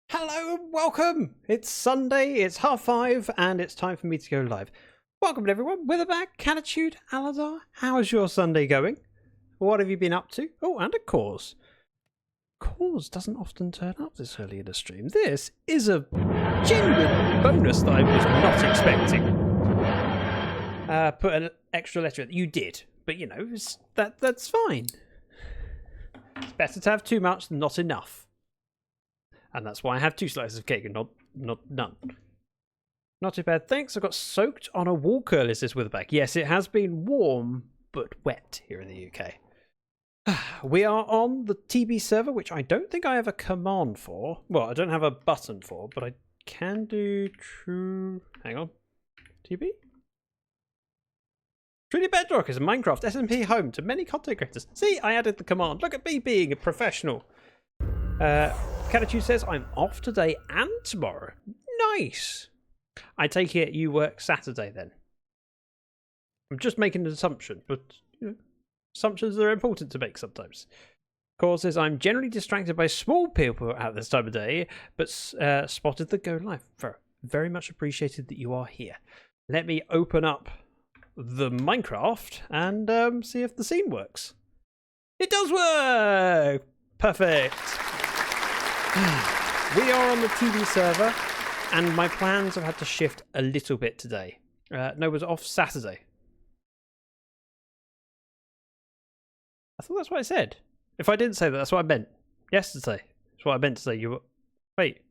Hello and welcome! It's Sunday, it's 5:30, and it's time for me to go live. Welcome everyone, Witherback, Catitude, Aladar. How's your Sunday going? What have you been up to? Oh, and a cause. Cause doesn't often turn up this early in a stream. This is a genuine bonus that I was not expecting. Put an extra letter in. You did, but you know, that's fine. It's better to have too much than not enough. And that's why I have 2 slices of cake and not none. Not too bad, thanks. I got soaked on a walk earlier this Witherback. Yes, it has been warm, but wet here in the UK. We are on the TB server, which I don't think I have a command for. Well, I don't have a button for, but I can do true... Hang on. TB? Truly Bedrock is a Minecraft SMP home to many content creators. See, I added the command. Look at me being a professional. Catitude says, I'm off today and tomorrow. Nice. I take it you work Saturday then. I'm just making an assumption, but you know, assumptions are important to make sometimes. Cause says, I'm generally distracted by small people at this time of day, but spotted the go live. Very much appreciated that you are here. Let me open up the Minecraft and see if the scene works. It does work! Perfect. We are on the TV server, and my plans have had to shift a little bit today. No, it was off Saturday. I thought that's what I said. If I didn't say that, that's what I meant. Yesterday. That's what I meant to say. You were... Wait.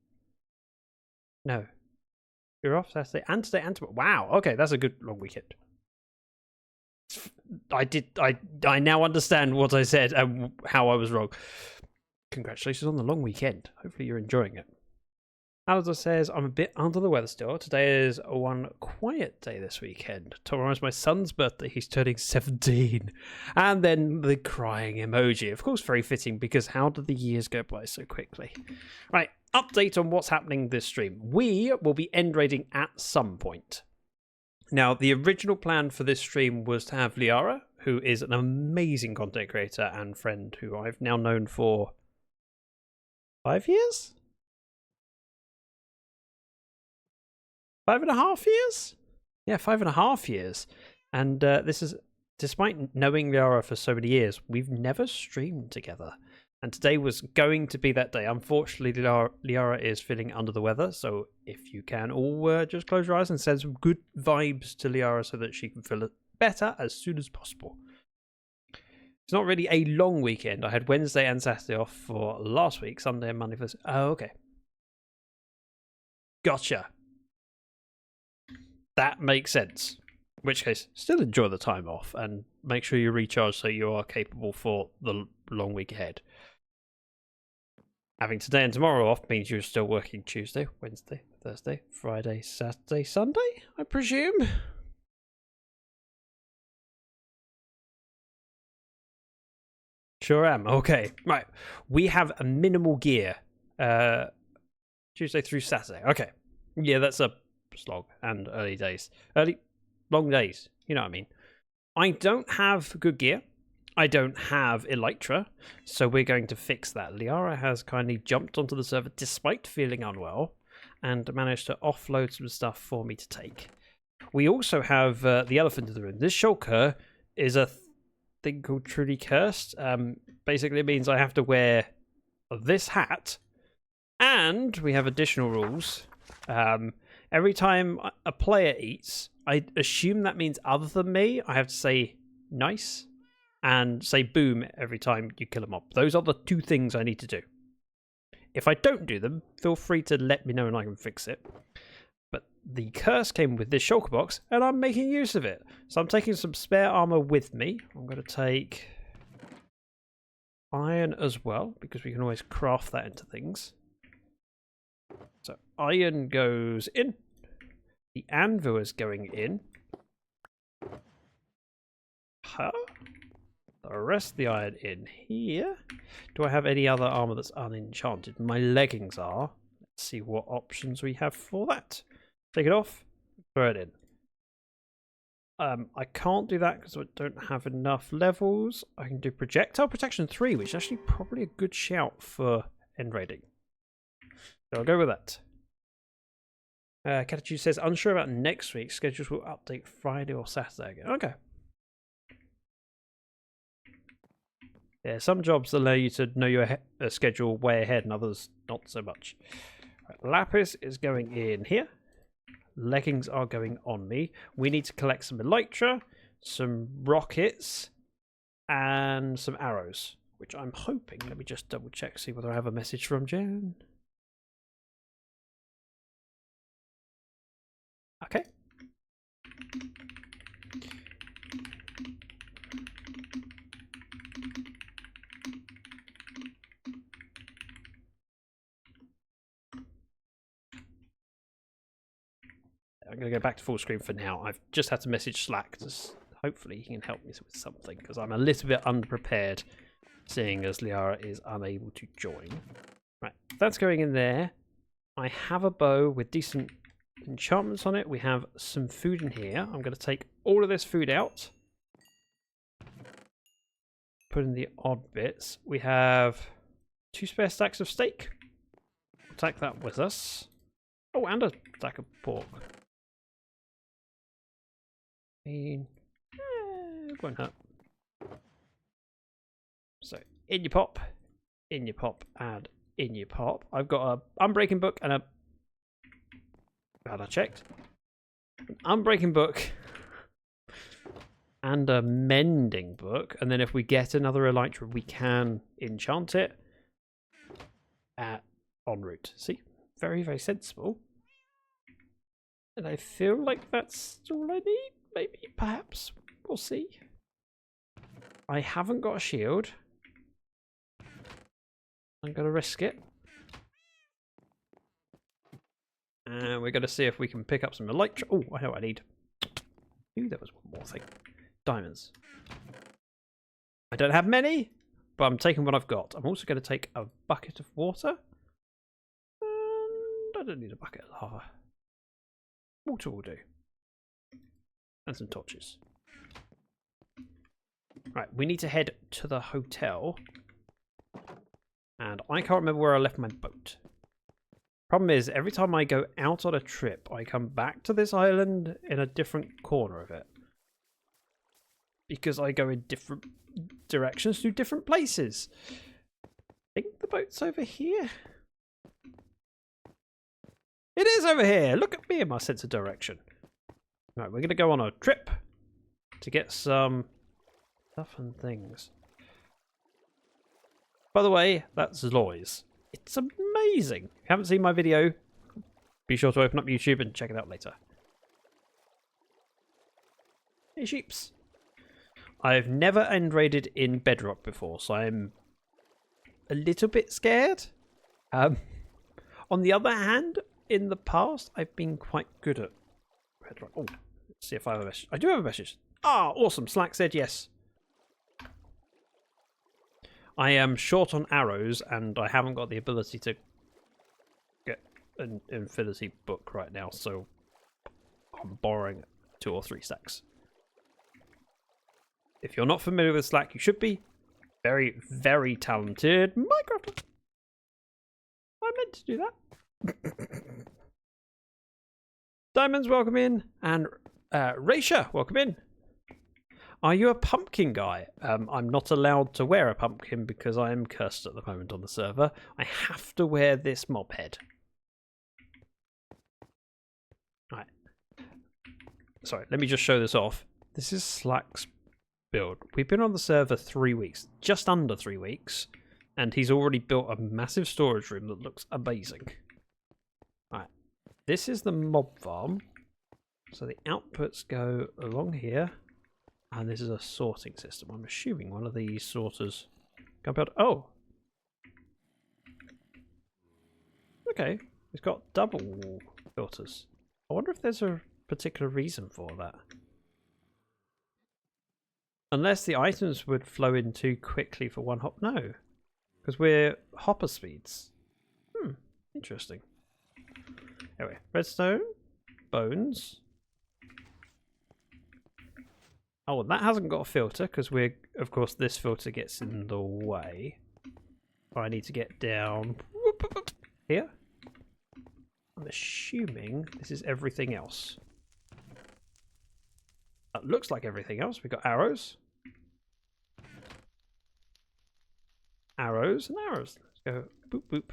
No. You're off Saturday and today and tomorrow. Wow. Okay, that's a good long weekend. I now understand what I said and how I was wrong. Congratulations on the long weekend. Hopefully you're enjoying it. Alistair says, I'm a bit under the weather still. Today is one quiet day this weekend. Tomorrow's my son's birthday. He's turning 17. And then the crying emoji. Of course, very fitting because how did the years go by so quickly? Right, update on what's happening this stream. We will be end raiding at some point. Now, the original plan for this stream was to have Lyarrah, who is an amazing content creator and friend who I've now known for 5 years? 5.5 years? Yeah, 5.5 years. And this is, despite knowing Lyarrah for so many years, we've never streamed together. And today was going to be that day. Unfortunately, Lyarrah is feeling under the weather, so if you can all just close your eyes and send some good vibes to Lyarrah so that she can feel better as soon as possible. It's not really a long weekend. I had Wednesday and Saturday off for last week, Sunday and Monday. Oh, okay. Gotcha. That makes sense. In which case, still enjoy the time off and make sure you recharge so you are capable for the long week ahead. Having today and tomorrow off means you're still working Tuesday, Wednesday, Thursday, Friday, Saturday, Sunday, I presume? Sure am. Okay, right. We have a minimal gear. Tuesday through Saturday. Okay. Yeah, that's a slog and early days. Long days. You know what I mean. I don't have good gear. I don't have Elytra, so we're going to fix that. Lyarrah has kindly jumped onto the server despite feeling unwell and managed to offload some stuff for me to take. We also have the elephant in the room. This shulker is a thing called Truly Cursed. Basically, it means I have to wear this hat, and we have additional rules. Every time a player eats, I assume that means other than me. I have to say nice and say boom every time you kill a mob. Those are the 2 things I need to do. If I don't do them, feel free to let me know and I can fix it. But the curse came with this shulker box, and I'm making use of it. So I'm taking some spare armor with me. I'm going to take iron as well, because we can always craft that into things. So iron goes in. The anvil is going in. Huh? The rest of the iron in here. Do I have any other armor that's unenchanted? My leggings are. Let's see what options we have for that. Take it off, throw it in. I can't do that because I don't have enough levels. I can do projectile protection 3, which is actually probably a good shout for end raiding. So I'll go with that. Katachu says, unsure about next week. Schedules will update Friday or Saturday again. Okay. Yeah, some jobs allow you to know your schedule way ahead and others not so much. Right, Lapis is going in here. Leggings are going on me. We need to collect some elytra, some rockets, and some arrows, which I'm hoping. Let me just double check, see whether I have a message from Jen. Okay. I'm going to go back to full screen for now. I've just had to message Slack to hopefully he can help me with something, because I'm a little bit underprepared, seeing as Lyarrah is unable to join. Right, that's going in there. I have a bow with decent enchantments on it. We have some food in here. I'm going to take all of this food out. Put in the odd bits. We have 2 spare stacks of steak. We'll take that with us. Oh, and a stack of pork. It won't hurt. So, in you pop, and in you pop. I've got a unbreaking book and a... Glad I checked. An unbreaking book and a mending book. And then if we get another elytra, we can enchant it en route. See? Very, very sensible. And I feel like that's all I need. Maybe, perhaps. We'll see. I haven't got a shield. I'm going to risk it. And we're going to see if we can pick up some elytra. Oh, I know what I need. Ooh, there was one more thing. Diamonds. I don't have many, but I'm taking what I've got. I'm also going to take a bucket of water. And I don't need a bucket of lava. Water will do. And some torches. Right, we need to head to the hotel. And I can't remember where I left my boat. Problem is, every time I go out on a trip, I come back to this island in a different corner of it. Because I go in different directions to different places. I think the boat's over here. It is over here! Look at me and my sense of direction. Right, we're going to go on a trip to get some stuff and things. By the way, that's Lois. It's amazing. If you haven't seen my video, be sure to open up YouTube and check it out later. Hey, sheeps. I've never end raided in Bedrock before, so I'm a little bit scared. On the other hand, in the past, I've been quite good at Bedrock. Oh, let's see if I have a message. I do have a message. Ah, awesome. Slack said yes. I am short on arrows, and I haven't got the ability to get an infinity book right now, so I'm borrowing 2 or 3 stacks. If you're not familiar with Slack, you should be. Very, very talented Minecrafter. I meant to do that. Diamonds, welcome in. And Raisha, welcome in. Are you a pumpkin guy? I'm not allowed to wear a pumpkin because I am cursed at the moment on the server. I have to wear this mob head. Right. Sorry, let me just show this off. This is Slack's build. We've been on the server 3 weeks, just under 3 weeks, and he's already built a massive storage room that looks amazing. Right. This is the mob farm. So the outputs go along here. And this is a sorting system. I'm assuming one of these sorters can build. Oh! Okay. It's got double filters. I wonder if there's a particular reason for that. Unless the items would flow in too quickly for one hop. No. Because we're hopper speeds. Interesting. Anyway, redstone, bones. Oh, and that hasn't got a filter because we're, of course, this filter gets in the way. I need to get down here. I'm assuming this is everything else. That looks like everything else. We've got arrows. Arrows and arrows. Let's go boop boop.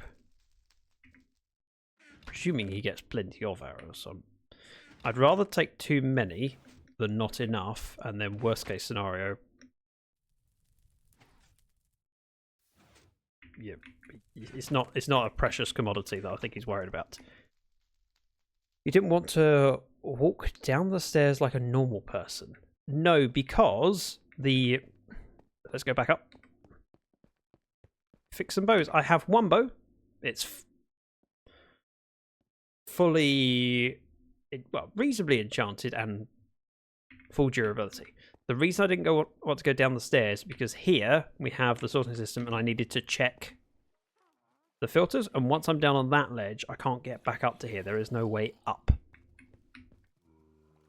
Presuming he gets plenty of arrows. So I'd rather take too many than not enough, and then worst case scenario. Yeah, it's not a precious commodity that I think he's worried about. You didn't want to walk down the stairs like a normal person. No, because the... Let's go back up. Fix some bows. I have one bow. It's fully... well, reasonably enchanted and full durability. The reason I didn't want to go down the stairs because here we have the sorting system and I needed to check the filters, and once I'm down on that ledge I can't get back up to here. There is no way up.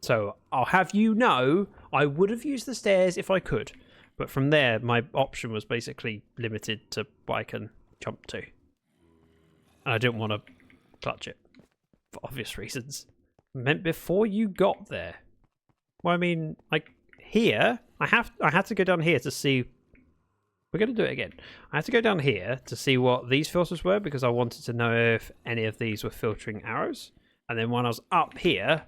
So I'll have you know I would have used the stairs if I could, but from there my option was basically limited to what I can jump to, and I didn't want to clutch it for obvious reasons. Meant before you got there. Well, I mean, like here, I had to go down here to see. We're going to do it again. I had to go down here to see what these filters were because I wanted to know if any of these were filtering arrows. And then when I was up here,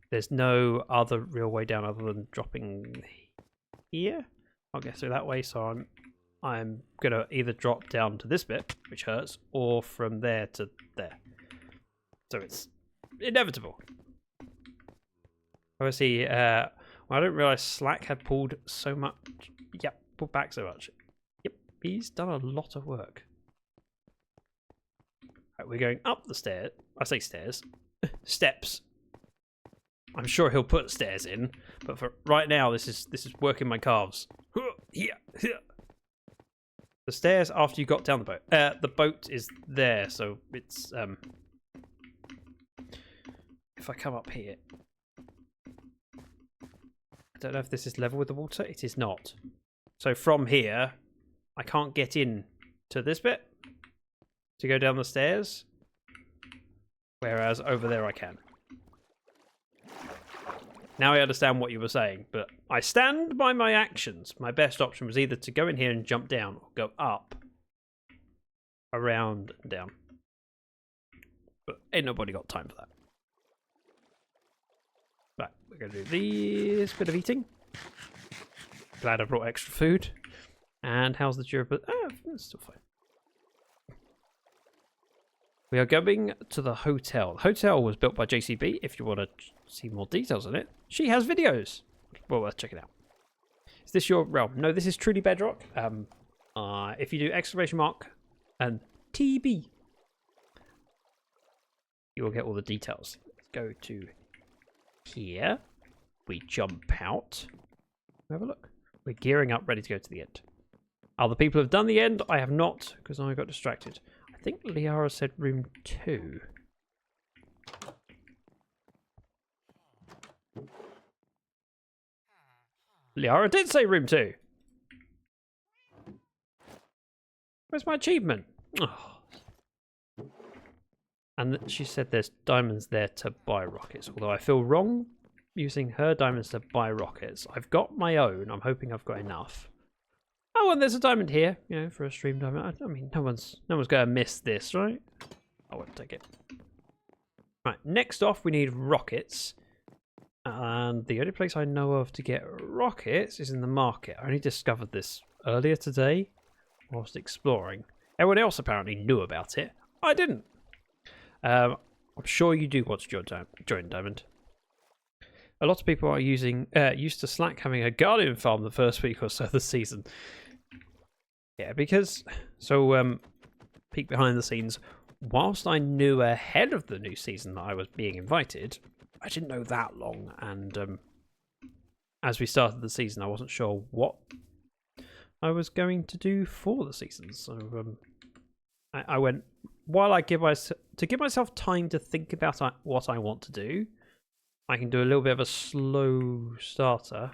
there's no other real way down other than dropping here. I'll get through that way, so I'm going to either drop down to this bit, which hurts, or from there to there. So it's inevitable. Obviously, I didn't realise Slack had pulled so much. Yep, pulled back so much. Yep, he's done a lot of work. Right, we're going up the stairs. I say stairs. Steps. I'm sure he'll put stairs in, but for right now, this is working my calves. The stairs after you got down the boat. The boat is there, so it's if I come up here. I don't know if this is level with the water. It is not. So from here, I can't get in to this bit to go down the stairs, whereas over there I can. Now I understand what you were saying, but I stand by my actions. My best option was either to go in here and jump down, or go up, around, and down. But ain't nobody got time for that. Right, we're going to do this bit of eating. Glad I brought extra food. And how's the durability? Oh, it's still fine. We are going to the hotel. The hotel was built by JCB. If you want to see more details on it, she has videos. Well, worth checking out. Is this your realm? No, this is truly Bedrock. If you do exclamation mark and TB, you will get all the details. Let's go to here. We jump out. Have a look. We're gearing up, ready to go to the end. Other people have done the end. I have not, because I got distracted. I think Lyarrah said room 2. Lyarrah did say room 2. Where's my achievement? Oh. And she said there's diamonds there to buy rockets. Although I feel wrong using her diamonds to buy rockets. I've got my own. I'm hoping I've got enough. Oh, and there's a diamond here, you know, for a stream diamond. I mean, no one's going to miss this, right? I won't take it. Right, next off, we need rockets. And the only place I know of to get rockets is in the market. I only discovered this earlier today whilst exploring. Everyone else apparently knew about it. I didn't. I'm sure you do want to join Diamond. A lot of people are used to Slack having a Guardian farm the first week or so of the season. Yeah, because... So, peek behind the scenes. Whilst I knew ahead of the new season that I was being invited, I didn't know that long. And as we started the season, I wasn't sure what I was going to do for the season. So I went... While I give myself time to think about what I want to do, I can do a little bit of a slow starter.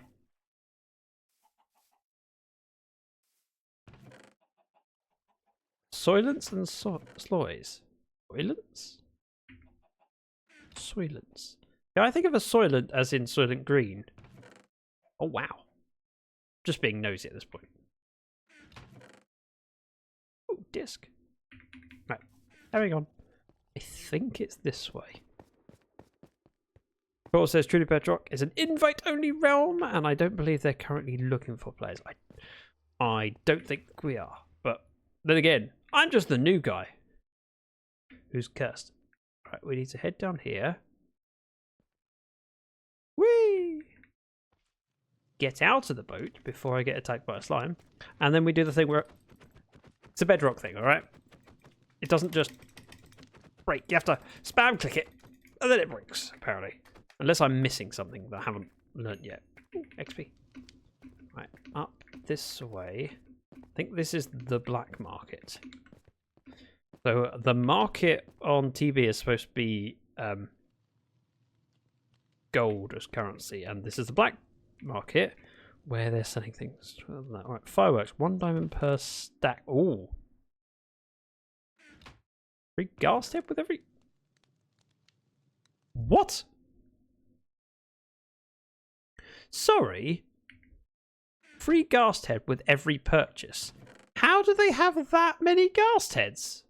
Soylence and sloys. Soylence? Soylents. Yeah, I think of a Soylent as in Soylent Green. Oh, wow. Just being nosy at this point. Oh, disc. Right, carrying on. I think it's this way. Paul says Truly Bedrock is an invite-only realm, and I don't believe they're currently looking for players. I don't think we are. But then again, I'm just the new guy who's cursed. Right, we need to head down here. Whee! Get out of the boat before I get attacked by a slime. And then we do the thing where... It's a bedrock thing, alright? It doesn't just break. You have to spam click it, and then it breaks, apparently. Unless I'm missing something that I haven't learnt yet. Ooh, XP. Right, up this way. I think this is the black market. So the market on TB is supposed to be gold as currency, and this is the black market where they're selling things. All right, fireworks, 1 diamond per stack. Ooh. Free gas tip with every... What? Sorry? Free gas head with every purchase. How do they have that many gas heads?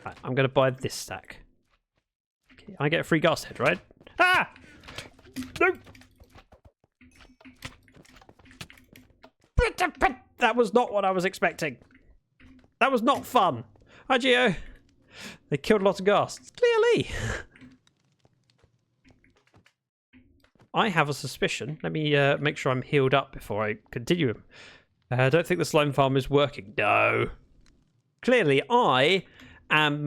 Right, I'm going to buy this stack. Okay, I get a free gas head, right? Ah! No! That was not what I was expecting. That was not fun. Hi, Geo. They killed a lot of ghasts. Clearly. I have a suspicion. Let me make sure I'm healed up before I continue. I don't think the slime farm is working. No. Clearly, I am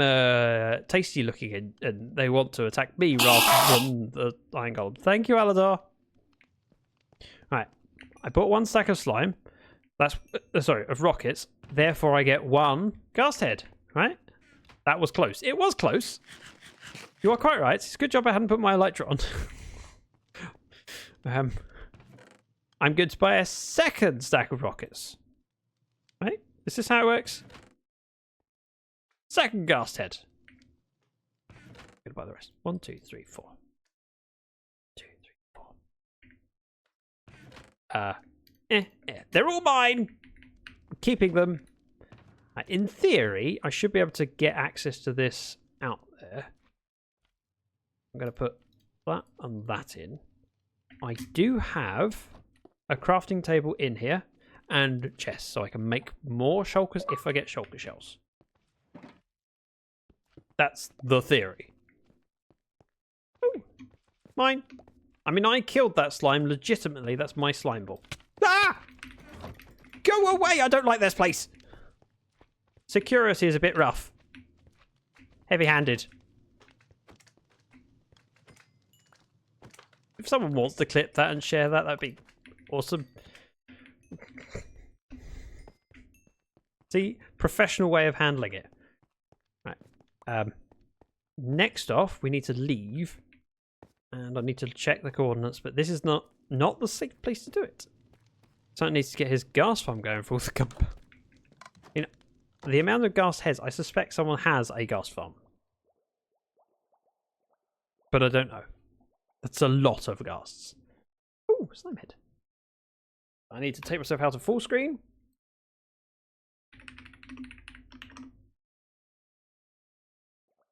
tasty looking and they want to attack me rather than the iron golem. Thank you, Aladar. Right. I bought 1 stack of slime. That's sorry, of rockets. Therefore, I get 1 ghast head. Right? That was close. It was close. You are quite right. It's a good job I hadn't put my elytra on. I'm going to buy a 2nd stack of rockets. Right? Is this how it works? 2nd ghast head. I'm going to buy the rest. 1, 2, 3, 4. 2, 3, 4. They're all mine. I'm keeping them. In theory, I should be able to get access to this out there. I'm going to put that and that in. I do have a crafting table in here and chests, so I can make more shulkers if I get shulker shells. That's the theory. Ooh, mine. I mean, I killed that slime legitimately. That's my slime ball. Ah! Go away! I don't like this place. Security is a bit rough. Heavy-handed. If someone wants to clip that and share that, that'd be awesome. See, professional way of handling it. Right. Next off, we need to leave, and I need to check the coordinates. But this is not the safe place to do it. Someone needs to get his gas farm going for all the comp. You know, the amount of gas heads, I suspect someone has a gas farm, but I don't know. That's a lot of ghasts. Ooh, slime head. I need to take myself out of full screen.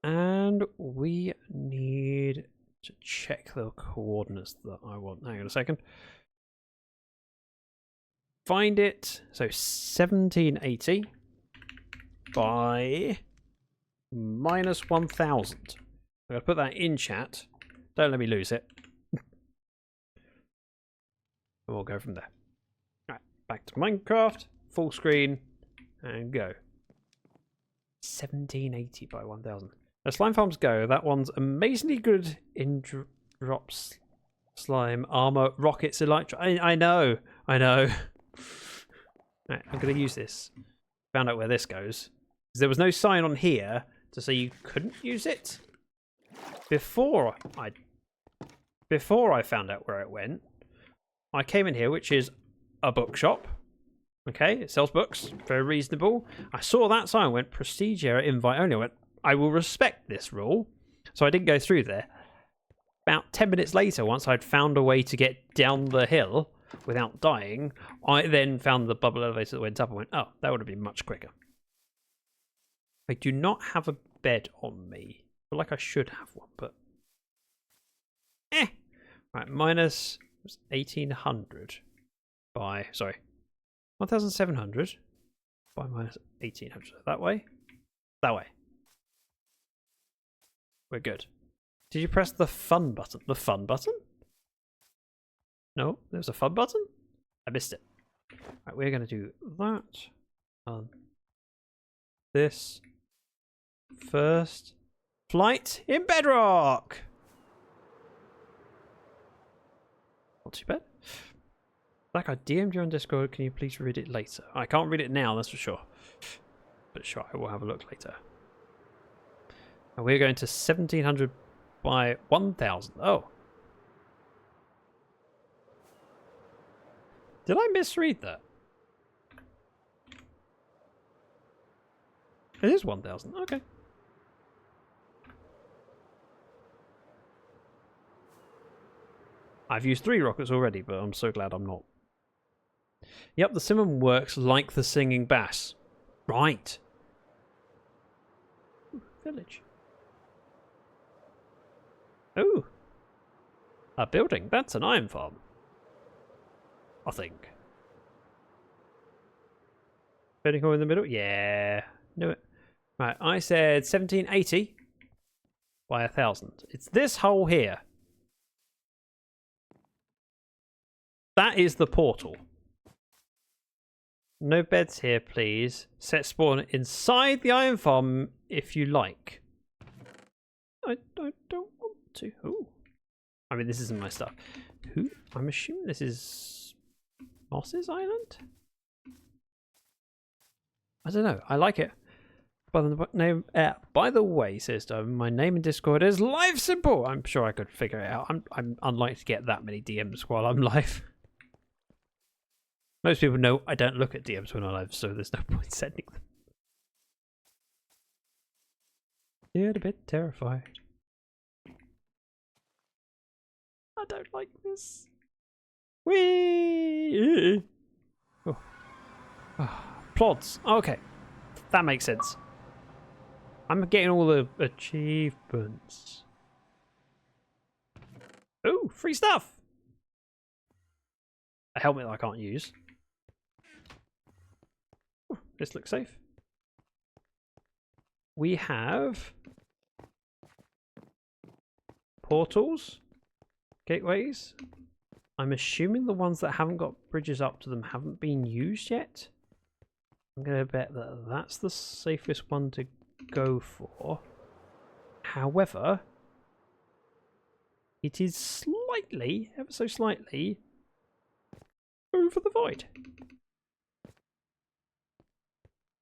And we need to check the coordinates that I want. Hang on a second. Find it. So 1780 by minus 1000. I'm going to put that in chat. Don't let me lose it. And we'll go from there. Right, back to Minecraft, full screen, and go. 1780 by 1000. As slime farms go, that one's amazingly good in drops, slime, armor, rockets, elytra. I know. Right, I'm going to use this. Found out where this goes. There was no sign on here to say you couldn't use it. Before I found out where it went, I came in here, which is a bookshop. Okay, it sells books, very reasonable. I saw that sign, went prestige area, invite only. I went, I will respect this rule. So I didn't go through there. About 10 minutes later, once I'd found a way to get down the hill without dying, I then found the bubble elevator that went up and went, oh, that would have been much quicker. I do not have a bed on me. I feel like I should have one, but... Right, minus 1,800 by... Sorry. 1,700 by minus 1,800. That way? That way. We're good. Did you press the fun button? The fun button? No, there's a fun button? I missed it. Right, we're going to do that. This. First. Flight in Bedrock! Not too bad. Like I DM'd you on Discord, can you please read it later? I can't read it now, that's for sure. But sure, I will have a look later. And we're going to 1,700 by 1,000. Oh. Did I misread that? It is 1,000. Okay. I've used 3 rockets already, but I'm so glad I'm not. Yep, the simum works like the singing bass. Right. Ooh, village. Ooh. A building. That's an iron farm. I think. Building hole in the middle? Yeah. Knew it. Right, I said 1,780 by 1,000. It's this hole here. That is the portal. No beds here, please. Set spawn inside the iron farm if you like. I don't want to. Ooh. I mean, this isn't my stuff. Who? I'm assuming this is Moss's Island? I don't know. I like it. By the way, sister, my name in Discord is Live Simple. I'm sure I could figure it out. I'm unlikely to get that many DMs while I'm live. Most people know I don't look at DMs when I'm live, so there's no point sending them. Get a bit terrified. I don't like this. Whee! Oh. Oh. Plods. Okay. That makes sense. I'm getting all the achievements. Ooh, free stuff! A helmet that I can't use. Ooh, this looks safe. We have portals, gateways. I'm assuming the ones that haven't got bridges up to them haven't been used yet. I'm going to bet that that's the safest one to go for. However, it is slightly, ever so slightly, over the void.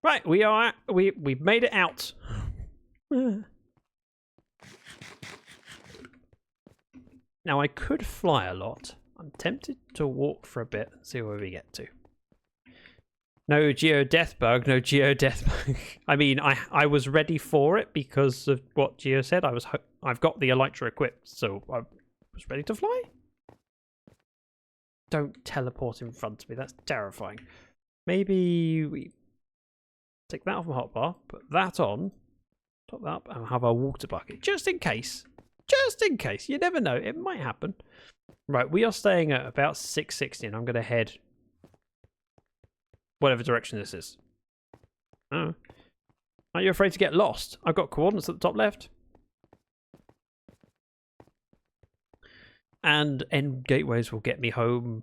Right, we've made it out. Now I could fly a lot. I'm tempted to walk for a bit and see where we get to. No geodeath bug, no geodeath bug. I mean, I was ready for it because of what Geo said. I've got the elytra equipped, so I was ready to fly. Don't teleport in front of me. That's terrifying. Maybe we take that off my hotbar, put that on, top that up, and have our water bucket just in case. Just in case. You never know. It might happen. Right, we are staying at about 660, and I'm going to head whatever direction this is. Oh. Are you afraid to get lost? I've got coordinates at the top left. And end gateways will get me home.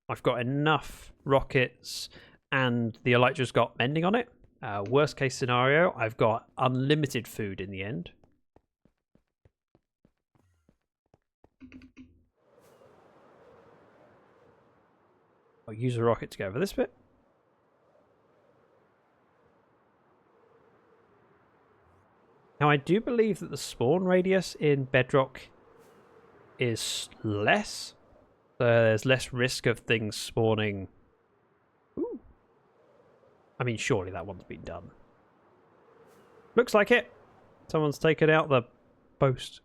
I've got enough rockets and the elytra's got mending on it. Worst case scenario, I've got unlimited food in the end. I'll use a rocket to go over this bit. Now, I do believe that the spawn radius in Bedrock is less. So there's less risk of things spawning. Ooh. I mean, surely that one's been done. Looks like it. Someone's taken out the post.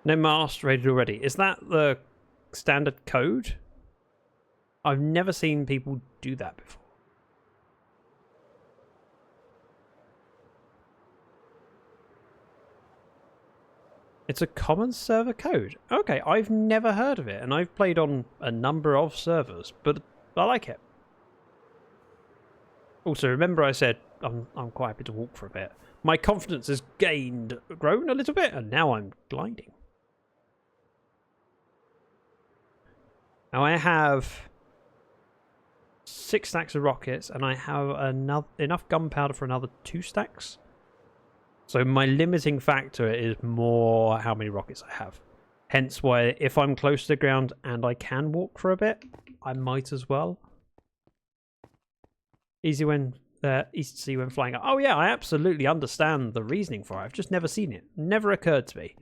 No mast rated already. Is that the standard code? I've never seen people do that before. It's a common server code. Okay, I've never heard of it, and I've played on a number of servers, but I like it. Also, remember I said I'm quite happy to walk for a bit. My confidence has grown a little bit, and now I'm gliding. Now I have 6 stacks of rockets, and I have enough gunpowder for another 2 stacks. So my limiting factor is more how many rockets I have. Hence why if I'm close to the ground and I can walk for a bit, I might as well. Easy to see when flying up. Oh yeah, I absolutely understand the reasoning for it. I've just never seen it. Never occurred to me.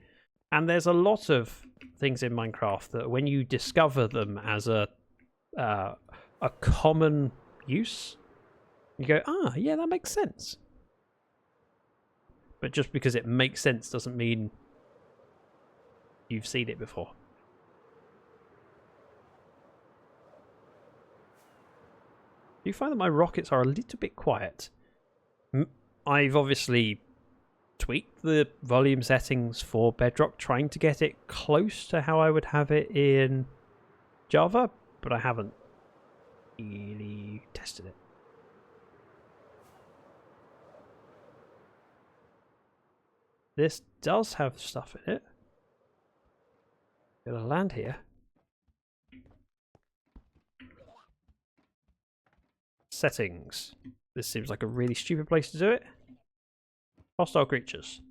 And there's a lot of things in Minecraft that when you discover them as a common use, you go, ah, yeah, that makes sense. But just because it makes sense doesn't mean you've seen it before. Do you find that my rockets are a little bit quiet? I've obviously tweaked the volume settings for Bedrock, trying to get it close to how I would have it in Java, but I haven't really tested it. This does have stuff in it. Gonna land here. Settings. This seems like a really stupid place to do it. Hostile creatures.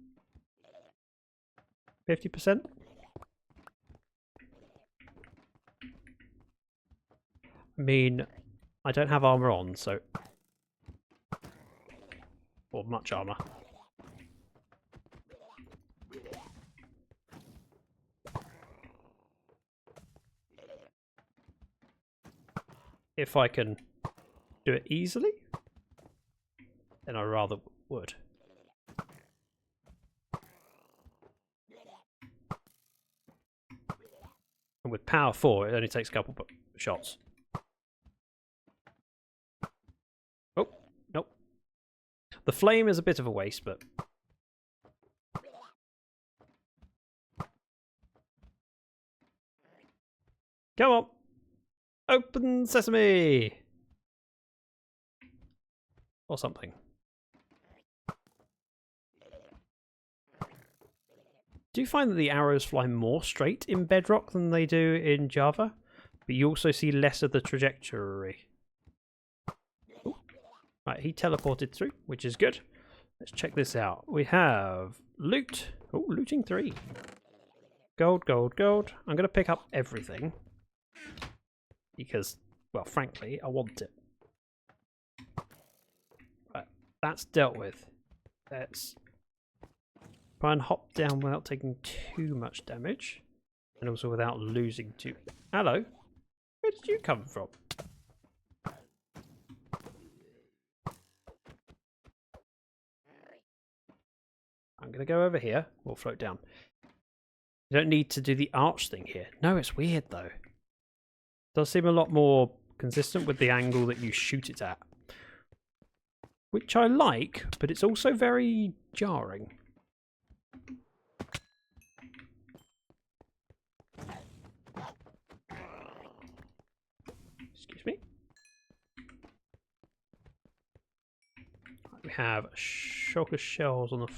50%. I mean, I don't have armor on, so... or much armor. If I can do it easily, then I rather would. And with power 4, it only takes a couple shots. Oh, nope. The flame is a bit of a waste, but... come on! Open sesame! Or something. Do you find that the arrows fly more straight in Bedrock than they do in Java? But you also see less of the trajectory. Ooh. Right, he teleported through, which is good. Let's check this out. We have loot. Oh, looting 3. Gold, gold, gold. I'm going to pick up everything. Because, well, frankly, I want it. Right, that's dealt with. Let's try and hop down without taking too much damage. And also without losing too... Hello? Where did you come from? I'm going to go over here. We'll float down. You don't need to do the arch thing here. No, it's weird, though. Does seem a lot more consistent with the angle that you shoot it at. Which I like, but it's also very jarring. Excuse me. We have shulker shells on the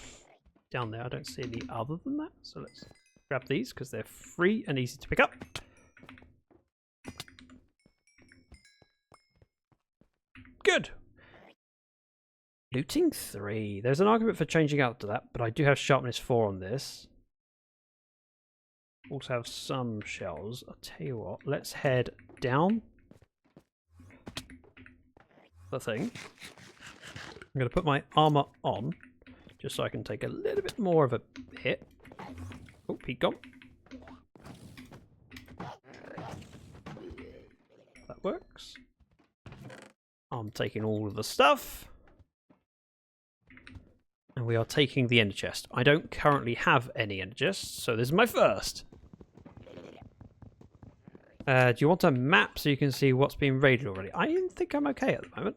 down there. I don't see any other than that, so let's grab these because they're free and easy to pick up. Good. Looting 3. There's an argument for changing out to that, but I do have sharpness 4 on this. Also have some shells. I'll tell you what, let's head down the thing. I'm going to put my armor on, just so I can take a little bit more of a hit. Oh, he gone. works. I'm taking all of the stuff. And we are taking the ender chest. I don't currently have any ender chests, so this is my first. Do you want a map so you can see what's being raided already? I think I'm okay at the moment.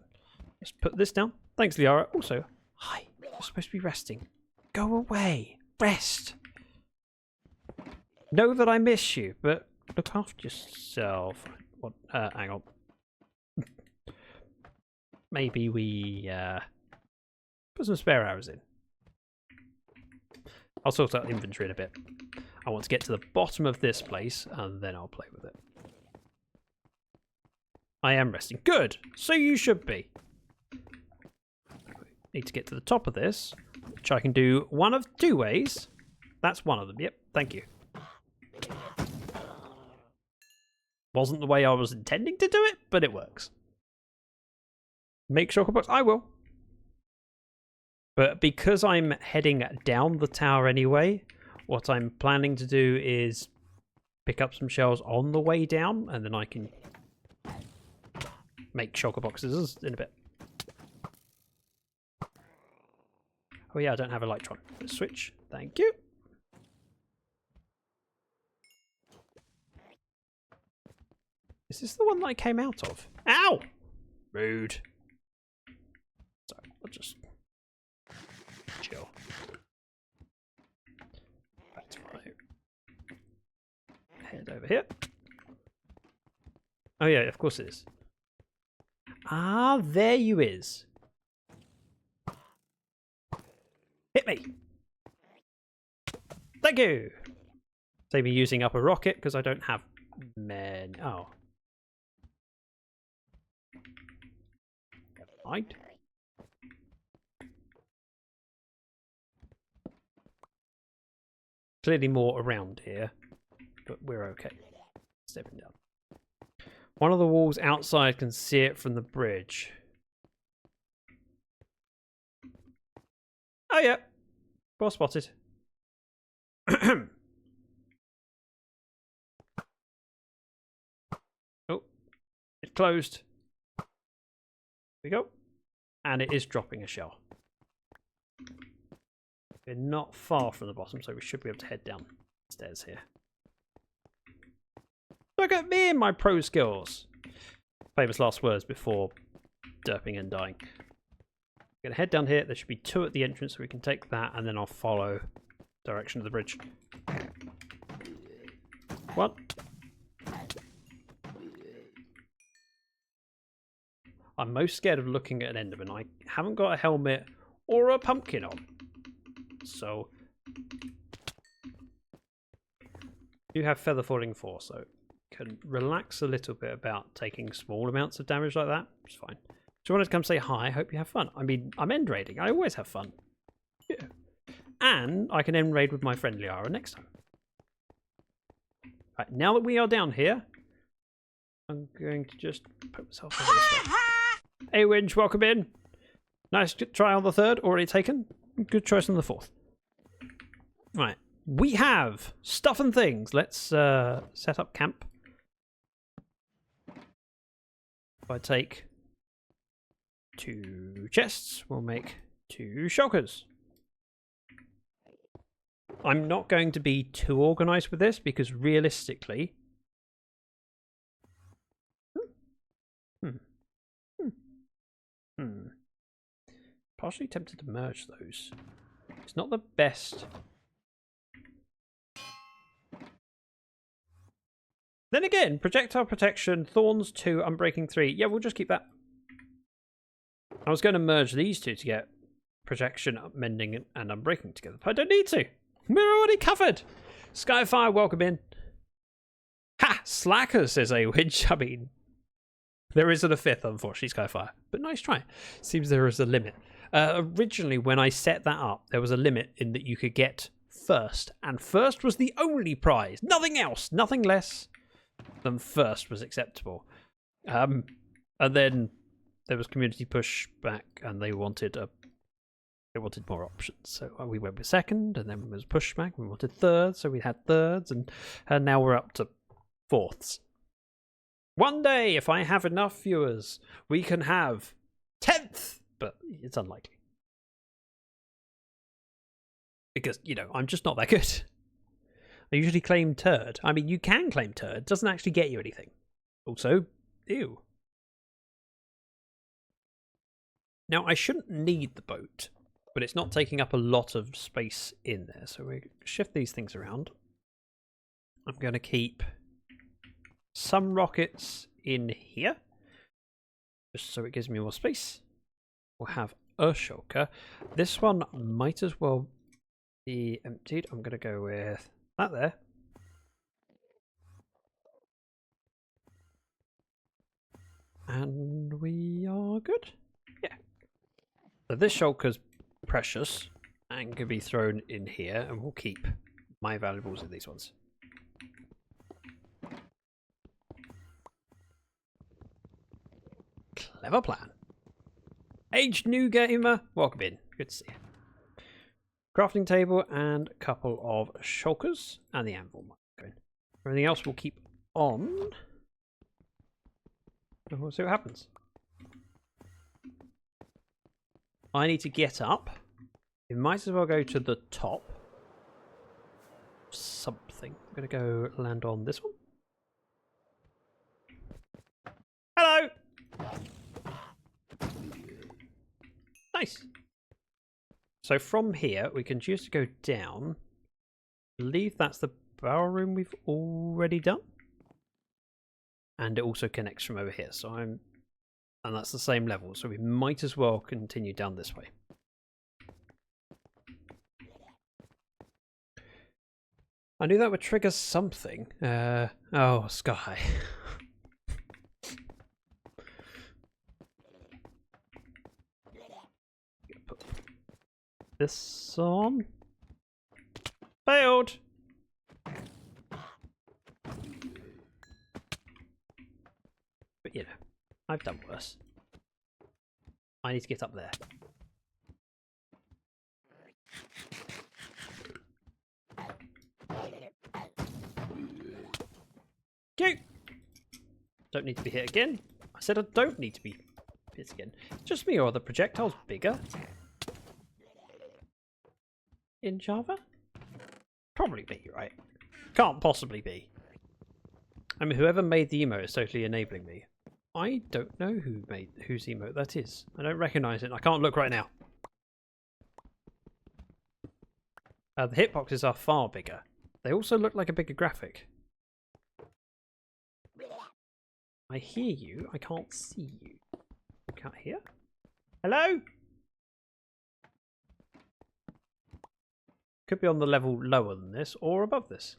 Let's put this down. Thanks, Lyarrah. Also, hi. You're supposed to be resting. Go away. Rest. Know that I miss you, but look after yourself. What? Hang on. Maybe we put some spare arrows in. I'll sort out inventory in a bit. I want to get to the bottom of this place, and then I'll play with it. I am resting. Good! So you should be. Need to get to the top of this, which I can do one of two ways. That's one of them. Yep, thank you. Wasn't the way I was intending to do it, but it works. Make shulker box? I will. But because I'm heading down the tower anyway, what I'm planning to do is pick up some shells on the way down, and then I can make shulker boxes in a bit. Oh yeah, I don't have a Lytron. Let's switch. Thank you. Is this the one that I came out of? Ow! Rude. Sorry, I'll just chill. Back to my head over here. Oh yeah, of course it is. Ah, there you is. Hit me. Thank you. Save me using up a rocket because I don't have many. Oh. Right. Clearly more around here, but we're okay. Stepping down. One of the walls outside can see it from the bridge. Oh yeah. Well spotted. Oh, it's closed. There we go. And it is dropping a shell. We're not far from the bottom, so we should be able to head down the stairs here. Look at me and my pro skills. Famous last words before derping and dying. We're going to head down here. There should be two at the entrance, so we can take that, and then I'll follow direction of the bridge. What? I'm most scared of looking at an Enderman. I haven't got a helmet or a pumpkin on. So, you have feather falling 4, so can relax a little bit about taking small amounts of damage like that. It's fine. Just wanted to come say hi. Hope you have fun. I mean, I'm end raiding. I always have fun. Yeah. And I can end raid with my friend Lyarrah next time. Right, now that we are down here, I'm going to just put myself over this way. Hey, Winch, welcome in. Nice try on the third, already taken. Good choice on the fourth. Right, we have stuff and things. Let's set up camp. If I take 2 chests, we'll make 2 shulkers. I'm not going to be too organised with this because realistically... Partially tempted to merge those. It's not the best. Then again, projectile protection, thorns 2, unbreaking 3. Yeah, we'll just keep that. I was going to merge these two to get protection, mending, and unbreaking together, but I don't need to. We're already covered. Skyfire, welcome in. Ha! Slacker, says A Witch. I mean, there isn't a 5th, unfortunately, Skyfire. But nice try. Seems there is a limit. Originally, when I set that up, there was a limit in that you could get first. And first was the only prize. Nothing else. Nothing less than first was acceptable. And then there was community pushback, and they wanted more options. So we went with second, and then there was pushback. We wanted third, so we had thirds, and now we're up to 4ths. One day, if I have enough viewers, we can have 10th, but it's unlikely. Because, you know, I'm just not that good. I usually claim turd. I mean, you can claim turd. It doesn't actually get you anything. Also, ew. Now, I shouldn't need the boat, but it's not taking up a lot of space in there. So we shift these things around. I'm going to keep some rockets in here, just so it gives me more space. We'll have a shulker. This one might as well be emptied. I'm going to go with that there. And we are good. Yeah. So this shulker's precious and can be thrown in here, and we'll keep my valuables in these ones. Clever plan. Aged new gamer, welcome in. Good to see you. Crafting table and a couple of shulkers and the anvil. Everything else we'll keep on. And we'll see what happens. I need to get up. We might as well go to the top. Something. I'm going to go land on this one. Hello! Nice. So from here, we can choose to go down. I believe that's the barrel room we've already done. And it also connects from over here. So and that's the same level. So we might as well continue down this way. I knew that would trigger something. Oh, sky. Put this on. Failed. But you know, I've done worse. I need to get up there. Go! Don't need to be hit again. I said I don't need to be hit again. Just me, or are the projectiles bigger in Java? Probably be, right? Can't possibly be. I mean, whoever made the emote is totally enabling me. I don't know whose emote that is. I don't recognise it. I can't look right now. The hitboxes are far bigger. They also look like a bigger graphic. I hear you. I can't see you. I can't hear. Hello? Could be on the level lower than this or above this.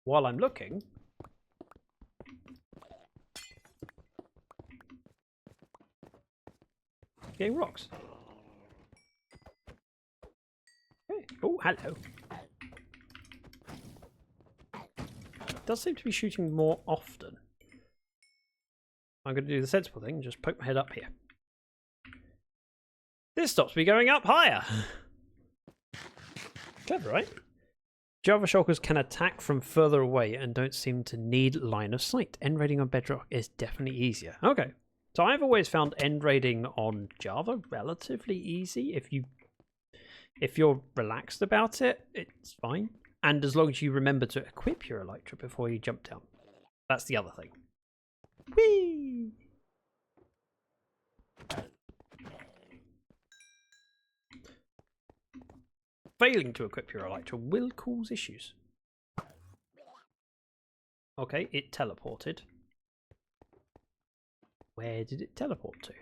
While I'm looking. Getting rocks. Okay. Oh, hello. It does seem to be shooting more often. I'm going to do the sensible thing and just poke my head up here. This stops me going up higher. Clever, right? Java shulkers can attack from further away and don't seem to need line of sight. End raiding on Bedrock is definitely easier. Okay. So I've always found end raiding on Java relatively easy. If you're relaxed about it, it's fine. And as long as you remember to equip your elytra before you jump down. That's the other thing. Whee! Failing to equip your elytra will cause issues. Okay, it teleported. Where did it teleport to?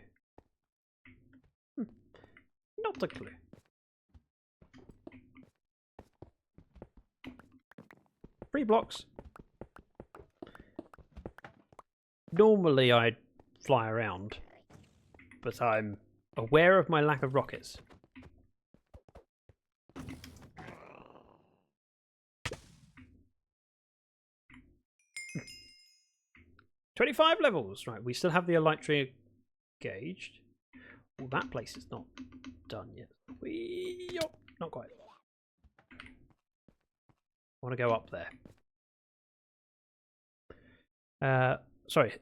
Not a clue. Three blocks. Normally I'd fly around, but I'm aware of my lack of rockets. "25 levels!" Right, we still have the elytra gauged. Well, that place is not done yet. Not quite. I want to go up there. Sorry.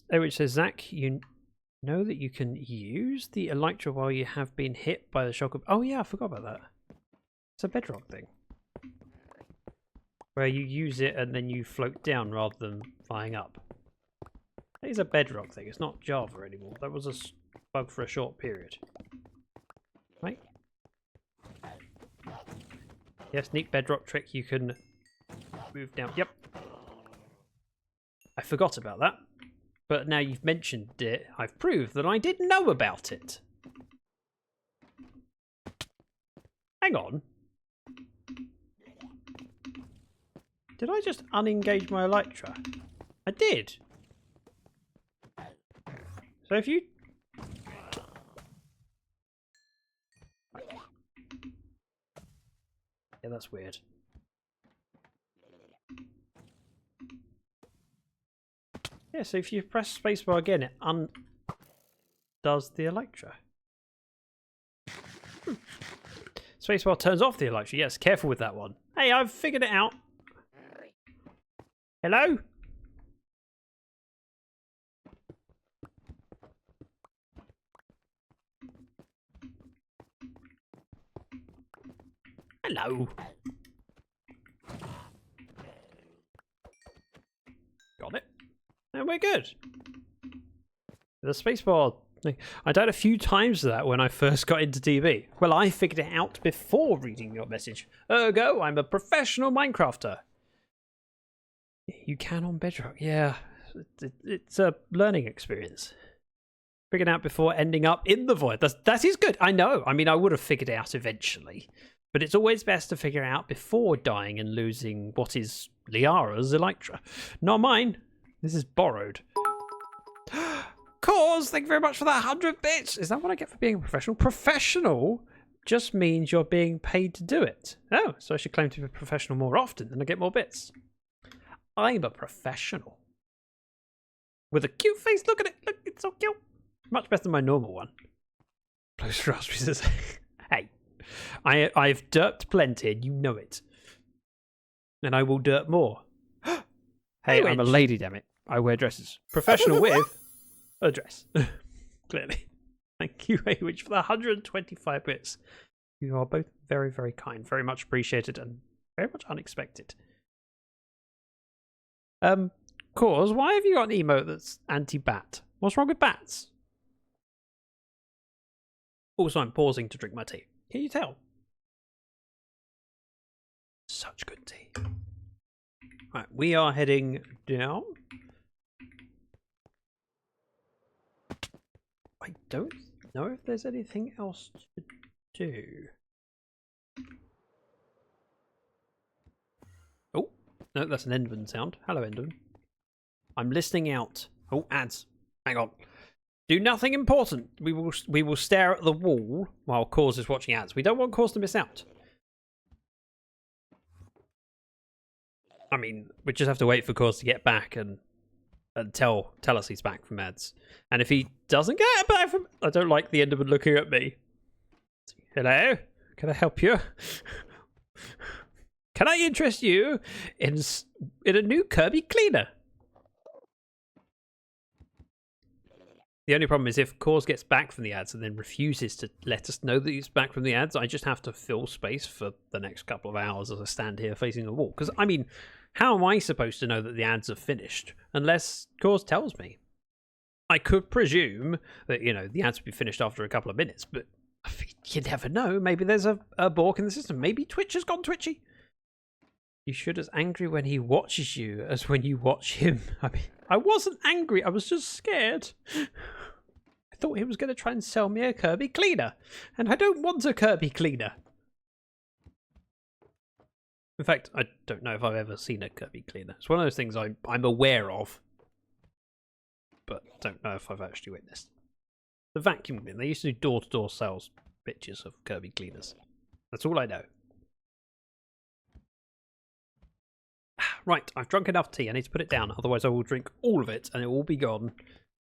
Which says, Zach, you know that you can use the elytra while you have been hit by the shock of... Oh yeah, I forgot about that. It's a Bedrock thing. Where you use it and then you float down rather than flying up. That is a Bedrock thing. It's not Java anymore. That was a bug for a short period. Right? Yes, neat Bedrock trick. You can move down. Yep. I forgot about that. But now you've mentioned it, I've proved that I didn't know about it. Hang on. Did I just unengage my elytra? I did. So if you... Yeah, that's weird. Yeah, so if you press spacebar again, it undoes the elytra. Spacebar turns off the elytra. Yes, careful with that one. Hey, I've figured it out. Hello? Hello. Got it. And we're good. The spacebar thing. I died a few times of that when I first got into DB. Well, I figured it out before reading your message. Ergo, I'm a professional Minecrafter. You can on Bedrock. Yeah. It's a learning experience. Figured out before ending up in the void. That is good. I know. I mean, I would have figured it out eventually. But it's always best to figure out before dying and losing what is Lyarrah's elytra. Not mine. This is borrowed. Cause, thank you very much for that 100 bits. Is that what I get for being a professional? Professional just means you're being paid to do it. Oh, so I should claim to be a professional more often and I get more bits. I'm a professional. With a cute face. Look at it. Look, it's so cute. Much better than my normal one. Close for us. Hey, I've derped plenty and you know it. And I will derp more. Hey, I'm a lady, damn it. I wear dresses. Professional with a dress. Clearly. Thank you, Aywitch, for the 125 bits. You are both very, very kind. Very much appreciated and very much unexpected. Cause, why have you got an emote that's anti-bat? What's wrong with bats? Also, I'm pausing to drink my tea. Can you tell? Such good tea. Right, we are heading down. I don't know if there's anything else to do. Oh, no, that's an Enderman sound. Hello, Enderman. I'm listening out. Oh, ads. Hang on. Do nothing important. We will stare at the wall while Cause is watching ads. We don't want Cause to miss out. I mean, we just have to wait for Cause to get back and tell us he's back from ads. And if he doesn't get back from... I don't like the Enderman looking at me. Hello? Can I help you? Can I interest you in a new Kirby cleaner? The only problem is if Cause gets back from the ads and then refuses to let us know that he's back from the ads, I just have to fill space for the next couple of hours as I stand here facing the wall. Because, I mean, how am I supposed to know that the ads are finished unless Cause tells me? I could presume that, you know, the ads will be finished after a couple of minutes, but you never know. Maybe there's a balk in the system. Maybe Twitch has gone twitchy. You should as angry when he watches you as when you watch him. I mean, I wasn't angry. I was just scared. I thought he was going to try and sell me a Kirby cleaner. And I don't want a Kirby cleaner. In fact, I don't know if I've ever seen a Kirby cleaner. It's one of those things I'm aware of. But don't know if I've actually witnessed. The vacuum cleaner. They used to do door-to-door sales pictures of Kirby cleaners. That's all I know. Right, I've drunk enough tea. I need to put it down. Otherwise I will drink all of it and it will be gone.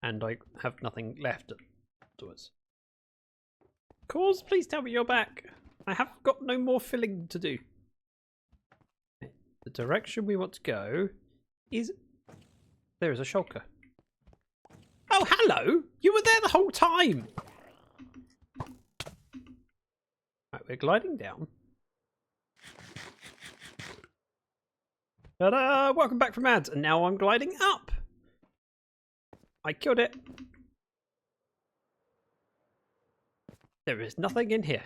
And I have nothing left afterwards. Cause, please tell me you're back. I have got no more filling to do. The direction we want to go is There is a shulker. Oh, hello! You were there the whole time! Right, we're gliding down. Ta-da! Welcome back from ads, and now I'm gliding up! I killed it. There is nothing in here.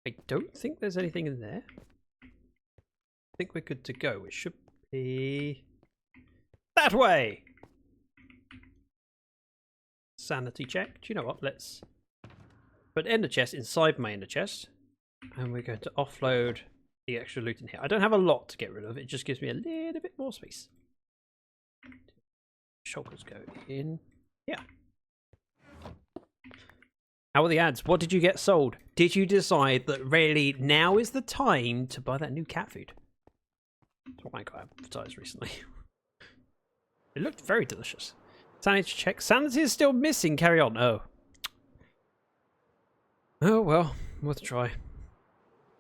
I don't think there's anything in there. I think we're good to go. It should be that way. Sanity check. Do you know what? Let's put ender chest inside my ender chest, and we're going to offload the extra loot in here. I don't have a lot to get rid of. It just gives me a little bit more space. Shulkers go in. Yeah. How are the ads? What did you get sold? Did you decide that really now is the time to buy that new cat food? That's what I got advertised recently. It looked very delicious. Sanity check. Sanity is still missing. Carry on. Oh. Oh well, worth a try.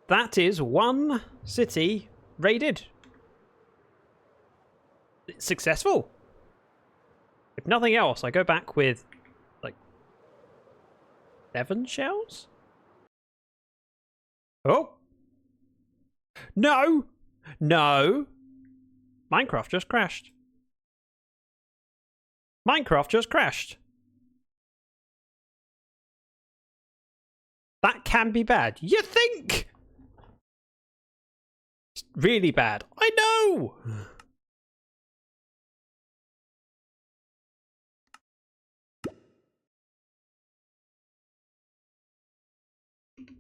That is one city raided. It's successful. If nothing else, I go back with like 7 shells. Oh. No. No. Minecraft just crashed. Minecraft just crashed. That can be bad. You think? It's really bad. I know.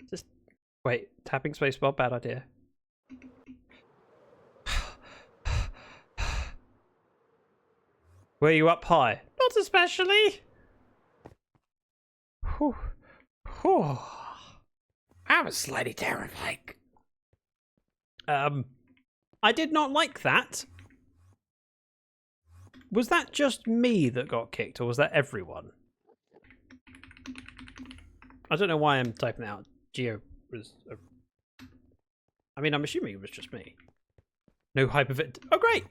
Just wait. Tapping spacebar, bad idea. Were you up high? Not especially. Whew. Whew. I was slightly terrified. I did not like that. Was that just me that got kicked, or was that everyone? I don't know why I'm typing out. Geo was. I mean, I'm assuming it was just me. No hypervent. Oh, great.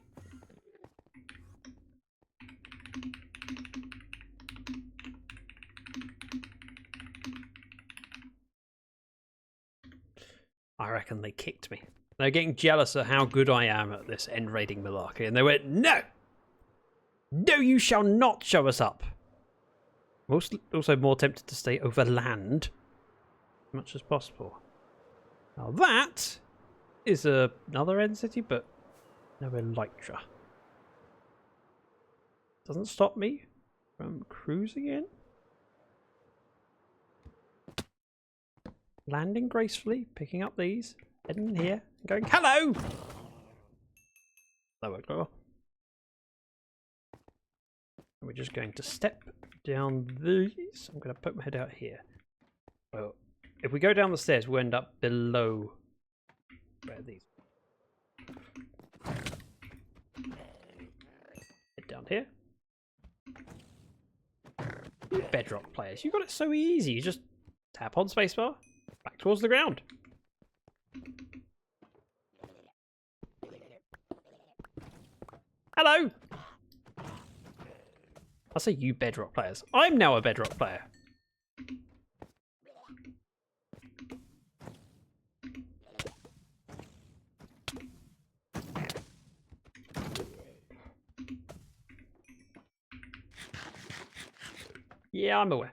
I reckon they kicked me. They're getting jealous of how good I am at this end raiding malarkey, and they went, no! No, you shall not show us up! I'm also more tempted to stay over land as much as possible. Now that is another end city, but no Lyarrah. Doesn't stop me from cruising in. Landing gracefully, picking up these, heading in here, and going, hello! That worked well. And we're just going to step down these. I'm going to poke my head out here. Well, if we go down the stairs, we'll end up below where are these. Head down here. Bedrock players, you got it so easy. You just tap on spacebar. Back towards the ground. Hello! I say you Bedrock players. I'm now a Bedrock player. Yeah, I'm aware.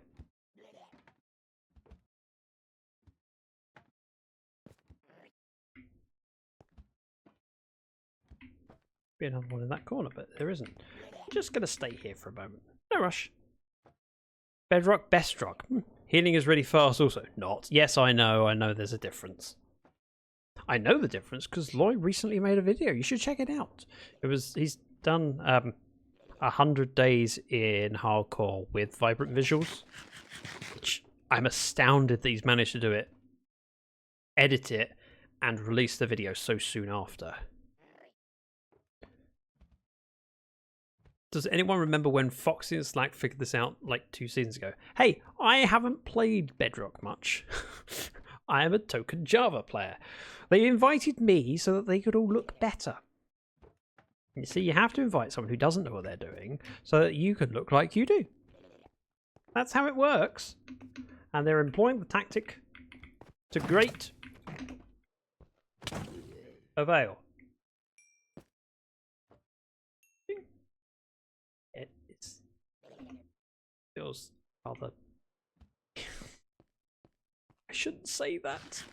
Be another one in that corner, but there isn't. Just gonna stay here for a moment. No rush. Bedrock, Bestrock. Healing is really fast also. Not. Yes, I know there's a difference. I know the difference because Loy recently made a video. You should check it out. He's done 100 days in hardcore with vibrant visuals. Which I'm astounded that he's managed to do it. Edit it and release the video so soon after. Does anyone remember when Foxy and Slack figured this out like 2 seasons ago? Hey, I haven't played Bedrock much. I am a token Java player. They invited me so that they could all look better. You see, you have to invite someone who doesn't know what they're doing so that you can look like you do. That's how it works. And they're employing the tactic to great avail. It feels rather... I shouldn't say that.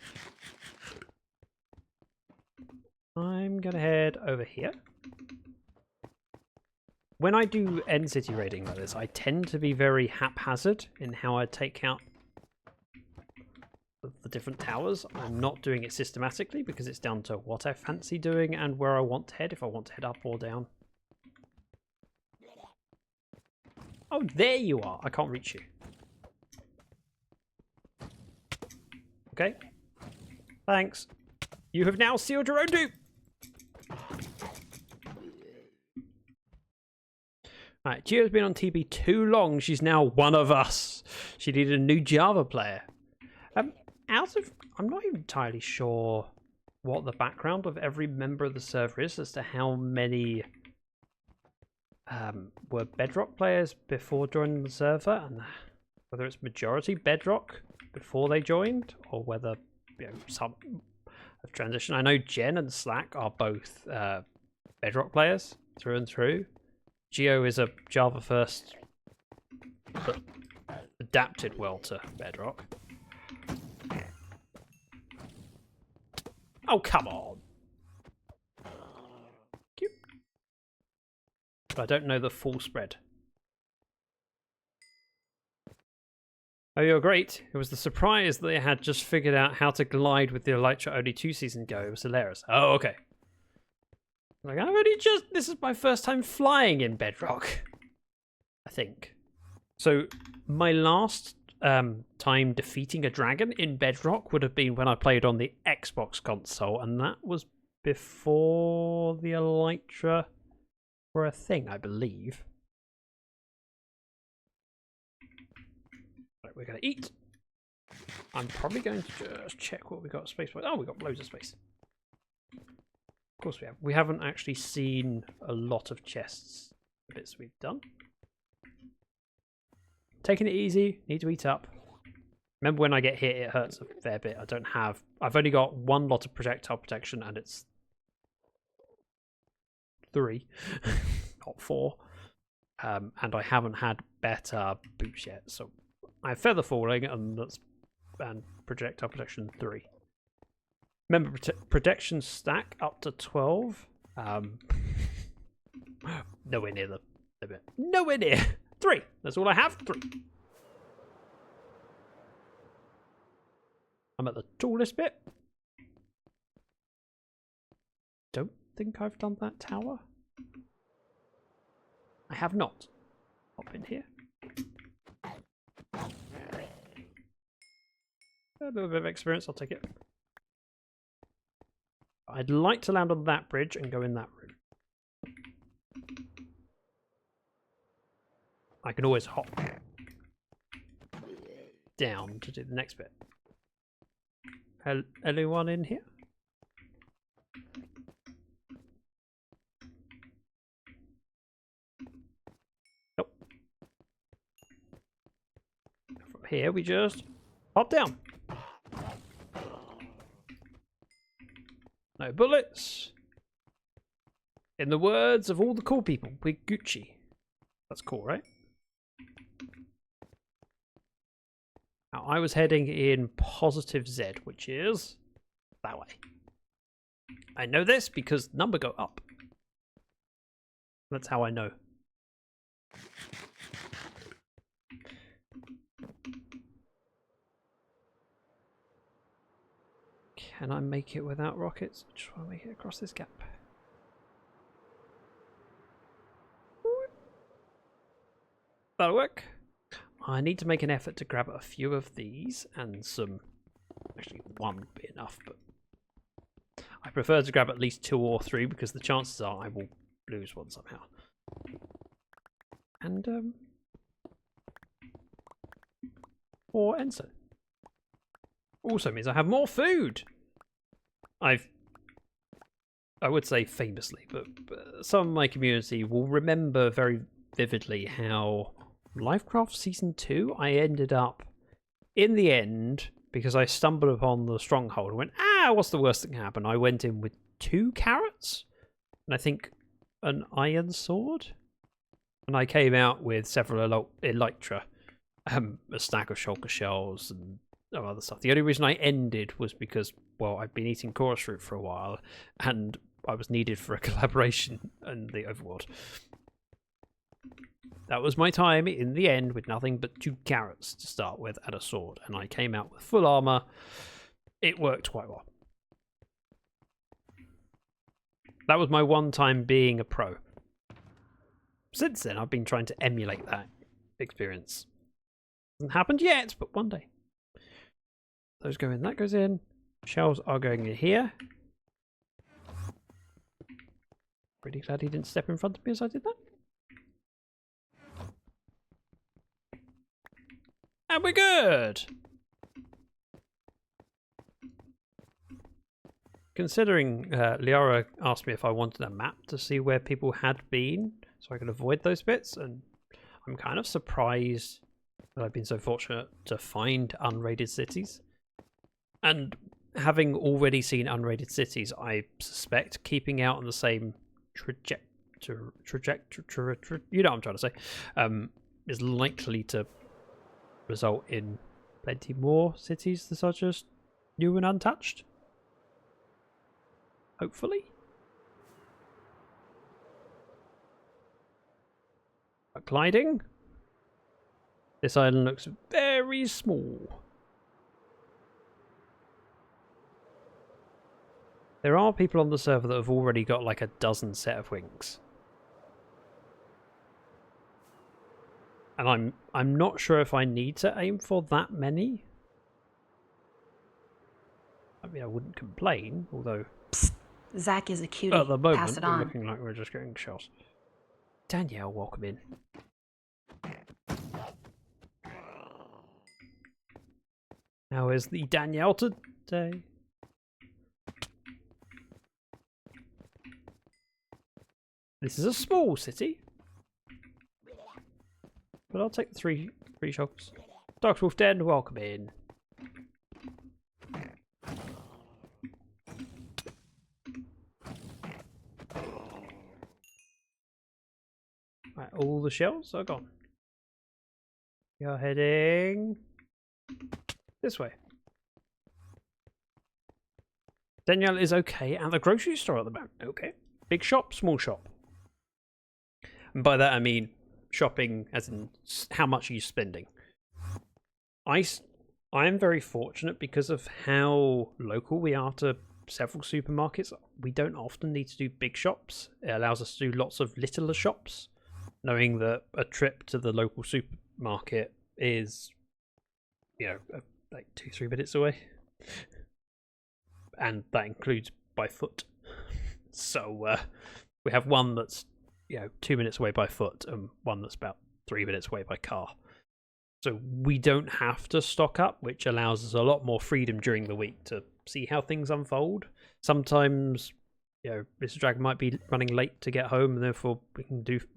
I'm going to head over here. When I do end city raiding like this, I tend to be very haphazard in how I take out the different towers. I'm not doing it systematically because it's down to what I fancy doing and where I want to head, if I want to head up or down. Oh, there you are. I can't reach you. Okay. Thanks. You have now sealed your own doom. Alright, Gio's been on TB too long. She's now one of us. She needed a new Java player. I'm not entirely sure what the background of every member of the server is as to how many were Bedrock players before joining the server, and whether it's majority Bedrock before they joined, or whether some have transitioned. I know Jen and Slack are both Bedrock players through and through. Gio is a Java first, but adapted well to Bedrock. Oh, come on. Cute. But I don't know the full spread. Oh, you're great. It was the surprise that they had just figured out how to glide with the Elytra only 2 seasons ago. It was hilarious. Oh, okay. Like, this is my first time flying in Bedrock, I think. So, my last time defeating a dragon in Bedrock would have been when I played on the Xbox console, and that was before the Elytra were a thing, I believe. Right, we're going to eat. I'm probably going to just check what we got space-wise. Oh, we got loads of space. Of course we have. We haven't actually seen a lot of chests bits we've done. Taking it easy. Need to eat up. Remember, when I get hit, it hurts a fair bit. I've only got 1 lot of projectile protection, and it's 3, not 4. And I haven't had better boots yet. So I have feather falling and projectile protection 3. Remember, protection stack up to 12. Nowhere near the limit. Nowhere near. 3. That's all I have. 3. I'm at the tallest bit. Don't think I've done that tower. I have not. Hop in here. A little bit of experience, I'll take it. I'd like to land on that bridge and go in that room. I can always hop down to do the next bit. Anyone in here? Nope. From here we just hop down. No bullets. In the words of all the cool people, we're Gucci. That's cool, right? Now, I was heading in positive Z, which is that way. I know this because number go up. That's how I know. Can I make it without rockets? I just want to make it across this gap. That'll work. I need to make an effort to grab a few of these and some. Actually, 1 would be enough, but I prefer to grab at least 2 or 3 because the chances are I will lose one somehow. And or Enzo. Also means I have more food. I've I would say famously, but some of my community will remember very vividly how Livecraft Season 2, I ended up, in the end, because I stumbled upon the stronghold and went, what's the worst that can happen? I went in with 2 carrots, and I think an iron sword, and I came out with several elytra, a stack of shulker shells, and other stuff. The only reason I ended was because, well, I'd been eating chorus fruit for a while, and I was needed for a collaboration in the overworld. That was my time in the end with nothing but 2 carrots to start with and a sword, and I came out with full armor. It worked quite well. That was my one time being a pro. Since then, I've been trying to emulate that experience. Hasn't happened yet, but one day. Those go in, that goes in. Shells are going in here. Pretty glad he didn't step in front of me as I did that. And we're good! Considering Lyarrah asked me if I wanted a map to see where people had been, so I could avoid those bits, and I'm kind of surprised that I've been so fortunate to find unraided cities. And having already seen unraided cities, I suspect keeping out on the same trajectory, you know what I'm trying to say, is likely to result in plenty more cities that are just new and untouched. Hopefully. Gliding. This island looks very small. There are people on the server that have already got like a dozen set of wings. And I'm not sure if I need to aim for that many. I mean, I wouldn't complain, although... Psst, Zach is a cutie. At the moment, Pass it we're on. looking like we're just getting shells. Danielle, welcome in. How is the Danielle today? This is a small city, but I'll take the three shots. Darkswolf Den, welcome in. Right, all the shells are gone. We are heading this way. Danielle is okay at the grocery store at the moment. Okay. Big shop, small shop. And by that I mean shopping as in how much are you spending. I am very fortunate because of how local we are to several supermarkets. We don't often need to do big shops. It allows us to do lots of littler shops, knowing that a trip to the local supermarket is, you know, like 2-3 minutes away. And that includes by foot. So we have one that's, you know, 2 minutes away by foot and one that's about 3 minutes away by car. So we don't have to stock up, which allows us a lot more freedom during the week to see how things unfold. Sometimes, you know, Mr. Dragon might be running late to get home, and therefore we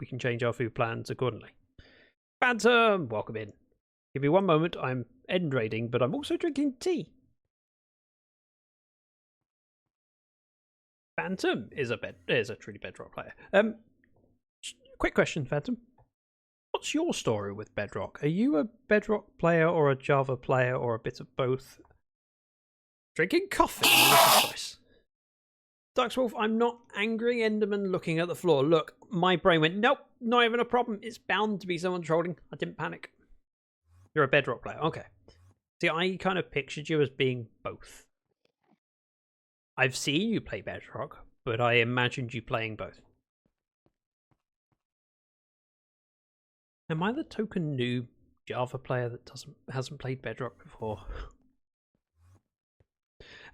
can change our food plans accordingly. Phantom, welcome in. Give me one moment. I'm end raiding, but I'm also drinking tea. Phantom is a truly Bedrock player. Quick question, Phantom. What's your story with Bedrock? Are you a Bedrock player or a Java player or a bit of both? Drinking coffee. Choice. Darkswolf, I'm not angry Enderman looking at the floor. Look, my brain went, nope, not even a problem. It's bound to be someone trolling. I didn't panic. You're a Bedrock player. Okay. See, I kind of pictured you as being both. I've seen you play Bedrock, but I imagined you playing both. Am I the token noob Java player that hasn't played Bedrock before?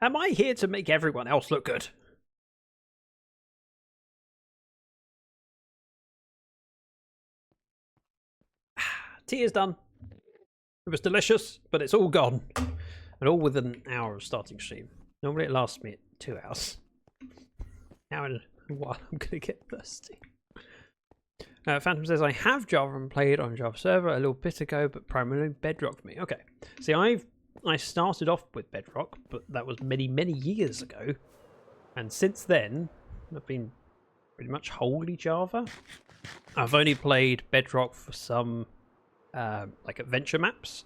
Am I here to make everyone else look good? Tea is done. It was delicious, but it's all gone. And all within an hour of starting stream. Normally it lasts me 2 hours. Now in a while I'm going to get thirsty. Phantom says, I have Java and played on Java server a little bit ago, but primarily Bedrock for me. Okay. See, I started off with Bedrock, but that was many, many years ago. And since then, I've been pretty much wholly Java. I've only played Bedrock for some like adventure maps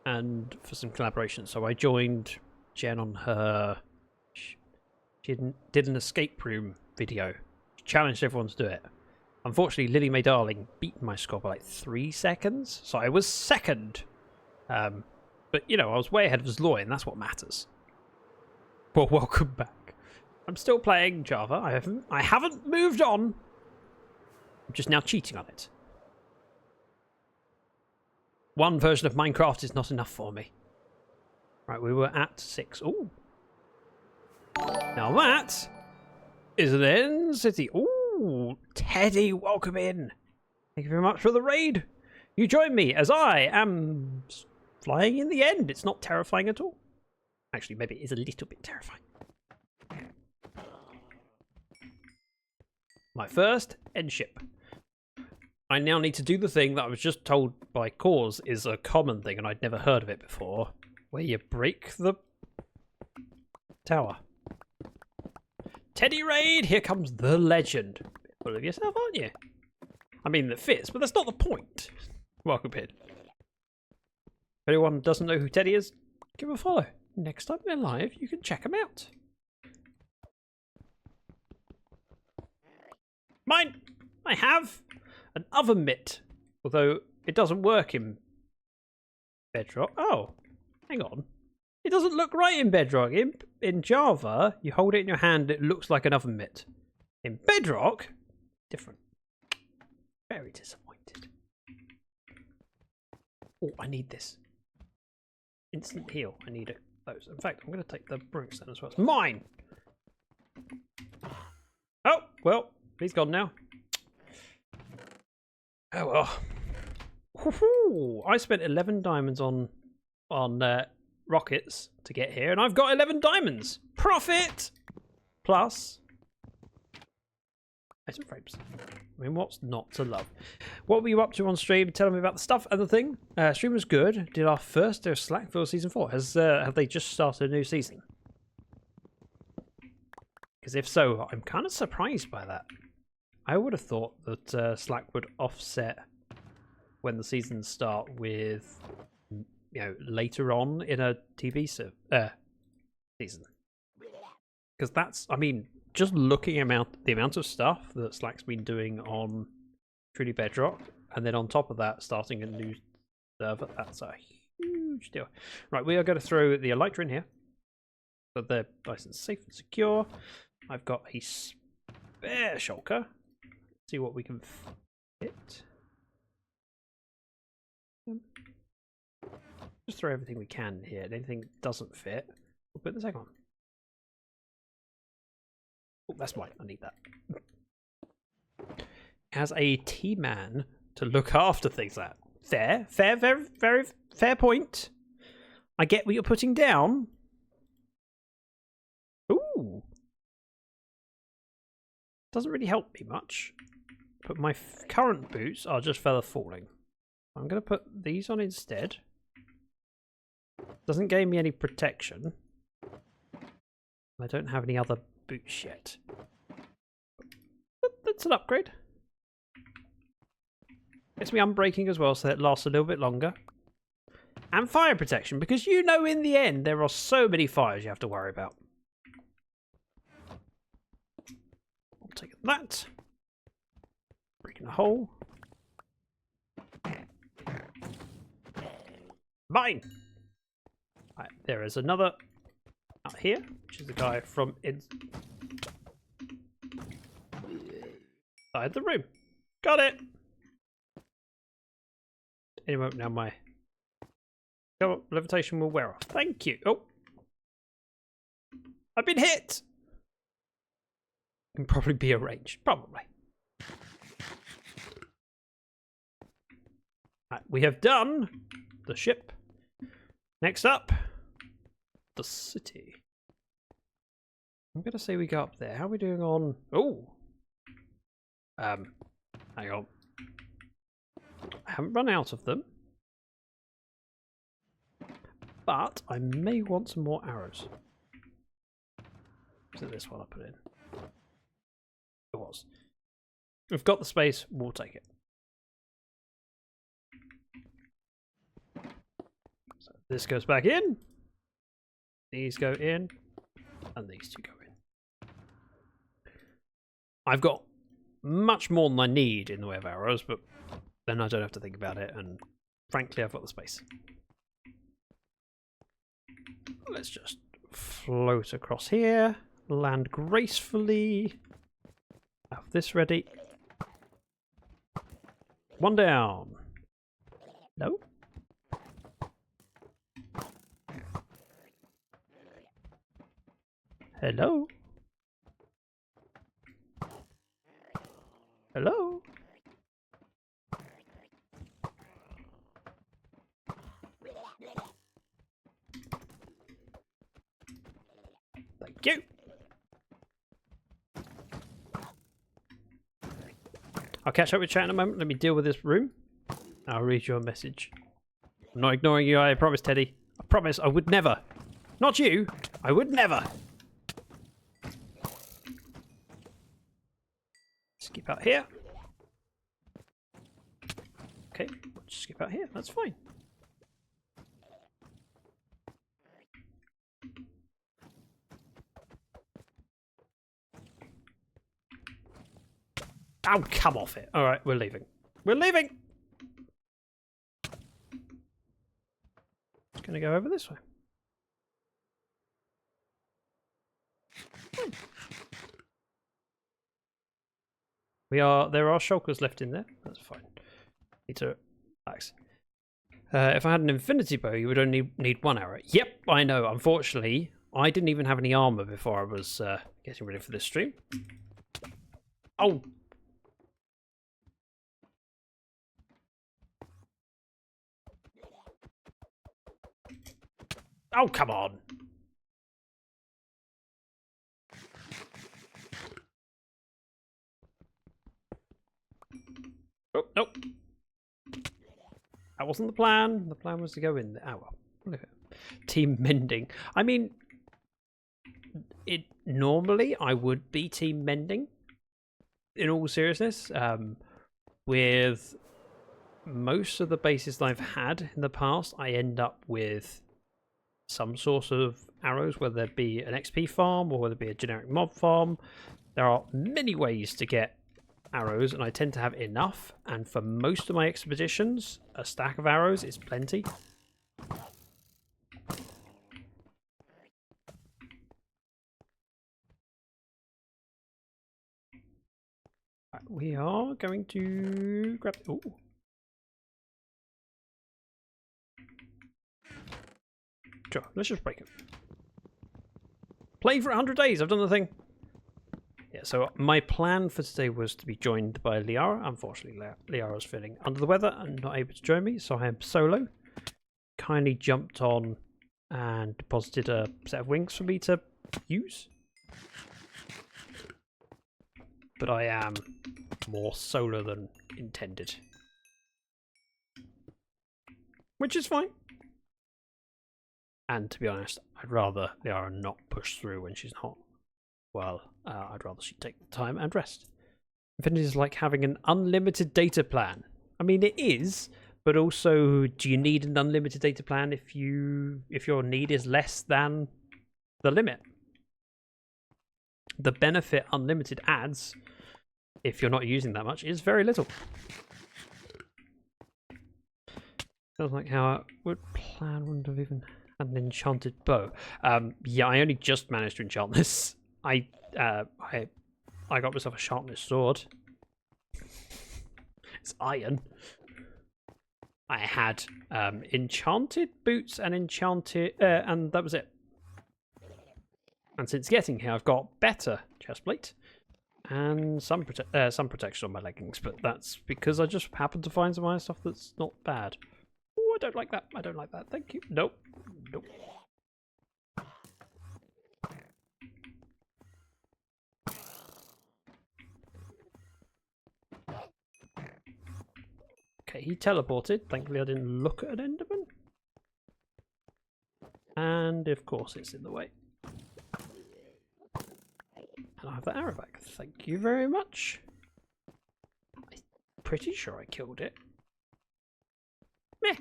and for some collaboration. So I joined Jen on her... She did an escape room video. She challenged everyone to do it. Unfortunately, Lily Mae Darling beat my score by like 3 seconds, so I was second. But, you know, I was way ahead of Zloy, and that's what matters. Well, welcome back. I'm still playing Java. I haven't moved on. I'm just now cheating on it. One version of Minecraft is not enough for me. Right, we were at 6. Ooh. Now that is an end city. Ooh, Teddy, welcome in. Thank you very much for the raid. You join me as I am flying in the end. It's not terrifying at all. Actually, maybe it is a little bit terrifying. My first end ship. I now need to do the thing that I was just told by Cause is a common thing, and I'd never heard of it before, where you break the tower. Teddy raid, here comes the legend. Bit full of yourself, aren't you? I mean, that fits, but that's not the point. Welcome in. If anyone doesn't know who Teddy is, give him a follow. Next time they're live, you can check them out. Mine! I have an oven mitt, although it doesn't work in Bedrock. Oh, hang on. It doesn't look right in Bedrock. In Java, you hold it in your hand, it looks like an oven mitt. In Bedrock, different. Very disappointed. Oh, I need this. Instant heal. I need those. In fact, I'm going to take the brimstone as well. It's mine! Oh, well, he's gone now. Oh, well. Woohoo! I spent 11 diamonds on rockets to get here, and I've got 11 diamonds. Profit! Plus item frames. I mean, what's not to love? What were you up to on stream? Tell me about the stuff and the thing. Stream was good. Did our first Slackville season 4. Have they just started a new season? Because if so, I'm kind of surprised by that. I would have thought that Slack would offset when the seasons start with, you know, later on in a TV season. Because that's, I mean, just looking at the amount of stuff that Slack's been doing on Truly Bedrock, and then on top of that, starting a new server, that's a huge deal. Right, we are going to throw the Elytra in here, so they're nice and safe and secure. I've got a spare shulker. Let's see what we can fit. Just throw everything we can in here. Anything doesn't fit, we'll put the second one. Oh, that's mine. I need that. As a T-man to look after things like that. Fair, very, very fair point. I get what you're putting down. Ooh. Doesn't really help me much. But my current boots are just feather falling. I'm going to put these on instead. Doesn't gain me any protection. I don't have any other boots yet. But that's an upgrade. Gets me unbreaking as well, so that lasts a little bit longer. And fire protection, because you know in the end there are so many fires you have to worry about. I'll take that. Breaking a hole. Mine! Right, there is another out here, which is the guy from inside the room. Got it! Any moment now, my levitation will wear off. Thank you. Oh, I've been hit. Can probably be arranged. Probably. Right, we have done the ship. Next up, the city. I'm gonna say we go up there. How are we doing on? Oh, hang on. I haven't run out of them, but I may want some more arrows. So this one I put in. It was. We've got the space. We'll take it. So this goes back in. These go in, and these two go in. I've got much more than I need in the way of arrows, but then I don't have to think about it, and frankly, I've got the space. Let's just float across here, land gracefully. Have this ready. One down. No. Hello? Hello? Thank you. I'll catch up with chat in a moment. Let me deal with this room. I'll read your message. I'm not ignoring you, I promise, Teddy. I promise I would never. Not you. I would never. Skip out here. Okay, we'll just skip out here. That's fine. Oh, come off it. All right, we're leaving. We're leaving. Just going to go over this way. There are shulkers left in there. That's fine. Need to relax. If I had an infinity bow, you would only need one arrow. Yep, I know. Unfortunately, I didn't even have any armor before I was getting ready for this stream. Oh. Oh, come on. Oh, nope. That wasn't the plan. The plan was to go in there. Oh, well. Look at it. Team mending. I mean, normally I would be team mending, in all seriousness. With most of the bases that I've had in the past, I end up with some sort of arrows, whether it be an XP farm or whether it be a generic mob farm. There are many ways to get arrows, and I tend to have enough, and for most of my expeditions a stack of arrows is plenty. We are going to grab... Ooh. Sure, let's just break it. Play for 100 days, I've done the thing. Yeah, so my plan for today was to be joined by Lyarrah. Unfortunately, Lyarrah's feeling under the weather and not able to join me, so I am solo. Kindly jumped on and deposited a set of wings for me to use. But I am more solo than intended. Which is fine. And to be honest, I'd rather Lyarrah not push through when she's not. Well, I'd rather she take the time and rest. Infinity is like having an unlimited data plan. I mean, it is, but also, do you need an unlimited data plan if your need is less than the limit? The benefit unlimited adds, if you're not using that much, is very little. Feels like how I would plan, wouldn't have even had an enchanted bow. Yeah, I only just managed to enchant this. I got myself a sharpness sword. It's iron. I had enchanted boots and enchanted, and that was it. And since getting here, I've got better chestplate and some protection on my leggings, but that's because I just happened to find some other stuff that's not bad. Oh, I don't like that. I don't like that. Thank you. Nope. Nope. Okay, he teleported. Thankfully I didn't look at an Enderman. And of course it's in the way. And I have that arrow back. Thank you very much. I'm pretty sure I killed it. Meh.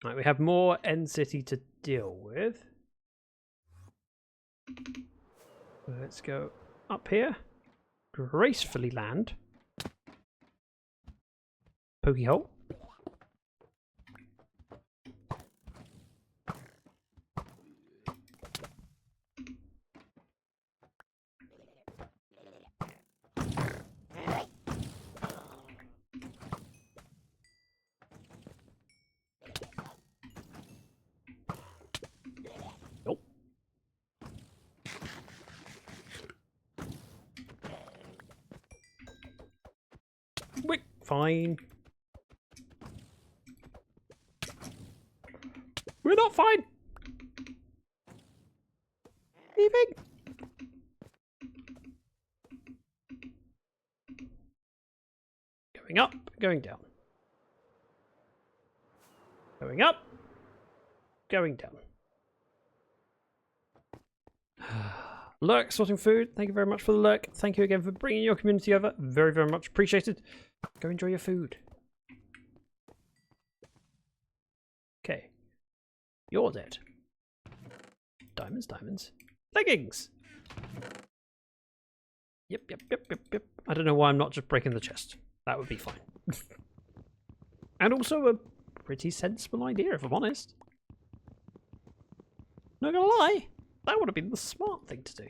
Right, we have more End City to deal with. Let's go up here. Gracefully land. Pokey hole. Nope. Wait, fine. We're not fine. Leaving. Going up, going down. Going up, going down. Lurk, sorting food. Thank you very much for the lurk. Thank you again for bringing your community over. Very, very much appreciated. Go enjoy your food. Okay. You're dead. Diamonds, diamonds. Leggings! Yep. I don't know why I'm not just breaking the chest. That would be fine. And also a pretty sensible idea, if I'm honest. Not gonna lie, that would have been the smart thing to do.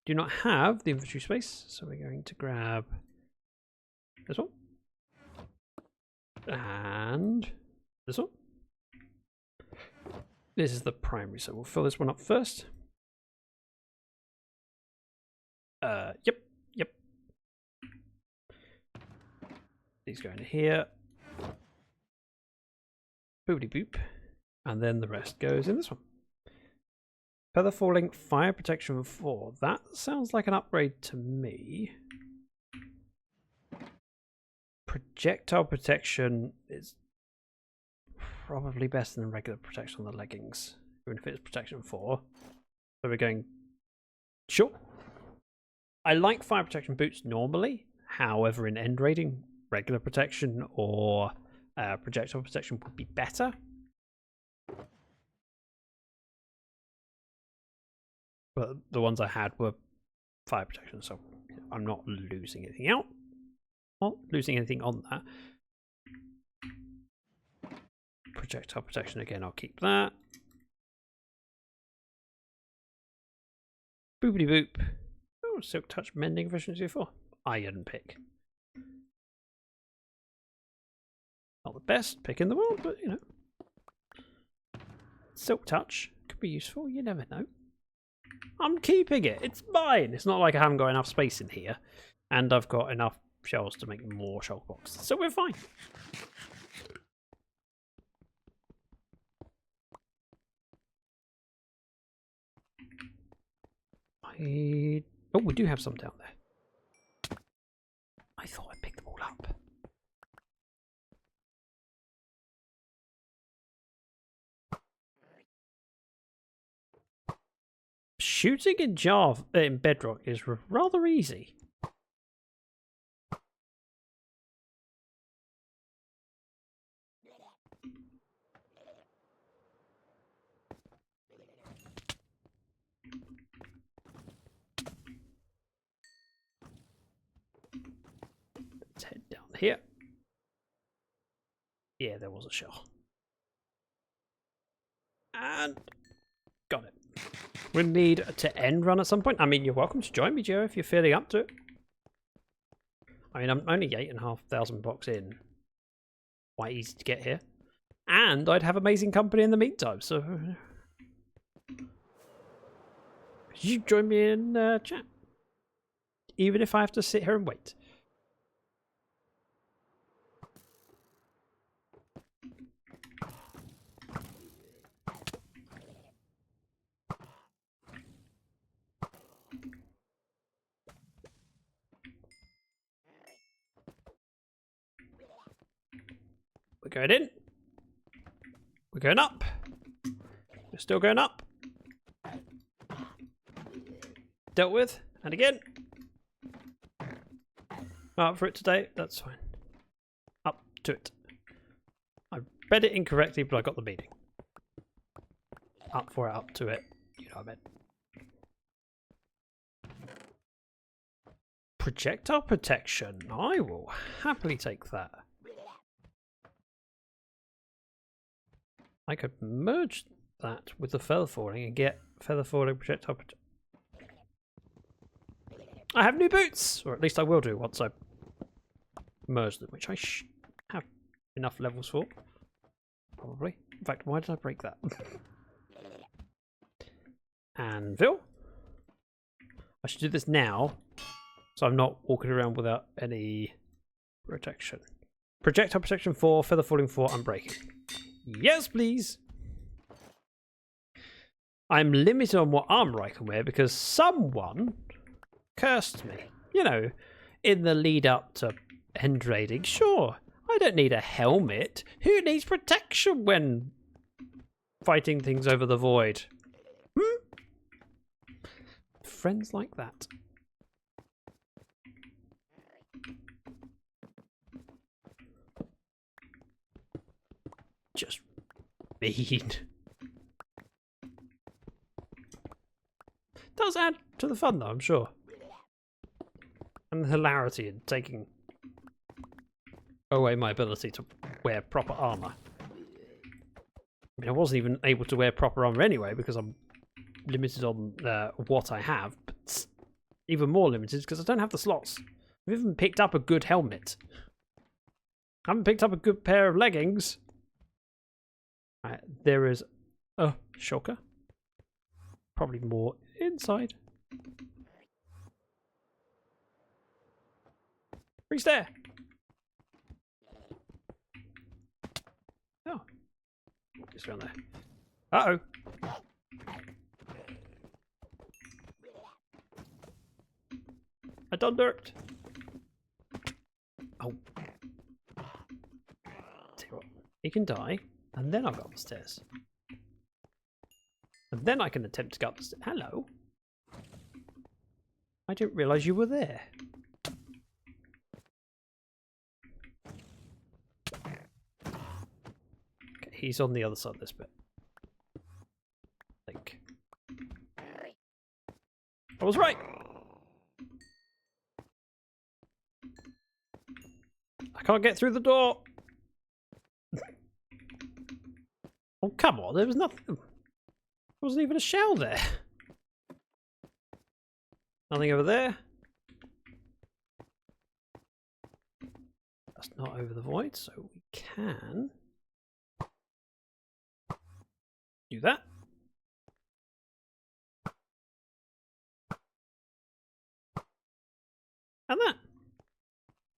Do not have the inventory space, so we're going to grab this one. And this one. This is the primary, so we'll fill this one up first. Yep. These go into here. Boopity boop. And then the rest goes in this one. Feather falling, fire protection 4. That sounds like an upgrade to me. Projectile protection is probably better than regular protection on the leggings, even if it's protection 4. So we're going, sure. I like fire protection boots normally, however in end raiding, regular protection or projectile protection would be better. But the ones I had were fire protection, so I'm not losing anything out. Not losing anything on that. Projectile protection again, I'll keep that. Boopity boop. Oh, silk touch mending efficiency 4. Iron pick. Not the best pick in the world, but you know. Silk touch could be useful, you never know. I'm keeping it. It's mine. It's not like I haven't got enough space in here. And I've got enough shells to make more shell boxes. So we're fine. Oh, we do have some down there. I thought I picked them all up. Shooting in Bedrock is rather easy. Let's head down here. Yeah, there was a shell. And got it. We need to end run at some point. I mean, you're welcome to join me, Joe, if you're feeling up to it. I mean, I'm only 8,500 blocks in. Quite easy to get here. And I'd have amazing company in the meantime, so... You join me in chat. Even if I have to sit here and wait. going in. We're going up. We're still going up. Dealt with. And again. Up for it today. That's fine. Up to it. I read it incorrectly, but I got the meaning. Up for it, up to it. You know what I meant. Projectile protection. I will happily take that. I could merge that with the feather falling and get feather falling projectile protection. I have new boots! Or at least I will do once I merge them, which I have enough levels for. Probably. In fact, why did I break that? Anvil. I should do this now, so I'm not walking around without any protection. Projectile protection 4, feather falling 4, unbreaking. Yes, please! I'm limited on what armor I can wear because someone cursed me. You know, in the lead up to end raiding. Sure, I don't need a helmet. Who needs protection when fighting things over the void? Friends like that. Just mean. Does add to the fun though, I'm sure. And the hilarity in taking away my ability to wear proper armor. I mean, I wasn't even able to wear proper armor anyway because I'm limited on what I have, but even more limited because I don't have the slots. I've even picked up a good helmet. I haven't picked up a good pair of leggings. Right, there is a shulker. Probably more inside. Freeze there. Oh. Just around there. Uh-oh. I done dirt. Oh. Tell you what, he can die, and then I'll go up the stairs. And then I can attempt to go up the stairs. Hello. I didn't realise you were there. Okay, he's on the other side of this bit. I think. I was right. I can't get through the door. Oh, come on. There was nothing. There wasn't even a shell there. Nothing over there. That's not over the void, so we can do that. And that.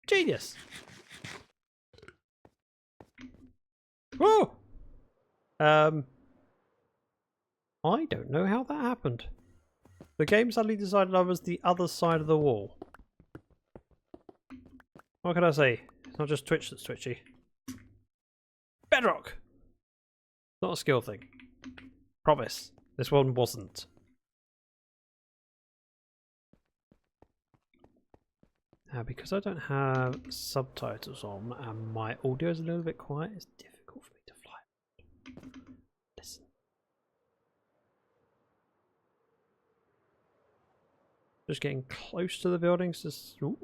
Genius. Oh! I don't know how that happened. The game suddenly decided I was the other side of the wall. What can I say? It's not just Twitch that's twitchy. Bedrock! Not a skill thing. Promise. This one wasn't. Now, because I don't have subtitles on and my audio is a little bit quiet, it's difficult for me to fly. Listen. Just getting close to the buildings. Just... Ooh.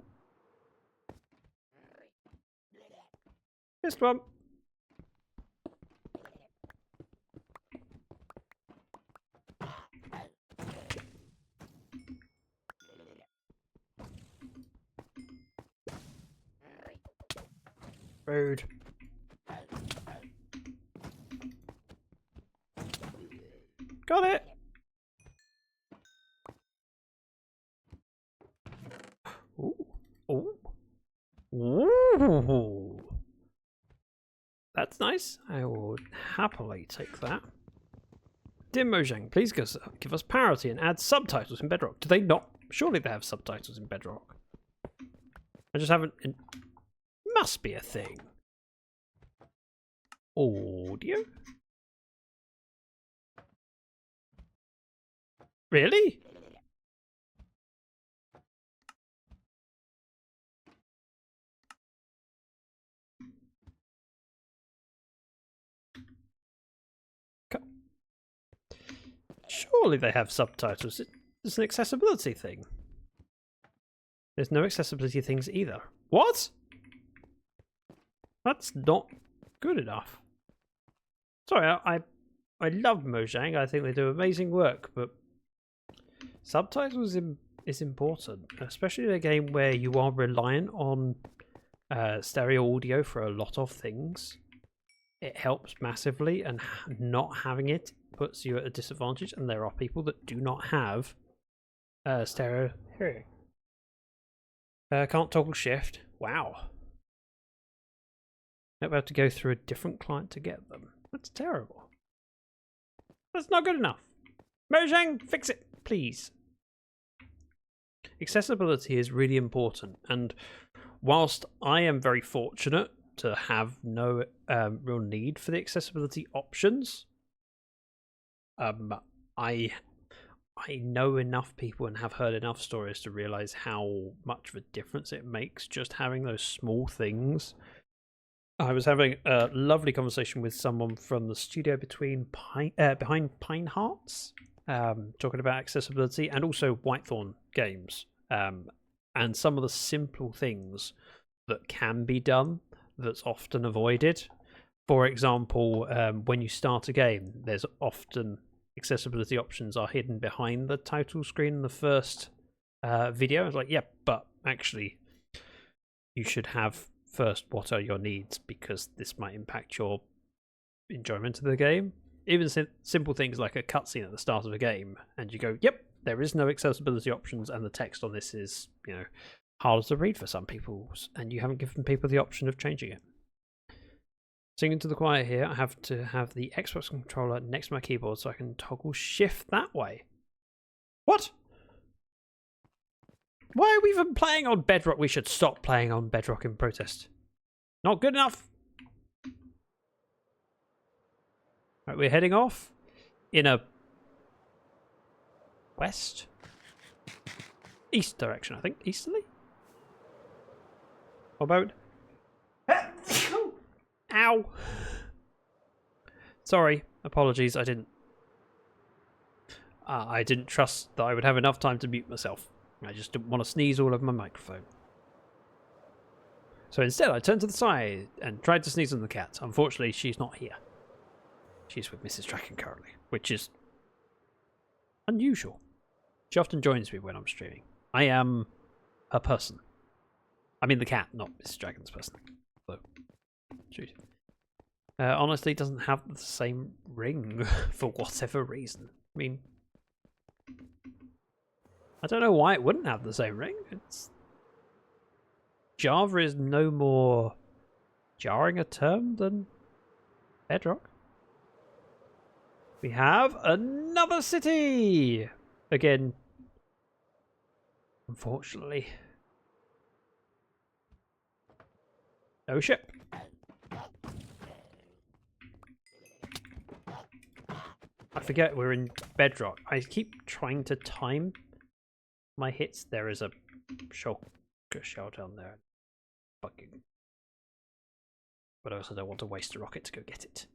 Missed one. Rude. Got it. Ooh. Ooh. Ooh. That's nice. I will happily take that. Dear Mojang, please give us parity and add subtitles in Bedrock. Do they not? Surely they have subtitles in Bedrock. I just haven't... Must be a thing. audio? Really? Surely they have subtitles. It's an accessibility thing. There's no accessibility things either. What? That's not good enough. Sorry, I love Mojang. I think they do amazing work, but subtitles is important, especially in a game where you are reliant on stereo audio for a lot of things. It helps massively, and not having it puts you at a disadvantage, and there are people that do not have stereo hearing. Can't toggle shift. Wow. Might have to go through a different client to get them. That's terrible. That's not good enough. Mojang, fix it, please. Accessibility is really important, and whilst I am very fortunate to have no real need for the accessibility options, I know enough people and have heard enough stories to realize how much of a difference it makes just having those small things. I was having a lovely conversation with someone from the studio behind Pine Hearts, talking about accessibility and also Whitethorn games, and some of the simple things that can be done that's often avoided. For example, when you start a game, there's often accessibility options are hidden behind the title screen in the first video. I was like, yeah, but actually you should have first what are your needs, because this might impact your enjoyment of the game. Even simple things like a cutscene at the start of a game, and you go, yep, there is no accessibility options, and the text on this is, you know, harder to read for some people, and you haven't given people the option of changing it. Singing to the choir here, I have to have the Xbox controller next to my keyboard so I can toggle shift that way. What? Why are we even playing on Bedrock? We should stop playing on Bedrock in protest. Not good enough. Right, we're heading off in a west, east direction, I think. Easterly? What about? Ow! Sorry, apologies. I didn't trust that I would have enough time to mute myself. I just didn't want to sneeze all over my microphone. So instead, I turned to the side and tried to sneeze on the cat. Unfortunately, she's not here. She's with Mrs. Dragon currently, which is unusual. She often joins me when I'm streaming. I am a person. I mean the cat, not Mrs. Dragon's person. So, shoot. Honestly, doesn't have the same ring for whatever reason. I mean, I don't know why it wouldn't have the same ring. Java is no more jarring a term than Bedrock. We have another city! Again, unfortunately. No ship. I forget we're in Bedrock. I keep trying to time my hits. There is a shell down there. Fucking. But I also don't want to waste a rocket to go get it.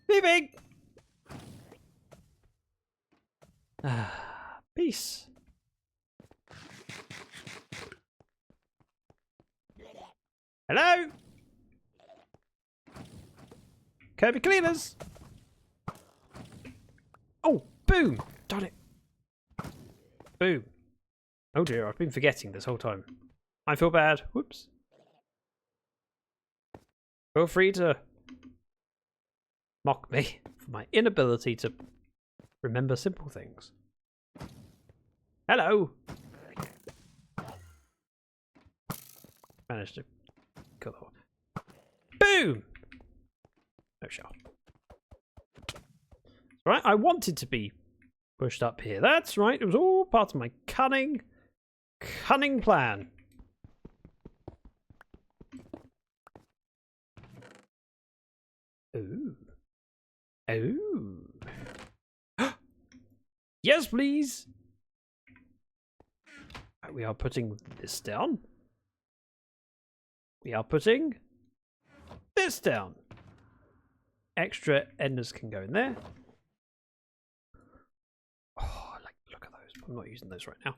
Leaving! Peace. Hello? Kirby Cleaners! Oh, boom! Darn it. Boom. Oh dear, I've been forgetting this whole time. I feel bad. Whoops. Feel free to mock me for my inability to remember simple things. Hello! Managed to kill the horse. Boom! No shower. Right, I wanted to be pushed up here. That's right. It was all part of my cunning plan. Ooh. Oh. Yes, please. Right, we are putting this down. We are putting this down. Extra enders can go in there. Oh, I like the look of those. I'm not using those right now.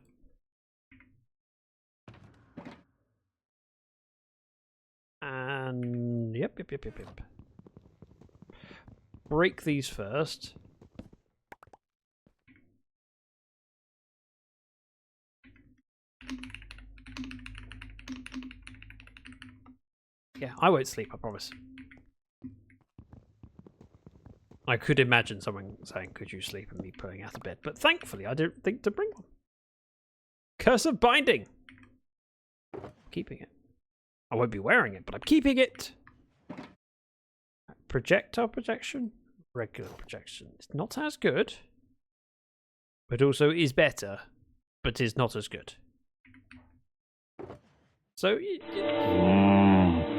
And yep. Break these first. Yeah, I won't sleep, I promise. I could imagine someone saying, could you sleep, and me pulling out of bed, but thankfully I don't think to bring one. Curse of Binding! Keeping it. I won't be wearing it, but I'm keeping it! Projectile projection? Regular projection. It's not as good, but also is better, but is not as good. So,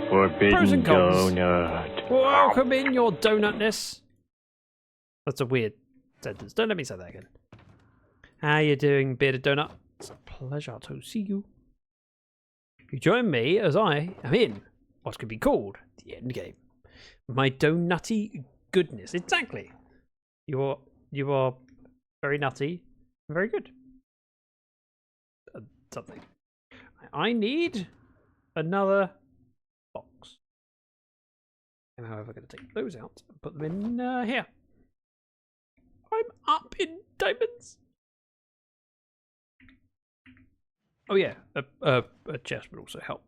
forbidden pros and cons. donut. Welcome in your donutness. That's a weird sentence. Don't let me say that again. How you doing, bearded donut? It's a pleasure to see you. You join me as I am in what could be called the end game. My donutty goodness. Exactly. You are very nutty and very good. Something. I need another box. I'm however going to take those out and put them in here. I'm up in diamonds. Oh yeah, a chest would also help.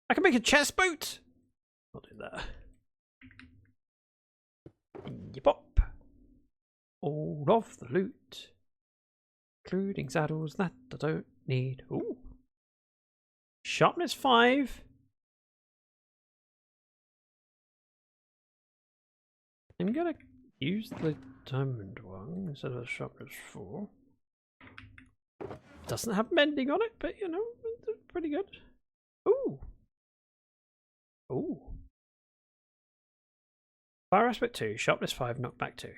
I can make a chest boat. I'll do that. Yep. All of the loot, including saddles that I don't need. Ooh. Sharpness 5. I'm gonna use the diamond one instead of sharpness 4. Doesn't have mending on it, but you know, it's pretty good. Ooh. Ooh. Fire aspect 2, sharpness 5, knockback 2.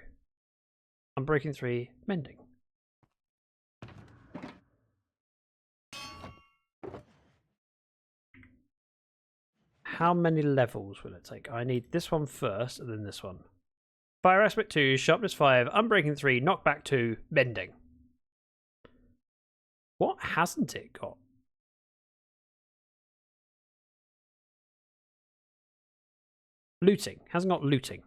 Unbreaking 3, mending. How many levels will it take? I need this one first and then this one. Fire aspect 2, sharpness 5, unbreaking 3, knockback 2, mending. What hasn't it got? Looting. Hasn't got looting.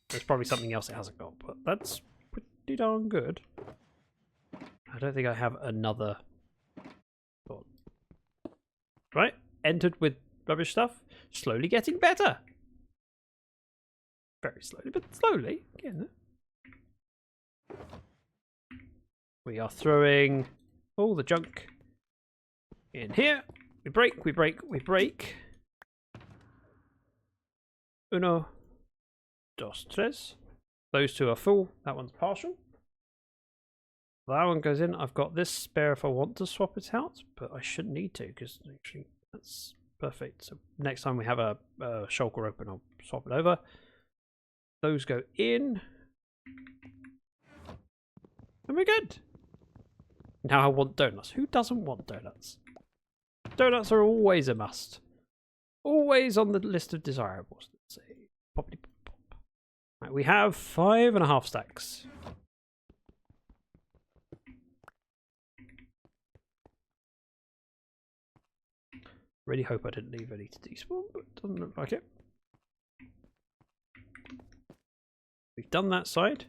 There's probably something else it hasn't got, but that's pretty darn good. I don't think I have another thought. Right, entered with rubbish stuff. Slowly getting better. Very slowly, but slowly. Getting there. We are throwing all the junk in here. We break, we break, we break. Uno, dos, tres. Those two are full. That one's partial. That one goes in. I've got this spare if I want to swap it out, but I shouldn't need to because actually that's perfect. So next time we have a shulker open, I'll swap it over. Those go in. And we're good. Now I want donuts. Who doesn't want donuts? Donuts are always a must. Always on the list of desirables. Let's see. Poppity pop pop. Right, we have 5.5 stacks. Really hope I didn't leave any to despawn, but it doesn't look like it. We've done that side.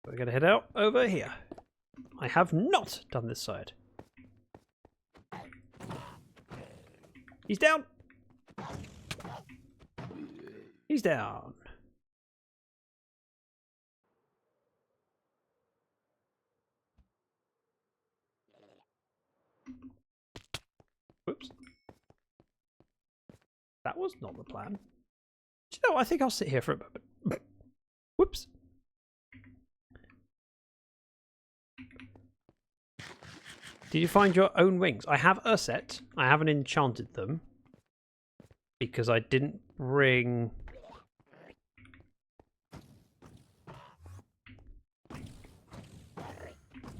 We're going to head out over here. I have not done this side. He's down. He's down. Whoops. That was not the plan. Do you know what? I think I'll sit here for a moment. Whoops. Did you find your own wings? I have a set. I haven't enchanted them because I didn't bring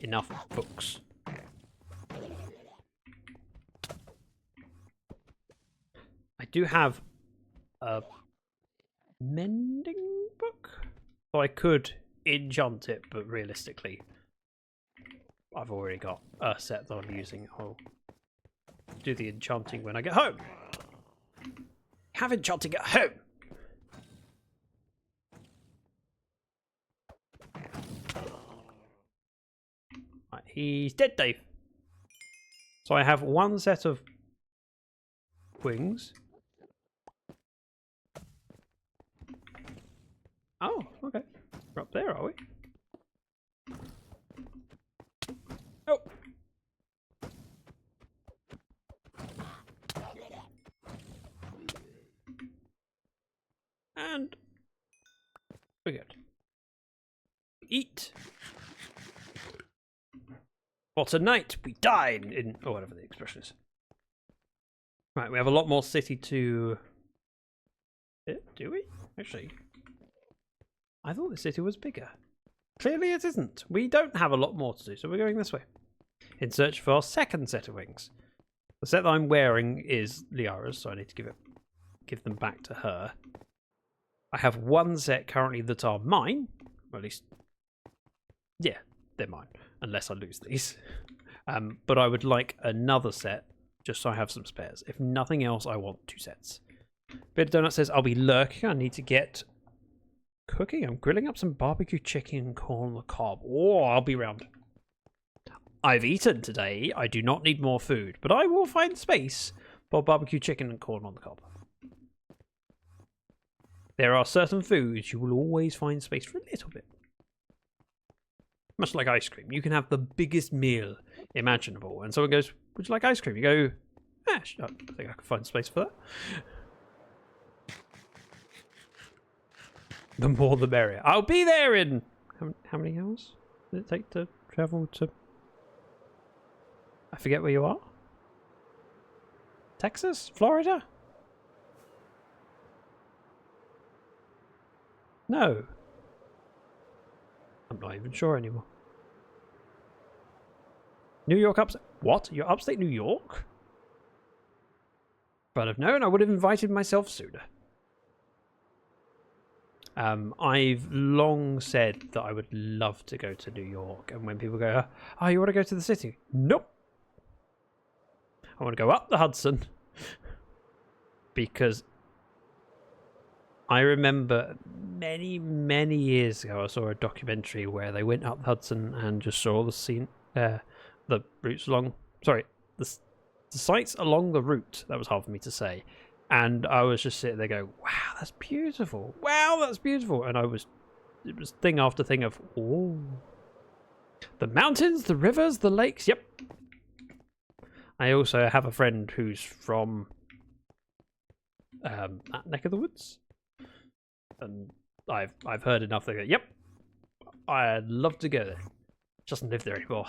enough books. I do have a mending book, so I could enchant it, but realistically I've already got a set that I'm using. I'll do the enchanting when I get home. Have enchanting at home. Right, he's dead, Dave. So I have one set of wings. Oh, okay. We're up there, are we? Oh. And we're good. Eat. For tonight we dine in, or whatever the expression is. Right, we have a lot more city to... Do we? Actually, I thought the city was bigger. Clearly it isn't. We don't have a lot more to do, so we're going this way. In search for our second set of wings. The set that I'm wearing is Lyarrah's, so I need to give them back to her. I have one set currently that are mine. Or at least, yeah, they're mine. Unless I lose these. But I would like another set, just so I have some spares. If nothing else, I want 2 sets. Bit of Donut says, I'll be lurking. I need to get cooking. I'm grilling up some barbecue chicken and corn on the cob. Oh, I'll be round. I've eaten today. I do not need more food, but I will find space for barbecue chicken and corn on the cob. There are certain foods you will always find space for a little bit. Much like ice cream. You can have the biggest meal imaginable, and someone goes, would you like ice cream? You go, I think I can find space for that. The more the merrier. I'll be there in... How many hours does it take to travel to... I forget where you are. Texas? Florida? No. I'm not even sure anymore. New York upstate... What? You're upstate New York? If I'd have known, I would have invited myself sooner. I've long said that I would love to go to New York, and when people go, oh, you want to go to the city? Nope. I want to go up the Hudson because I remember many, many years ago I saw a documentary where they went up the Hudson and just saw the scene, the routes along, sorry, the sites along the route. That was hard for me to say. And I was just sitting there going, wow, that's beautiful. Wow, that's beautiful. And it was thing after thing of, oh, the mountains, the rivers, the lakes. Yep. I also have a friend who's from that neck of the woods. And I've heard enough that go, yep, I'd love to go there. She doesn't live there anymore.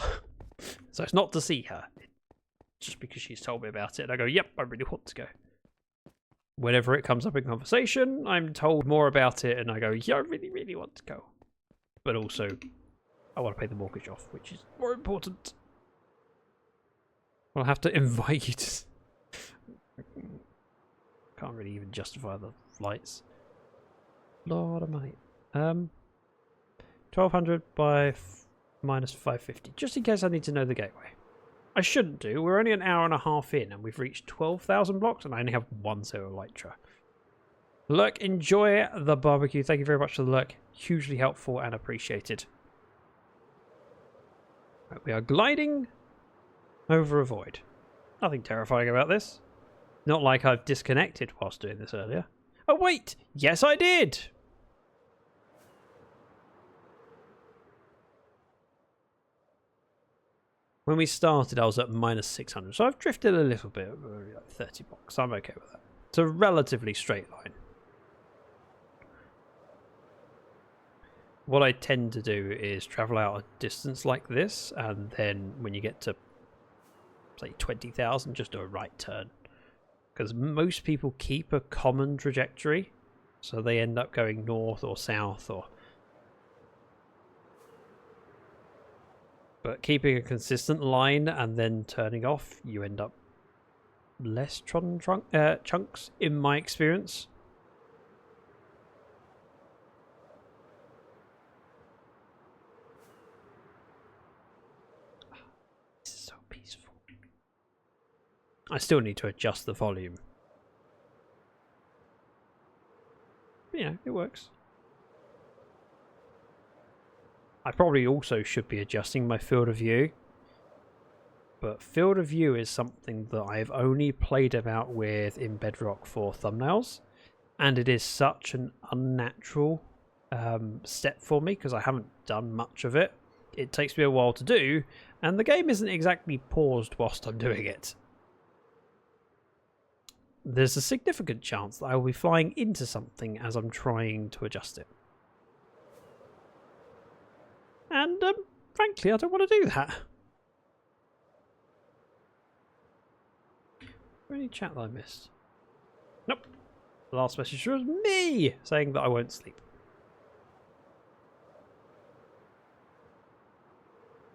So it's not to see her. It's just because she's told me about it. And I go, yep, I really want to go. Whenever it comes up in conversation, I'm told more about it, and I go, yeah, I really, really want to go. But also, I want to pay the mortgage off, which is more important. I'll have to invite you to... Can't really even justify the flights. Lot of money. 1,200 by minus 550, just in case I need to know the gateway. I shouldn't do. We're only an hour and a half in, and we've reached 12,000 blocks, and I only have one set of Elytra. Lurk, enjoy the barbecue. Thank you very much for the lurk. Hugely helpful and appreciated. Right, we are gliding over a void. Nothing terrifying about this. Not like I've disconnected whilst doing this earlier. Oh, wait! Yes, I did! When we started, I was at minus 600, so I've drifted a little bit, like 30 blocks. I'm okay with that. It's a relatively straight line. What I tend to do is travel out a distance like this, and then when you get to, say, 20,000, just do a right turn. Because most people keep a common trajectory, so they end up going north or south, or... But keeping a consistent line and then turning off, you end up less chunks, in my experience. This is so peaceful. I still need to adjust the volume. But, you know, it works. I probably also should be adjusting my field of view. But field of view is something that I've only played about with in Bedrock for thumbnails. And it is such an unnatural step for me because I haven't done much of it. It takes me a while to do, and the game isn't exactly paused whilst I'm doing it. There's a significant chance that I will be flying into something as I'm trying to adjust it. And frankly, I don't want to do that. Any chat that I missed? Nope. The last message was me saying that I won't sleep.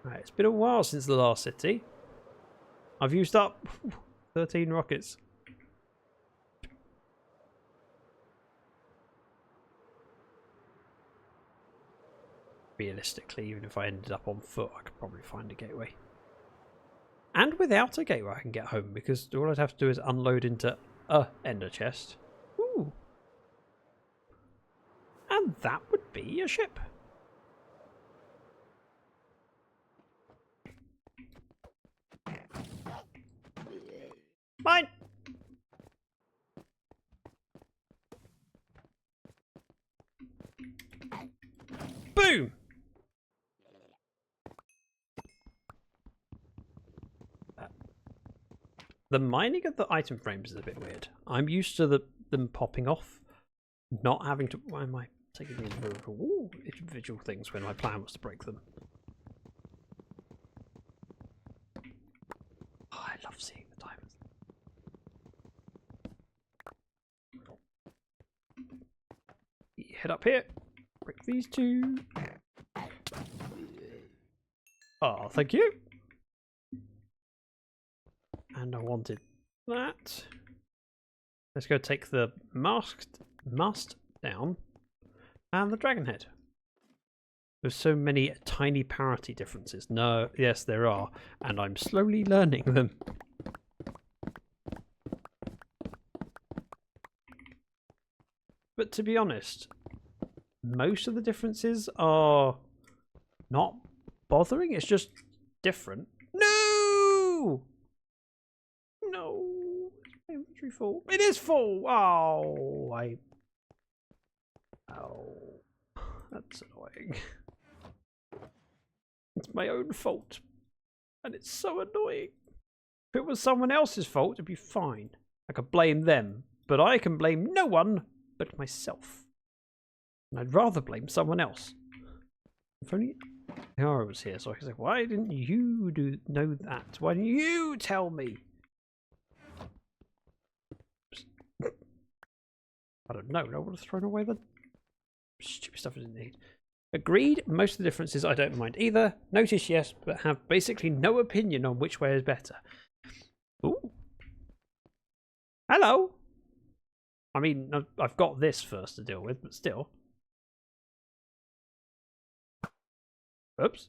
Right, it's been a while since the last city. I've used up 13 rockets. Realistically, even if I ended up on foot, I could probably find a gateway. And without a gateway, I can get home because all I'd have to do is unload into a ender chest. Ooh. And that would be a ship. Mine! Boom! The mining of the item frames is a bit weird. I'm used to them popping off, not having to... Why am I taking the individual things when my plan was to break them? Oh, I love seeing the diamonds. Head up here. Break these two. Oh, thank you. And I wanted that. Let's go take the mast down and the dragon head. There's so many tiny parity differences. No, yes, there are, and I'm slowly learning them. But to be honest, most of the differences are not bothering. It's just different. No! No, is my inventory full? It is full. Oh, oh, that's annoying. It's my own fault, and it's so annoying. If it was someone else's fault, it'd be fine. I could blame them, but I can blame no one but myself. And I'd rather blame someone else. If only Lyarrah was here, so I could say, "Why didn't you know that? Why didn't you tell me?" I don't know. I would have thrown away the stupid stuff I didn't need. Agreed. Most of the differences I don't mind either. Notice yes, but have basically no opinion on which way is better. Ooh. Hello. I mean, I've got this first to deal with, but still. Oops.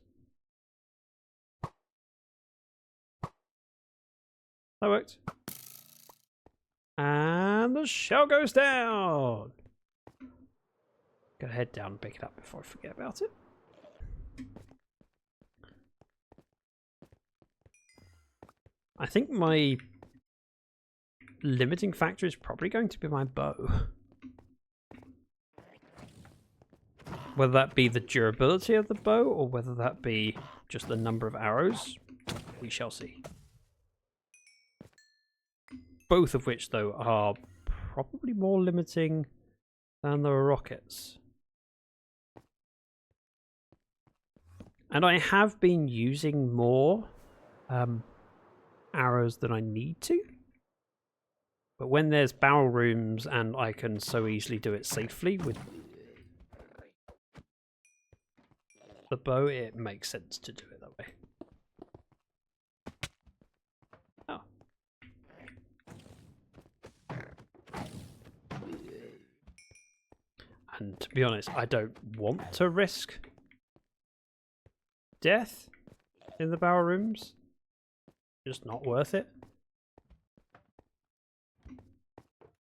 That worked. And the shell goes down. Gotta head down and pick it up before I forget about it. I think my limiting factor is probably going to be my bow. Whether that be the durability of the bow or whether that be just the number of arrows, we shall see. Both of which, though, are probably more limiting than the rockets. And I have been using more arrows than I need to. But when there's barrel rooms and I can so easily do it safely with the bow, it makes sense to do it that way. Oh. And to be honest, I don't want to risk death in the barrel rooms. Just not worth it.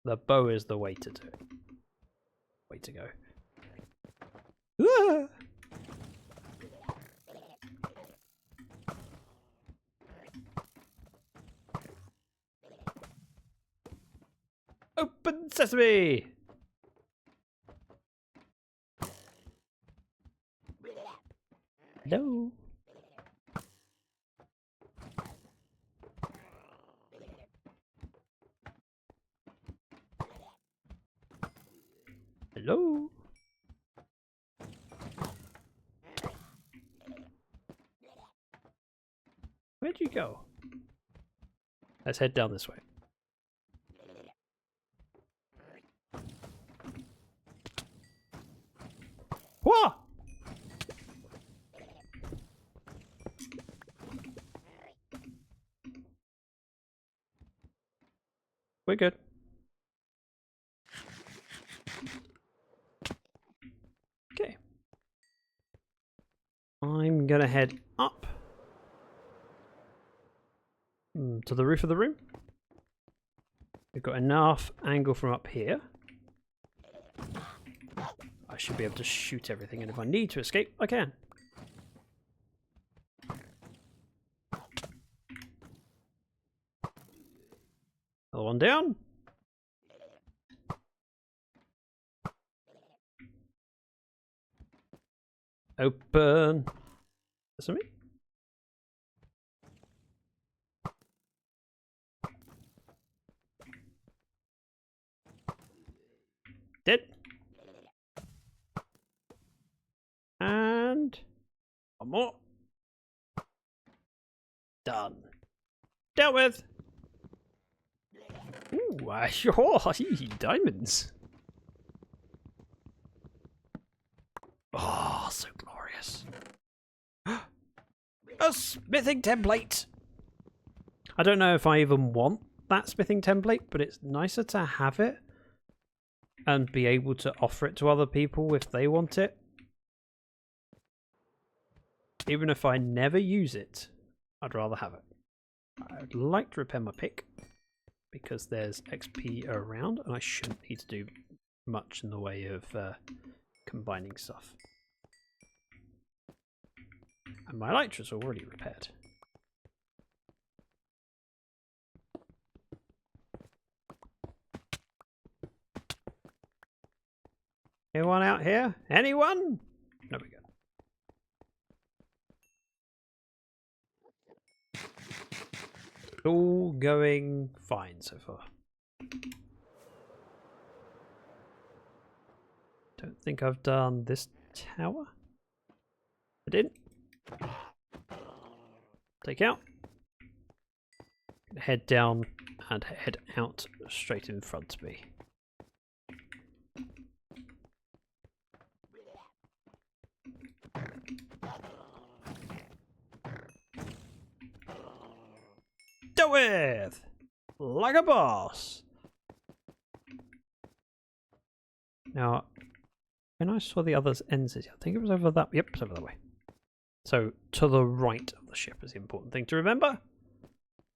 The bow is the way to do it. Way to go. Ah! Open sesame! Hello? Hello? Where'd you go? Let's head down this way. Whoa! We're good. Okay. I'm gonna head up to the roof of the room. We've got enough angle from up here. I should be able to shoot everything, and if I need to escape, I can. Another one down. Open. Sesame. Dead. And one more. Done. Dealt with. Ooh, oh, diamonds. Oh, so glorious. A smithing template. I don't know if I even want that smithing template, but it's nicer to have it and be able to offer it to other people if they want it. Even if I never use it, I'd rather have it. I'd like to repair my pick because there's XP around and I shouldn't need to do much in the way of combining stuff. And my elytra's already repaired. Anyone out here? Anyone? There we go. All going fine so far. Don't think I've done this tower. I didn't. Take out. Head down and head out straight in front of me. Do it! Like a boss! Now, when I saw the others ends, I think it was over that. Yep, it's over that way. So, to the right of the ship is the important thing to remember.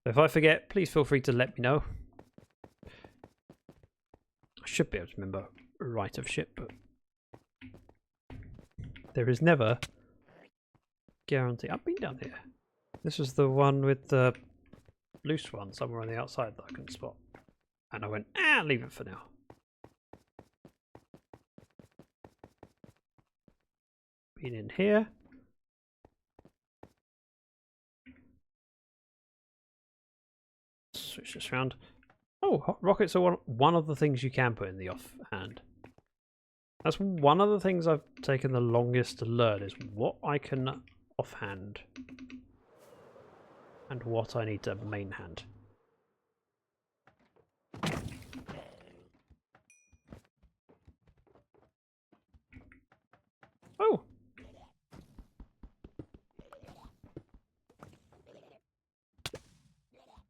If I forget, please feel free to let me know. I should be able to remember right of ship, but there is never guarantee. I've been down here. This is the one with the loose one somewhere on the outside that I couldn't spot. And I went, leave it for now. Been in here. Switch this around. Oh, hot rockets are one of the things you can put in the offhand. That's one of the things I've taken the longest to learn, is what I can offhand and what I need to main hand. Oh!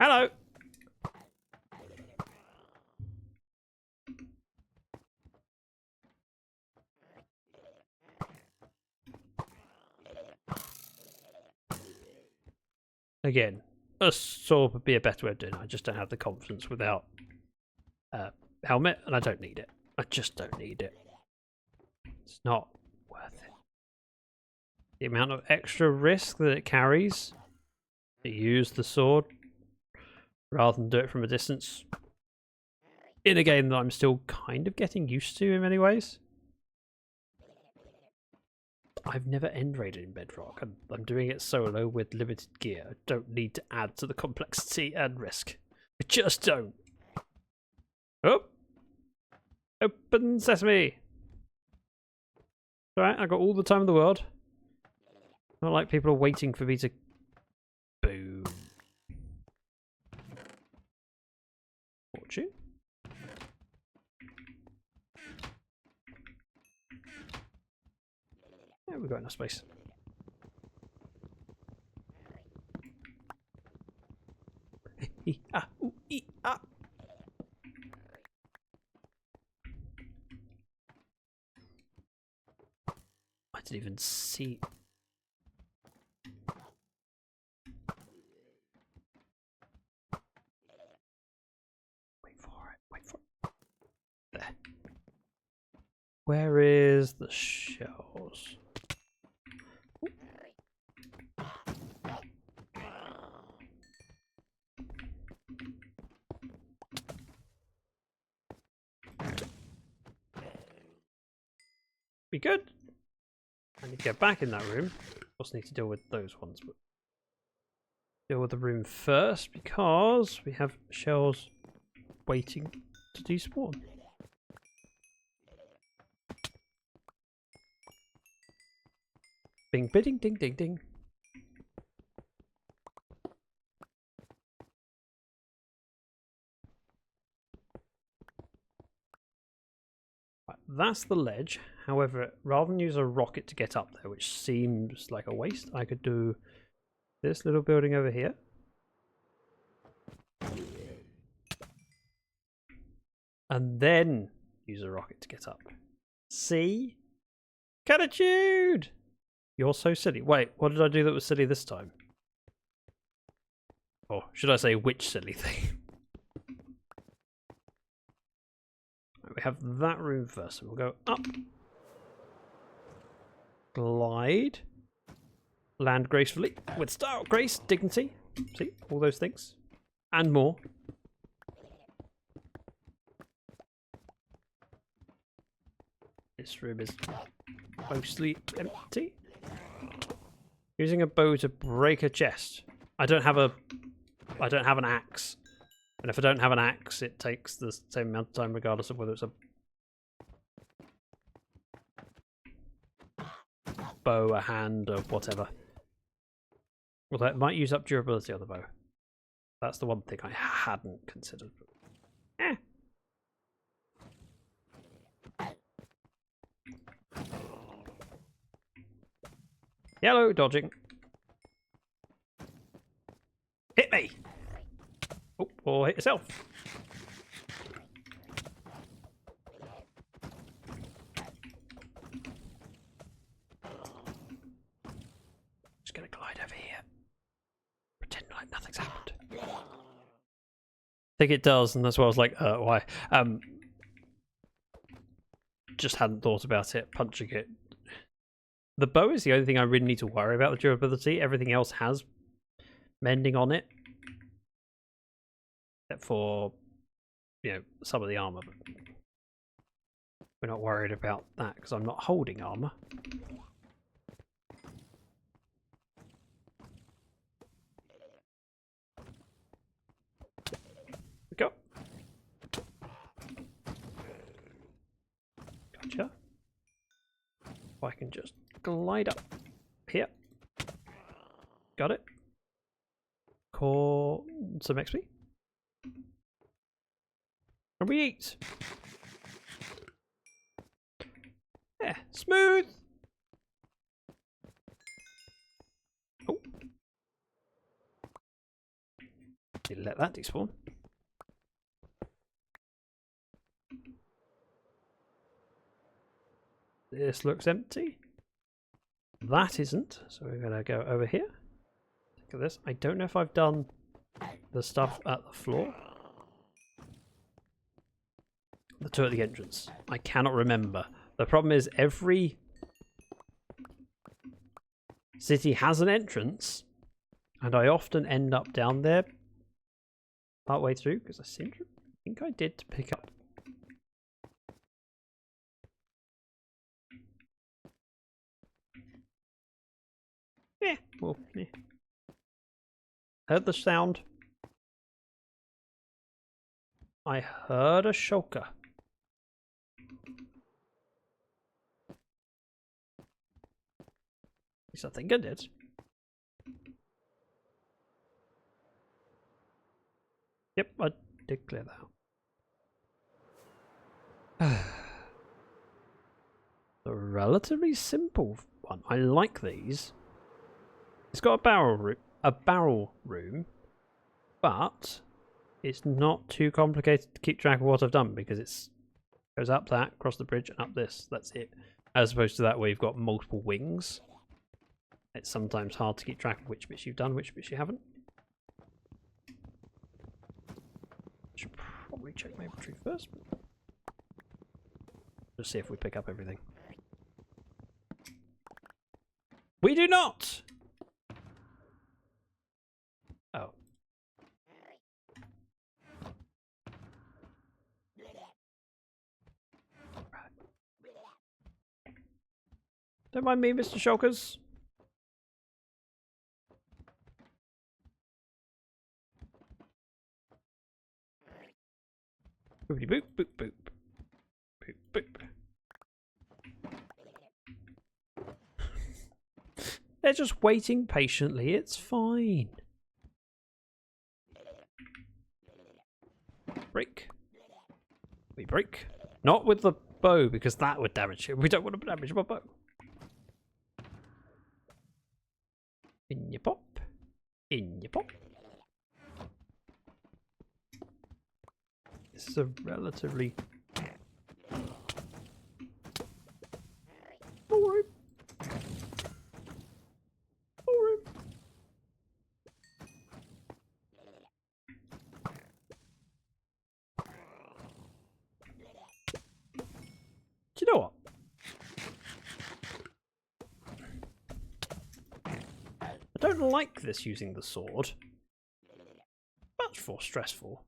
Hello! Again, a sword would be a better way of doing it. I just don't have the confidence without helmet, and I don't need it. I just don't need it. It's not worth it. The amount of extra risk that it carries to use the sword rather than do it from a distance in a game that I'm still kind of getting used to in many ways. I've never end raided in Bedrock, and I'm doing it solo with limited gear. I don't need to add to the complexity and risk. I just don't. Oh! Open sesame! Alright, I got all the time in the world. Not like people are waiting for me to... Boom. Fortune? Yeah, we've got enough space. I didn't even see. Wait for it. Wait for it. There. Where is the shells? Be good. I need to get back in that room. Also need to deal with those ones, but deal with the room first because we have shells waiting to despawn. Bing, bidding, ding, ding, ding. Right, that's the ledge. However, rather than use a rocket to get up there, which seems like a waste, I could do this little building over here. And then use a rocket to get up. See? Catitude! You're so silly. Wait, what did I do that was silly this time? Or should I say which silly thing? We have that room first, so we'll go up. Glide. Land gracefully. With style, grace, dignity. See, all those things. And more. This room is mostly empty. Using a bow to break a chest. I don't have an axe. And if I don't have an axe, it takes the same amount of time regardless of whether it's a bow, a hand, or whatever. Although it might use up durability on the bow. That's the one thing I hadn't considered. Eh. Yellow, dodging. Hit me! Oh, or hit yourself. Just gonna glide over here. Pretend like nothing's happened. I think it does, and that's why I was like, why? Just hadn't thought about it, punching it. The bow is the only thing I really need to worry about with durability. Everything else has mending on it. Except for, you know, some of the armor. But we're not worried about that because I'm not holding armor. Go. can just glide up here. Got it. Core some XP. And we eat. Yeah, smooth. Oh. Didn't let that despawn. This looks empty. That isn't. So we're going to go over here. Look at this. I don't know if I've done the stuff at the floor. The two at the entrance. I cannot remember. The problem is every city has an entrance, and I often end up down there partway through because I think I did pick up. Yeah, well, yeah. Heard the sound. I heard a shulker. At least I think I did. Yep, I did clear that out. A relatively simple one. I like these. It's got a barrel room, but it's not too complicated to keep track of what I've done because it goes up that, across the bridge, and up this. That's it. As opposed to that where you've got multiple wings. It's sometimes hard to keep track of which bits you've done, which bits you haven't. Should probably check my inventory first. Just see if we pick up everything. We do not! Oh. Don't mind me, Mr. Shulkers. Boopity boop, boop, boop. Boop, boop. They're just waiting patiently, it's fine. Break. We break. Not with the bow, because that would damage it. We don't want to damage my bow. In your pop. In your pop. This is a relatively... Alright. Alright. Do you know what? I don't like this using the sword. Much more stressful.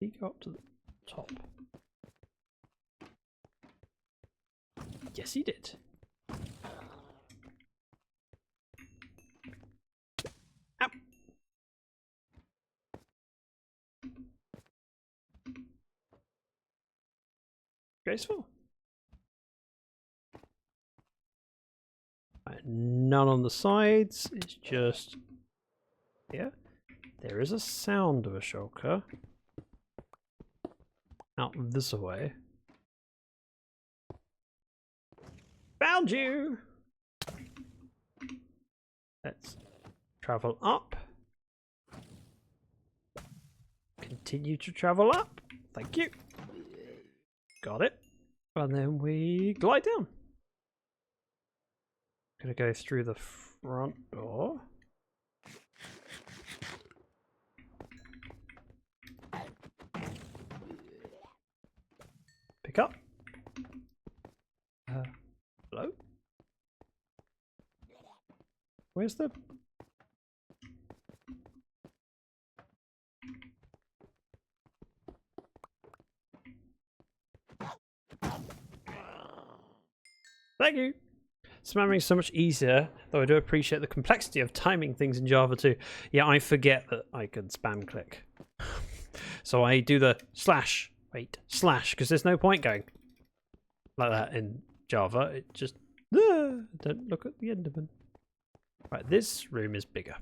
Did he go up to the top? Yes, he did. Ow! Graceful. Right, none on the sides. It's just here. There is a sound of a shulker. Out this way. Found you! Let's travel up. Continue to travel up. Thank you. Got it. And then we glide down. Gonna go through the front door. Pick up. Hello? Where's the... Thank you! Spamming is so much easier, though I do appreciate the complexity of timing things in Java too. Yeah, I forget that I can spam click. So I do the slash, wait, slash, because there's no point going. like that in Java. It just don't look at the Enderman. Right, this room is bigger.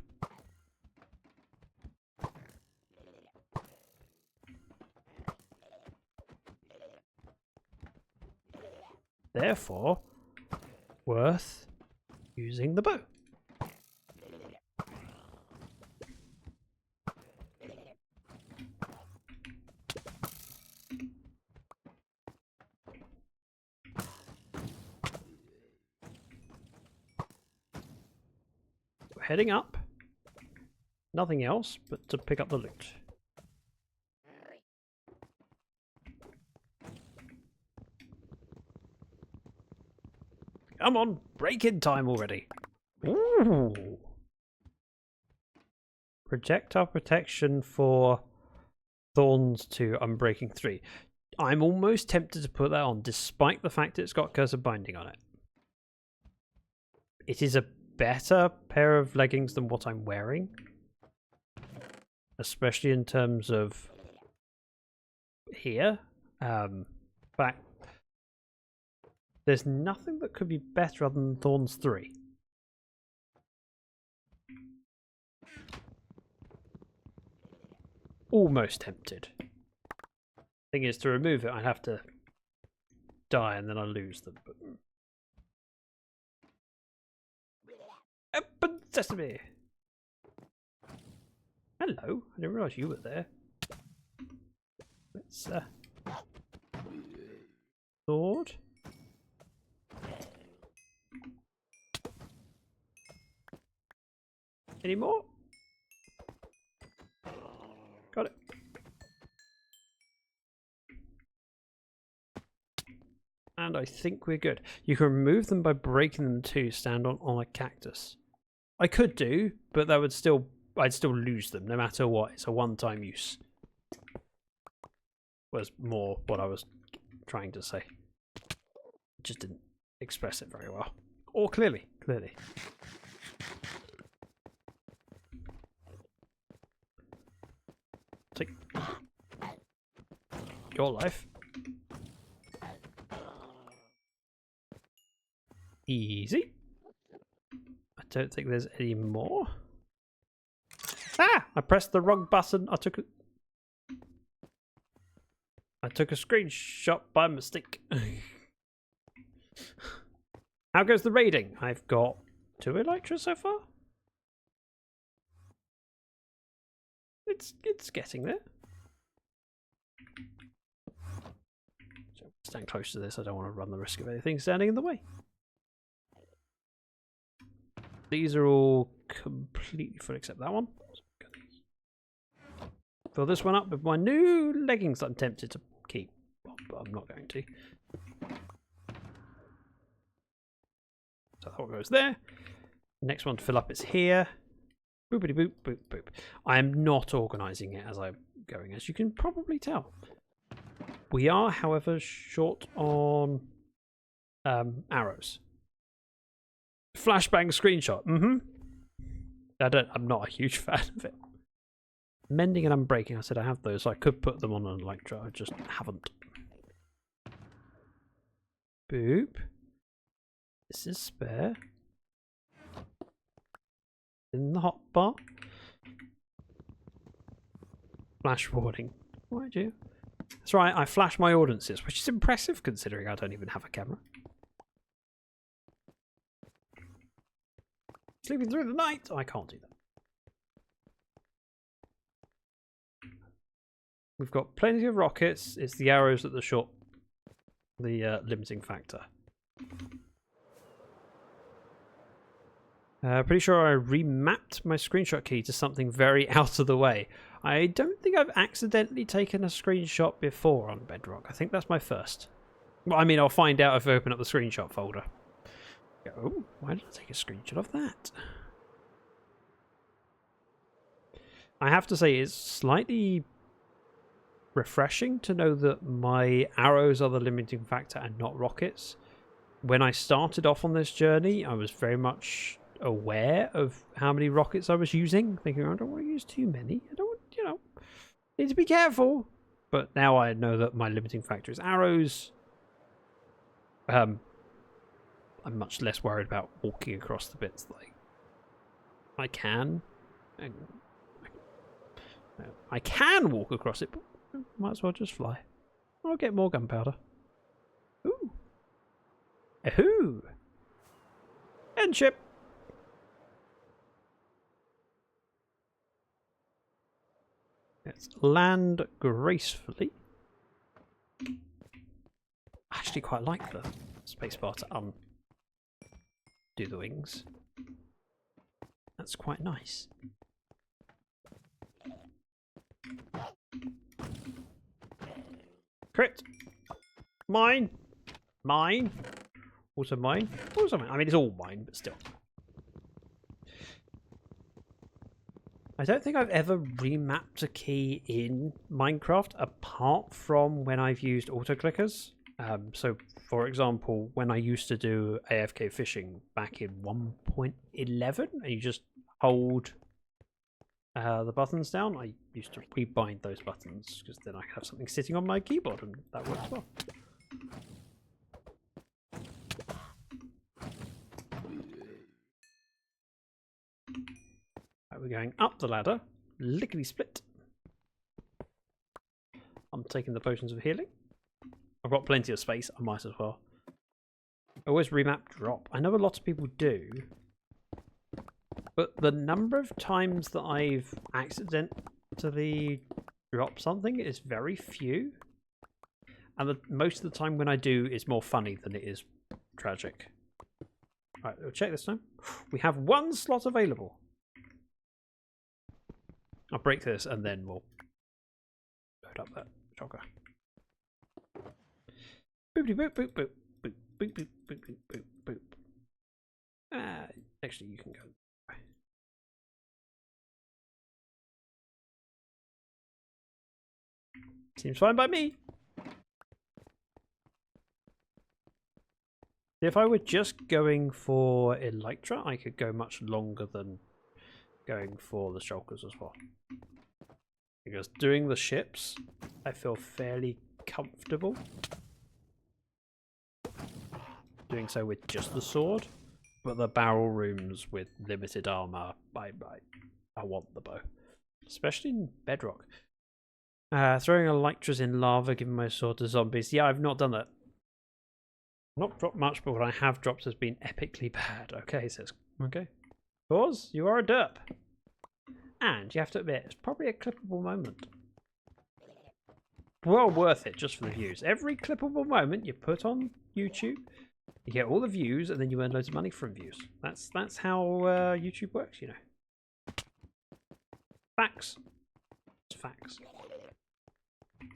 Therefore, worth using the bow. We're heading up. Nothing else but to pick up the loot. Come on, break-in time already. Ooh. Projectile protection for Thorns 2, Unbreaking 3. I'm almost tempted to put that on, despite the fact it's got Curse of Binding on it. It is a better pair of leggings than what I'm wearing. Especially in terms of here. But there's nothing that could be better other than Thorns 3. Almost tempted. Thing is, to remove it, I'd have to die and then I lose them. Open sesame! Hello, I didn't realise you were there. Let's sword. Any more? Got it. And I think we're good. You can remove them by breaking them to stand on a cactus. I could do, but that would still, I'd still lose them no matter what. It's a one-time use. Was more what I was trying to say. Just didn't express it very well. Or clearly. Take your life. Easy. I don't think there's any more. Ah! I pressed the wrong button. I took a screenshot by mistake. How goes the raiding? I've got 2 elytras so far. It's getting there. So stand close to this. I don't want to run the risk of anything standing in the way. These are all completely full except that one. Fill this one up with my new leggings that I'm tempted to keep, but I'm not going to. So that one goes there. Next one to fill up is here. Boopity boop, boop, boop. I am not organising it as I'm going, as you can probably tell. We are, however, short on arrows. Flashbang screenshot. I'm not a huge fan of it. Mending and unbreaking. I said I have those, so I could put them on an elytra. I just haven't. Boop. This is spare. In the hotbar. Flash warning. Why'd you? That's right, I flash my audiences, which is impressive considering I don't even have a camera. Sleeping through the night? I can't do that. We've got plenty of rockets. It's the arrows that the limiting factor. Pretty sure I remapped my screenshot key to something very out of the way. I don't think I've accidentally taken a screenshot before on Bedrock. I think that's my first. Well, I mean, I'll find out if I open up the screenshot folder. Oh, why did I take a screenshot of that? I have to say, it's slightly refreshing to know that my arrows are the limiting factor and not rockets. When I started off on this journey, I was very much aware of how many rockets I was using, thinking I don't want to use too many. I don't want, need to be careful. But now I know that my limiting factor is arrows. I'm much less worried about walking across the bits. Like, I can walk across it, but might as well just fly. I'll get more gunpowder. Ooh. Ahoo! End ship! Let's land gracefully. I actually quite like the spacebar to do the wings. That's quite nice. Crit! Mine! Mine! Also mine. Also mine. I mean, it's all mine, but still. I don't think I've ever remapped a key in Minecraft apart from when I've used auto-clickers. So, for example, when I used to do AFK fishing back in 1.11, and you just hold the buttons down, I used to rebind those buttons because then I have something sitting on my keyboard, and that works well. Right, we're going up the ladder, lickety split. I'm taking the potions of healing. I've got plenty of space, I might as well. I always remap drop. I know a lot of people do, but the number of times that I've accidentally dropped something is very few. And most of the time when I do, it's more funny than it is tragic. Right, we'll check this time. We have one slot available. I'll break this and then we'll load up that jogger. Boopty boop boop boop boop boop boop boop boop boop boop. Actually, you can go. Seems fine by me. If I were just going for Elytra, I could go much longer than going for the shulkers as well. Because doing the ships, I feel fairly comfortable doing so with just the sword, but the barrel rooms with limited armor, I want the bow, especially in Bedrock. Throwing elytras in lava, giving my sword to zombies. Yeah, I've not done that. Not dropped much, but what I have dropped has been epically bad. Okay, says okay. Pause. You are a derp, and you have to admit it's probably a clippable moment. Well worth it just for the views. Every clippable moment you put on YouTube, you get all the views, and then you earn loads of money from views. That's how YouTube works, you know. Facts. It's facts.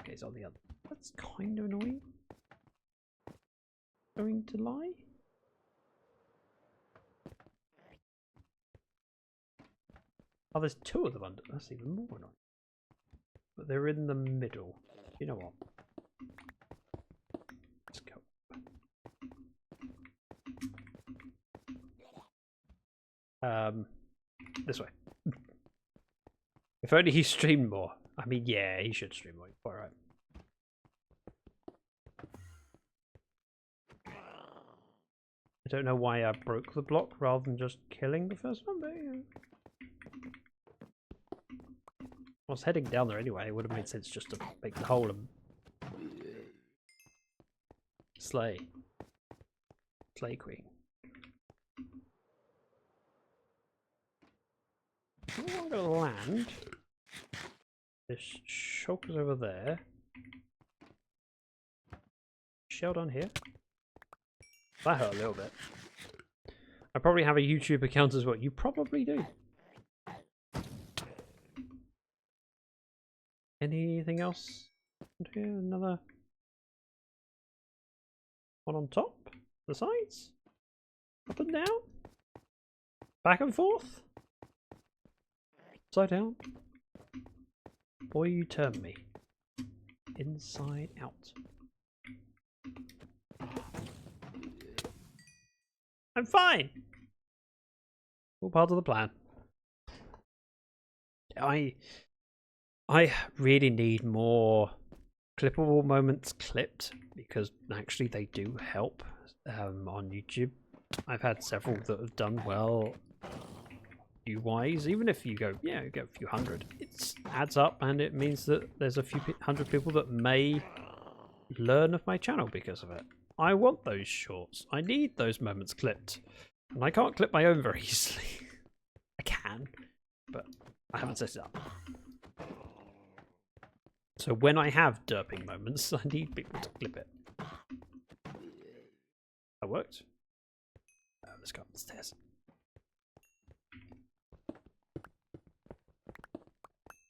Okay, it's on the other. That's kind of annoying. Going to lie? Oh, there's two of them under. That's even more annoying. But they're in the middle. You know what? Let's go. This way. If only he streamed more. I mean, yeah, he should stream more. All right. I don't know why I broke the block rather than just killing the first one, but yeah. I was heading down there anyway. It would have made sense just to make the hole and slay queen. I'm gonna land. This shulker's over there. Shell down here. That hurt a little bit. I probably have a YouTube account as well. You probably do. Anything else here? Another one on top? The sides? Up and down? Back and forth? Upside down? Boy, you turn me. Inside out. I'm fine! All part of the plan. I really need more clippable moments clipped because actually they do help. on YouTube. I've had several that have done well view-wise. Even if you go, yeah, you get a few hundred, it adds up, and it means that there's a few hundred people that may learn of my channel because of it. I want those shorts. I need those moments clipped. And I can't clip my own very easily. I can, but I haven't set it up. So when I have derping moments, I need people to clip it. That worked. Let's go up the stairs.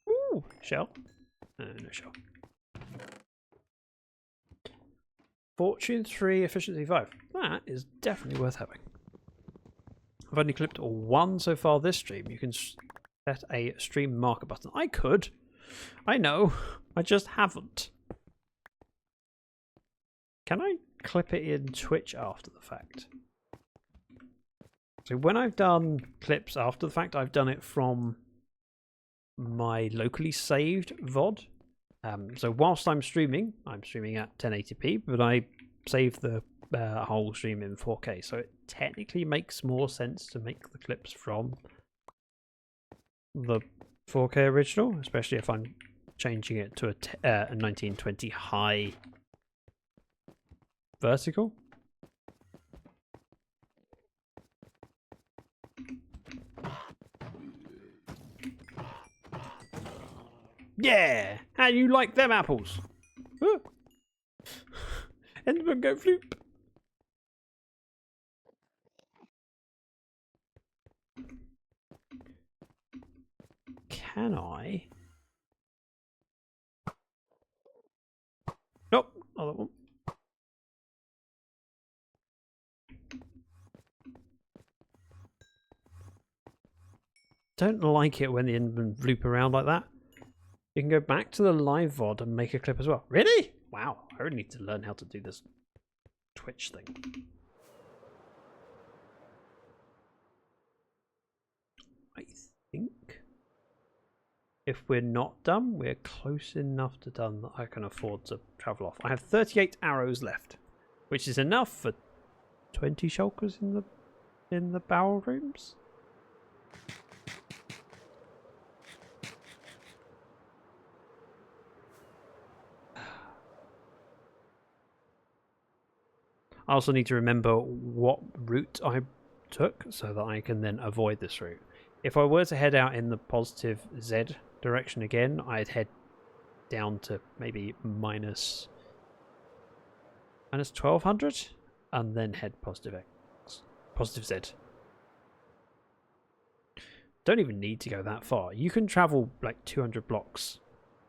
Ooh, shell. No shell. Fortune 3, efficiency 5. That is definitely worth having. I've only clipped one so far this stream. You can set a stream marker button. I could. I know. I just haven't. Can I clip it in Twitch after the fact? So when I've done clips after the fact, I've done it from my locally saved VOD. So whilst I'm streaming at 1080p, but I save the whole stream in 4K. So it technically makes more sense to make the clips from the 4K original, especially if I'm changing it to a 1920 high vertical. Yeah! How you like them apples? Enderman go floop. Can I? Nope, not that one. Don't like it when the Endermen loop around like that. You can go back to the live VOD and make a clip as well. Really? Wow, I really need to learn how to do this Twitch thing. I think if we're not done, we're close enough to done that I can afford to travel off. I have 38 arrows left, which is enough for 20 shulkers in the barrel rooms. I also need to remember what route I took so that I can then avoid this route. If I were to head out in the positive Z direction again, I'd head down to maybe minus 1200 and then head positive Z. Don't even need to go that far. You can travel like 200 blocks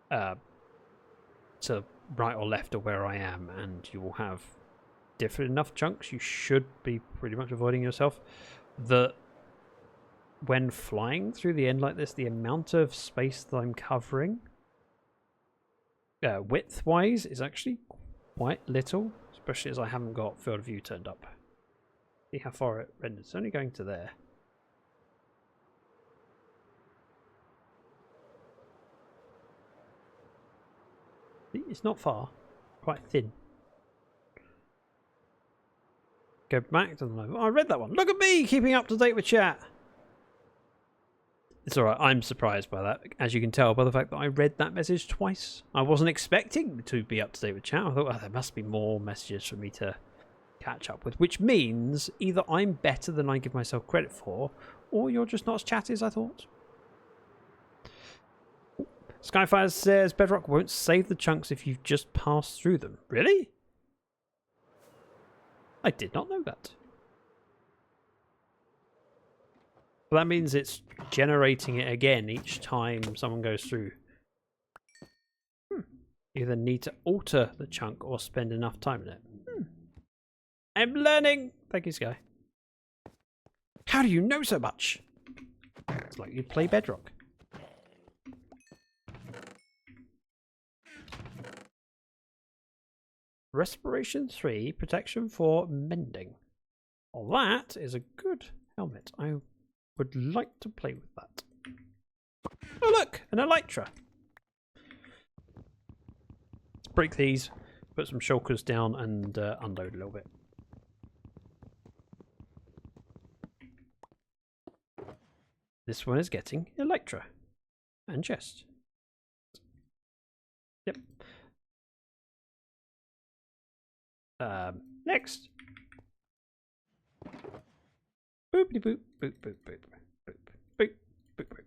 to right or left of where I am, and you will have different enough chunks. You should be pretty much avoiding yourself. That when flying through the end like this, the amount of space that I'm covering width wise is actually quite little, especially as I haven't got field of view turned up. See how far it renders. It's only going to there. It's not far, quite thin. Go back to the live. Oh, I read that one. Look at me keeping up to date with chat. It's alright, I'm surprised by that, as you can tell by the fact that I read that message twice. I wasn't expecting to be up to date with chat. I thought, oh, there must be more messages for me to catch up with, which means either I'm better than I give myself credit for, or you're just not as chatty as I thought. Skyfire says Bedrock won't save the chunks if you've just passed through them. Really? I did not know that. Well, that means it's generating it again each time someone goes through. You either need to alter the chunk or spend enough time in it. I'm learning! Thank you, Sky. How do you know so much? It's like you play Bedrock. Respiration 3, protection for mending. Well, that is a good helmet. I would like to play with that. Oh look, an elytra. Let's break these, put some shulkers down and unload a little bit. This one is getting Electra and chest. Yep. Next. Boopity boop, boop, boop, boop, boop, boop, boop, boop.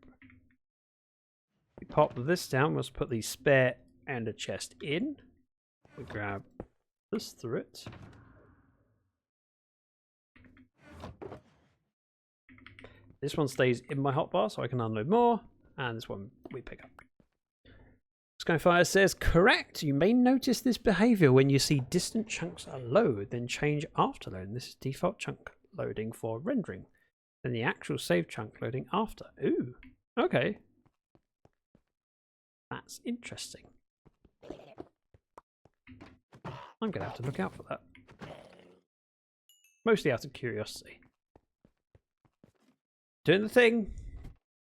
We pop this down. Let's put the spare and a chest in. We grab this through it. This one stays in my hotbar so I can unload more, and this one we pick up. Skyfire says, correct. You may notice this behavior when you see distant chunks are load, then change after load. This is default chunk loading for rendering. Then the actual save chunk loading after. Ooh, okay. That's interesting. I'm going to have to look out for that. Mostly out of curiosity. Doing the thing.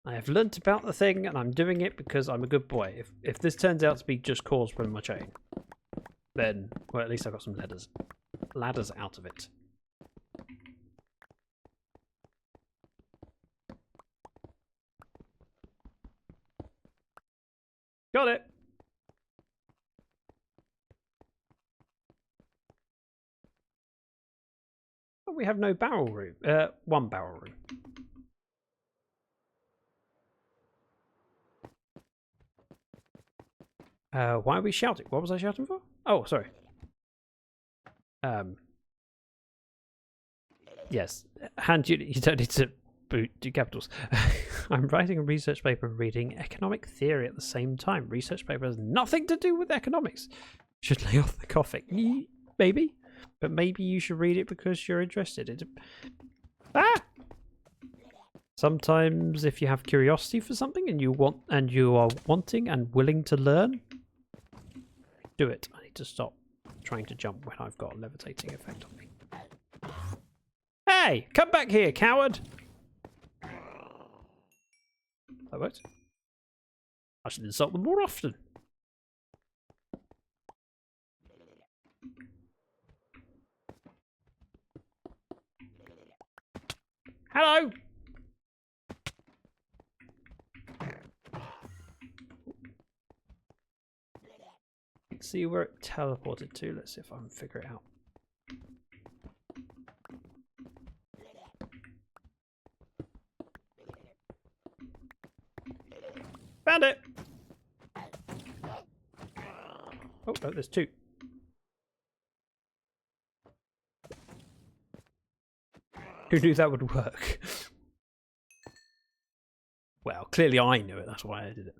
I have learnt about the thing and I'm doing it because I'm a good boy. If this turns out to be just cause from my chain, then, well, at least I got some ladders out of it. Got it. Oh, we have no barrel room. One barrel room. Why are we shouting? What was I shouting for? Oh, sorry. Yes. Hand you don't need to do capitals. I'm writing a research paper and reading economic theory at the same time. Research paper has nothing to do with economics. Should lay off the coughing. Maybe. But maybe you should read it because you're interested. Sometimes if you have curiosity for something and you are wanting and willing to learn, do it. I need to stop trying to jump when I've got a levitating effect on me. Hey, come back here, coward! That worked. I should insult them more often. Hello! Let's see where it teleported to. Let's see if I can figure it out. Found it! Oh, no, there's two. Who knew that would work? Well, clearly I knew it. That's why I did it.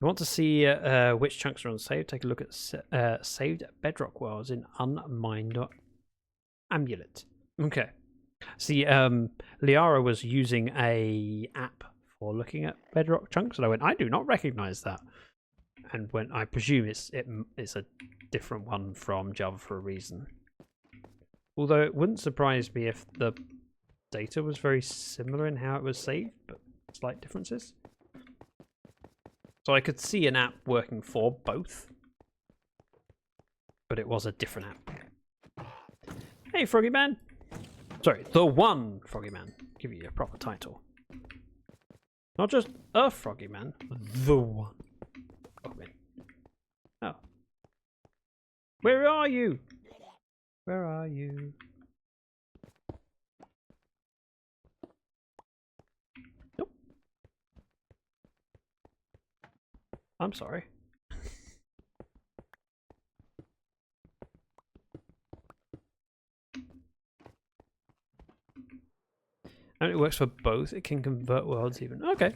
You want to see which chunks are unsaved? Take a look at saved bedrock worlds in unmined amulet. Okay. See, Lyarrah was using a app for looking at bedrock chunks, and I went, I do not recognize that. And when I presume it's a different one from Java for a reason. Although it wouldn't surprise me if the data was very similar in how it was saved, but slight differences. So I could see an app working for both, but it was a different app. Hey, Froggy Man! Sorry, the one Froggy Man. Give you a proper title. Not just a Froggy Man, the one. Oh. Where are you? Where are you? Nope. I'm sorry. And it works for both. It can convert worlds even. Okay.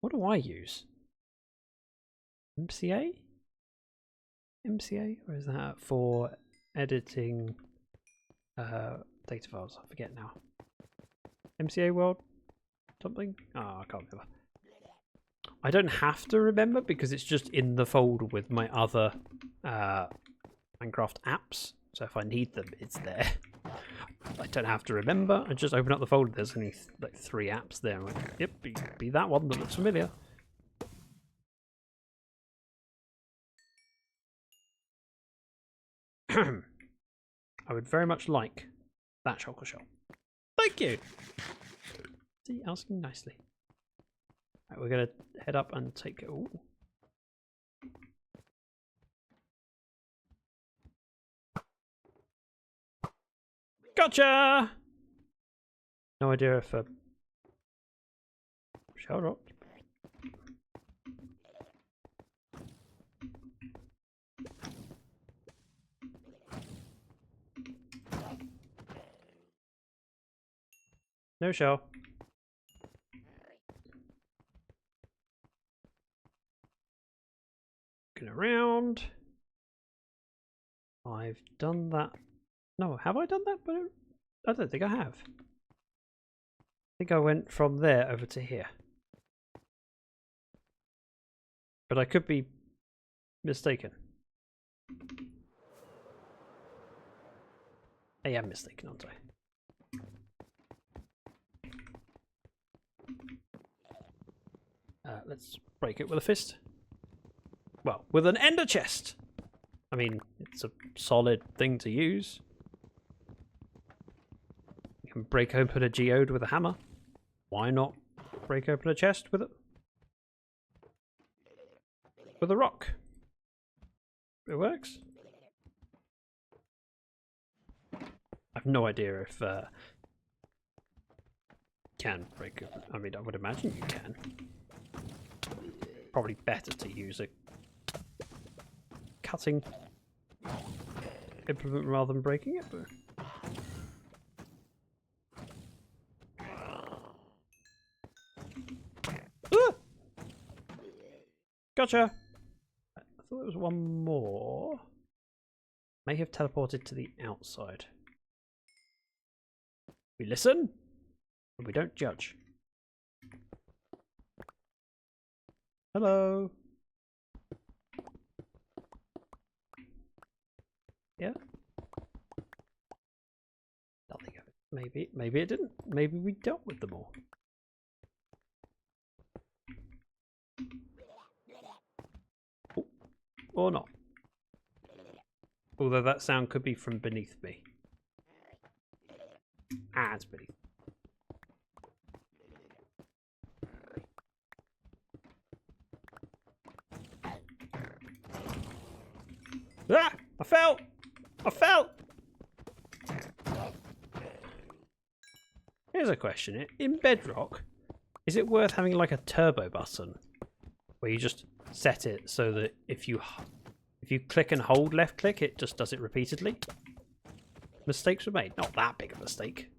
What do I use? MCA? MCA? Or is that for editing data files? I forget now. MCA world? Something? Oh, I can't remember. I don't have to remember because it's just in the folder with my other Minecraft apps. So if I need them, it's there. I don't have to remember. I just open up the folder. There's only like 3 apps there. I'm like, yep, be that one that looks familiar. I would very much like that shulker shell. Thank you! See, asking nicely. Right, we're going to head up and take it. Ooh. Gotcha! No idea if a shell dropped. No shell. Looking around. I've done that. No, have I done that? But I don't think I have. I think I went from there over to here. But I could be mistaken. I am mistaken, aren't I? Let's break it with a fist. Well, with an ender chest. I mean, it's a solid thing to use. You can break open a geode with a hammer. Why not break open a chest with a rock? It works. I have no idea if can break open. I mean, I would imagine you can. Probably better to use a cutting implement rather than breaking it, but gotcha! I thought there was one more. May have teleported to the outside. We listen, but we don't judge. Hello. Yeah. Nothing of it. Maybe it didn't. Maybe we dealt with them all. Oh, or not. Although that sound could be from beneath me. Ah, it's beneath. Ah! I fell! I fell! Here's a question. In Bedrock, is it worth having like a turbo button where you just set it so that if you click and hold left click, it just does it repeatedly? Mistakes were made. Not that big a mistake.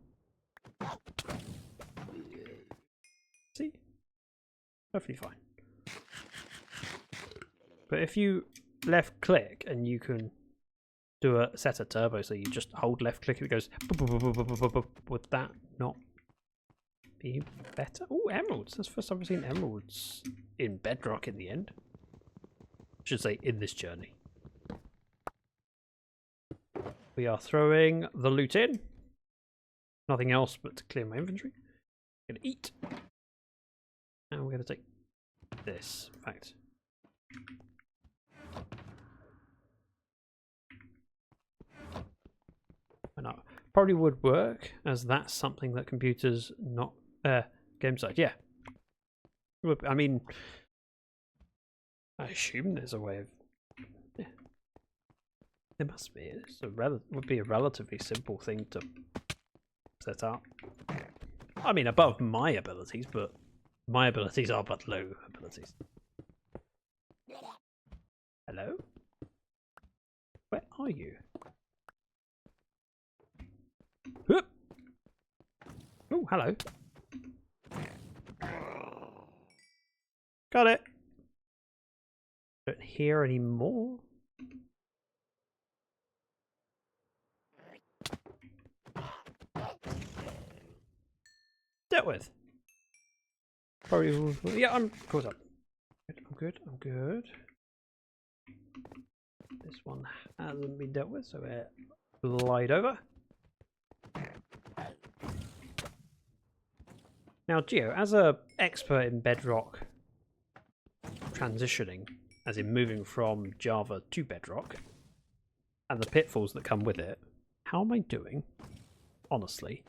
See? Perfectly fine. But if you left click and you can do a set a turbo, so you just hold left click and it goes, would that not be better? Oh, emeralds. That's the first time I've seen emeralds in Bedrock in the end. I should say in this journey. We are throwing the loot in. Nothing else but to clear my inventory. I'm going to eat. And we're going to take this. In fact, probably would work, as that's something that computers not game side. Yeah, I mean, I assume there's a way of. Yeah, there must be. It's would be a relatively simple thing to set up. I mean, above my abilities, but my abilities are but low abilities. Hello? Where are you? Oh, hello. Got it. Don't hear any more. Dealt with. Probably. Yeah, I'm caught up. I'm good. I'm good. This one hasn't been dealt with, so we'll glide over. Now, Geo, as an expert in Bedrock transitioning, as in moving from Java to Bedrock, and the pitfalls that come with it, How am I doing? Honestly.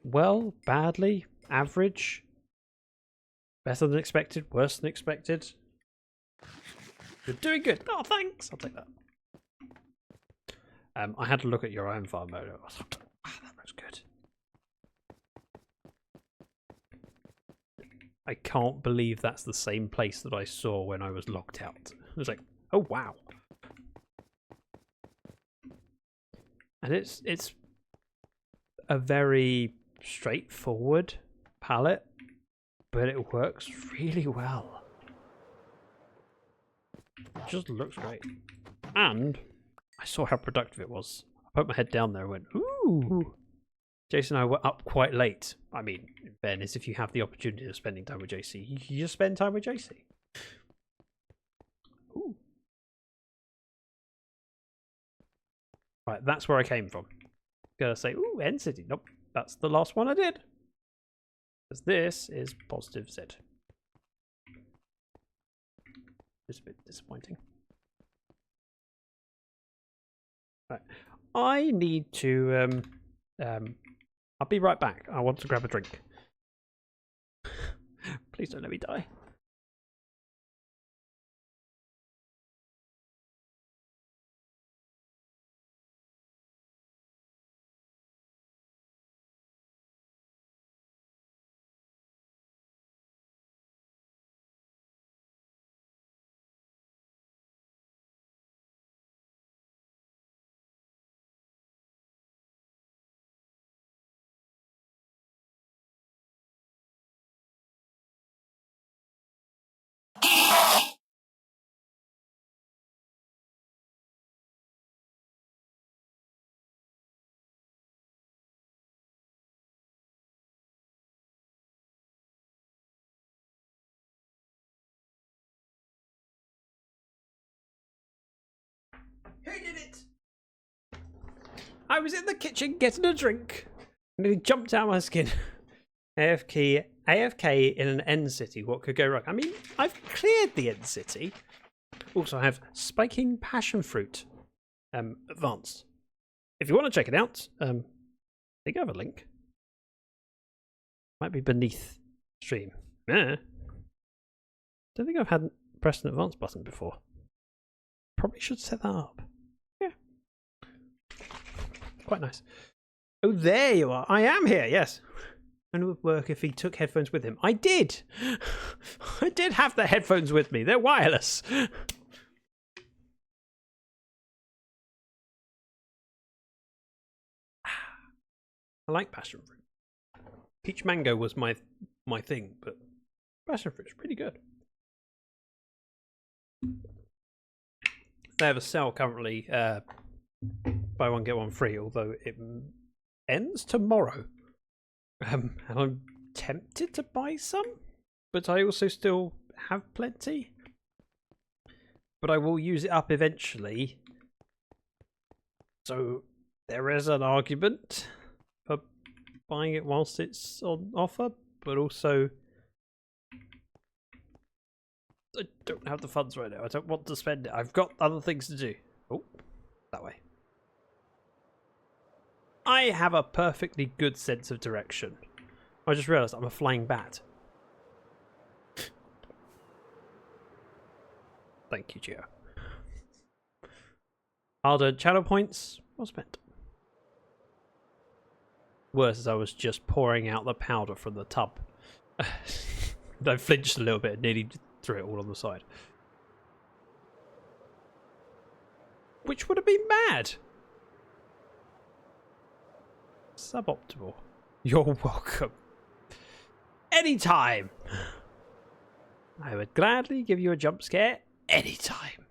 Well, badly, average, better than expected, worse than expected. You're doing good. Oh, thanks. I'll take that. I had to look at your own farm mode. I was like, wow, that looks good. I can't believe that's the same place that I saw when I was locked out. I was like, oh wow. And it's a very straightforward palette, but it works really well. It just looks great. And I saw how productive it was. I put my head down there and went, ooh. Jason and I were up quite late. I mean, in fairness, if you have the opportunity of spending time with JC, you just spend time with JC. Ooh. Right, that's where I came from. Gotta say, ooh, End City. Nope, that's the last one I did. Because this is positive Z. It's a bit disappointing. Right, I need to I'll be right back. I want to grab a drink. Please don't let me die. Who did it? I was in the kitchen getting a drink, and he jumped out of my skin. AFK in an End City. What could go wrong? I mean, I've cleared the End City. Also, I have Spiking Passion Fruit advanced. If you want to check it out, I think I have a link. Might be beneath stream. Don't think I've had pressed an advanced button before. Probably should set that up. Yeah. Quite nice. Oh, there you are. I am here, yes. And it would work if he took headphones with him. I did. I did have the headphones with me. They're wireless. I like passion fruit. Peach mango was my thing, but passion fruit's pretty good. They have a sale currently, buy one get one free, although it ends tomorrow. And I'm tempted to buy some, but I also still have plenty. But I will use it up eventually. So there is an argument for buying it whilst it's on offer, but also I don't have the funds right now. I don't want to spend it. I've got other things to do. Oh, that way. I have a perfectly good sense of direction. I just realised I'm a flying bat. Thank you, Gio. Hard-earned channel points. Well spent. Worse as I was just pouring out the powder from the tub. I flinched a little bit and nearly threw it all on the side. Which would have been mad. Suboptimal. You're welcome. Anytime. I would gladly give you a jump scare anytime.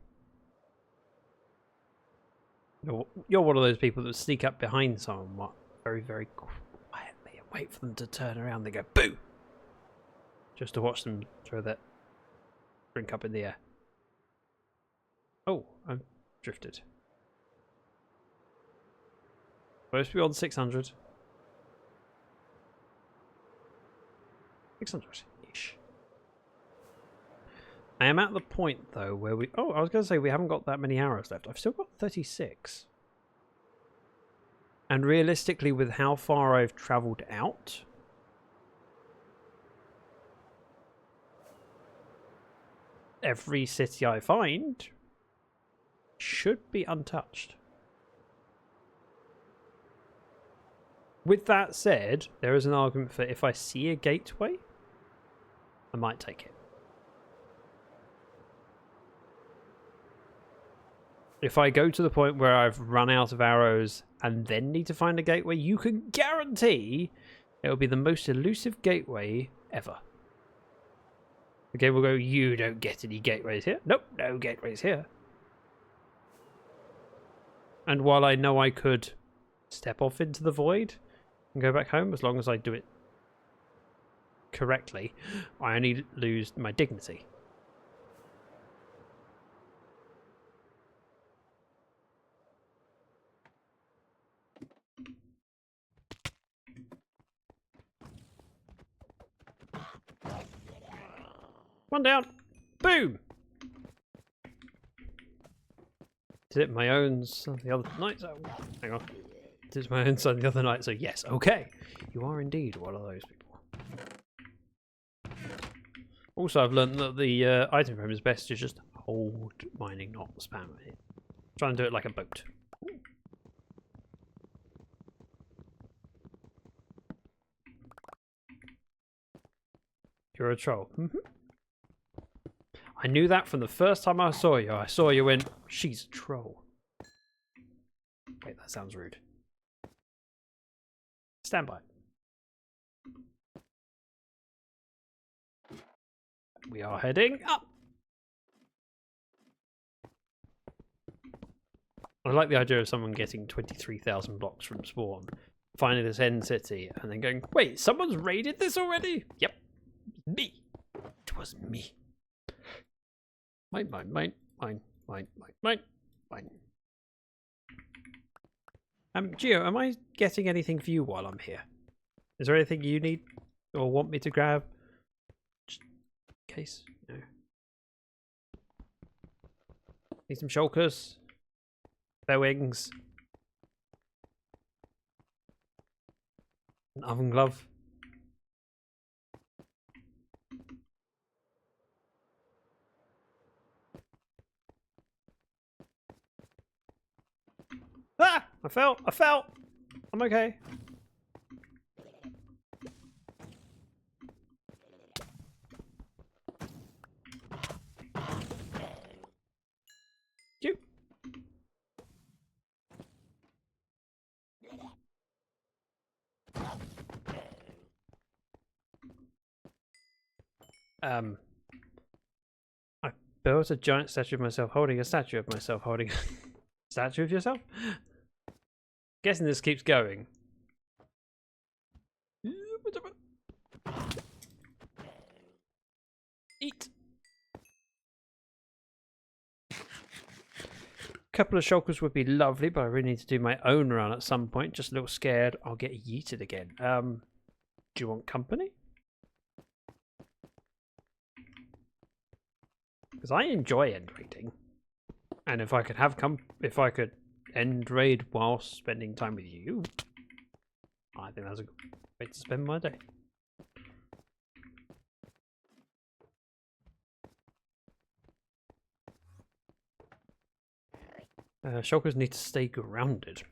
You're one of those people that sneak up behind someone very, very quietly and wait for them to turn around. They go, boo! Just to watch them throw that drink up in the air. Oh, I've drifted. Supposed to be on 600. 600-ish. I am at the point, though, where we... Oh, I was going to say we haven't got that many arrows left. I've still got 36. And realistically, with how far I've travelled out... every city I find should be untouched. With that said, there is an argument for if I see a gateway, I might take it. If I go to the point where I've run out of arrows and then need to find a gateway, you can guarantee it will be the most elusive gateway ever. The game will go, you don't get any gateways here. Nope, no gateways here. And while I know I could step off into the void and go back home, as long as I do it correctly, I only lose my dignity. One down. Boom. Did it my own son the other night? So, hang on. Did it my own son the other night? So yes, okay. You are indeed one of those people. Also, I've learned that the item room is best to just hold mining, not spam it. Try and do it like a boat. You're a troll. I knew that from the first time I saw you. I saw you and she's a troll. Wait, that sounds rude. Stand by. We are heading up. I like the idea of someone getting 23,000 blocks from spawn, finding this end city, and then going, wait, someone's raided this already? Yep. Me. It was me. Mine. Gio, am I getting anything for you while I'm here? Is there anything you need or want me to grab? Just in case. No. Need some shulkers. Bear wings. An oven glove. Ah! I fell! I'm okay. You. I built a giant statue of myself holding a statue of myself holding a statue of yourself? Guessing this keeps going. Eat. A couple of shulkers would be lovely, but I really need to do my own run at some point. Just a little scared I'll get yeeted again. Do you want company? Because I enjoy end raiding, and if I could have end raid while spending time with you, I think that's a good way to spend my day. Shulkers need to stay grounded.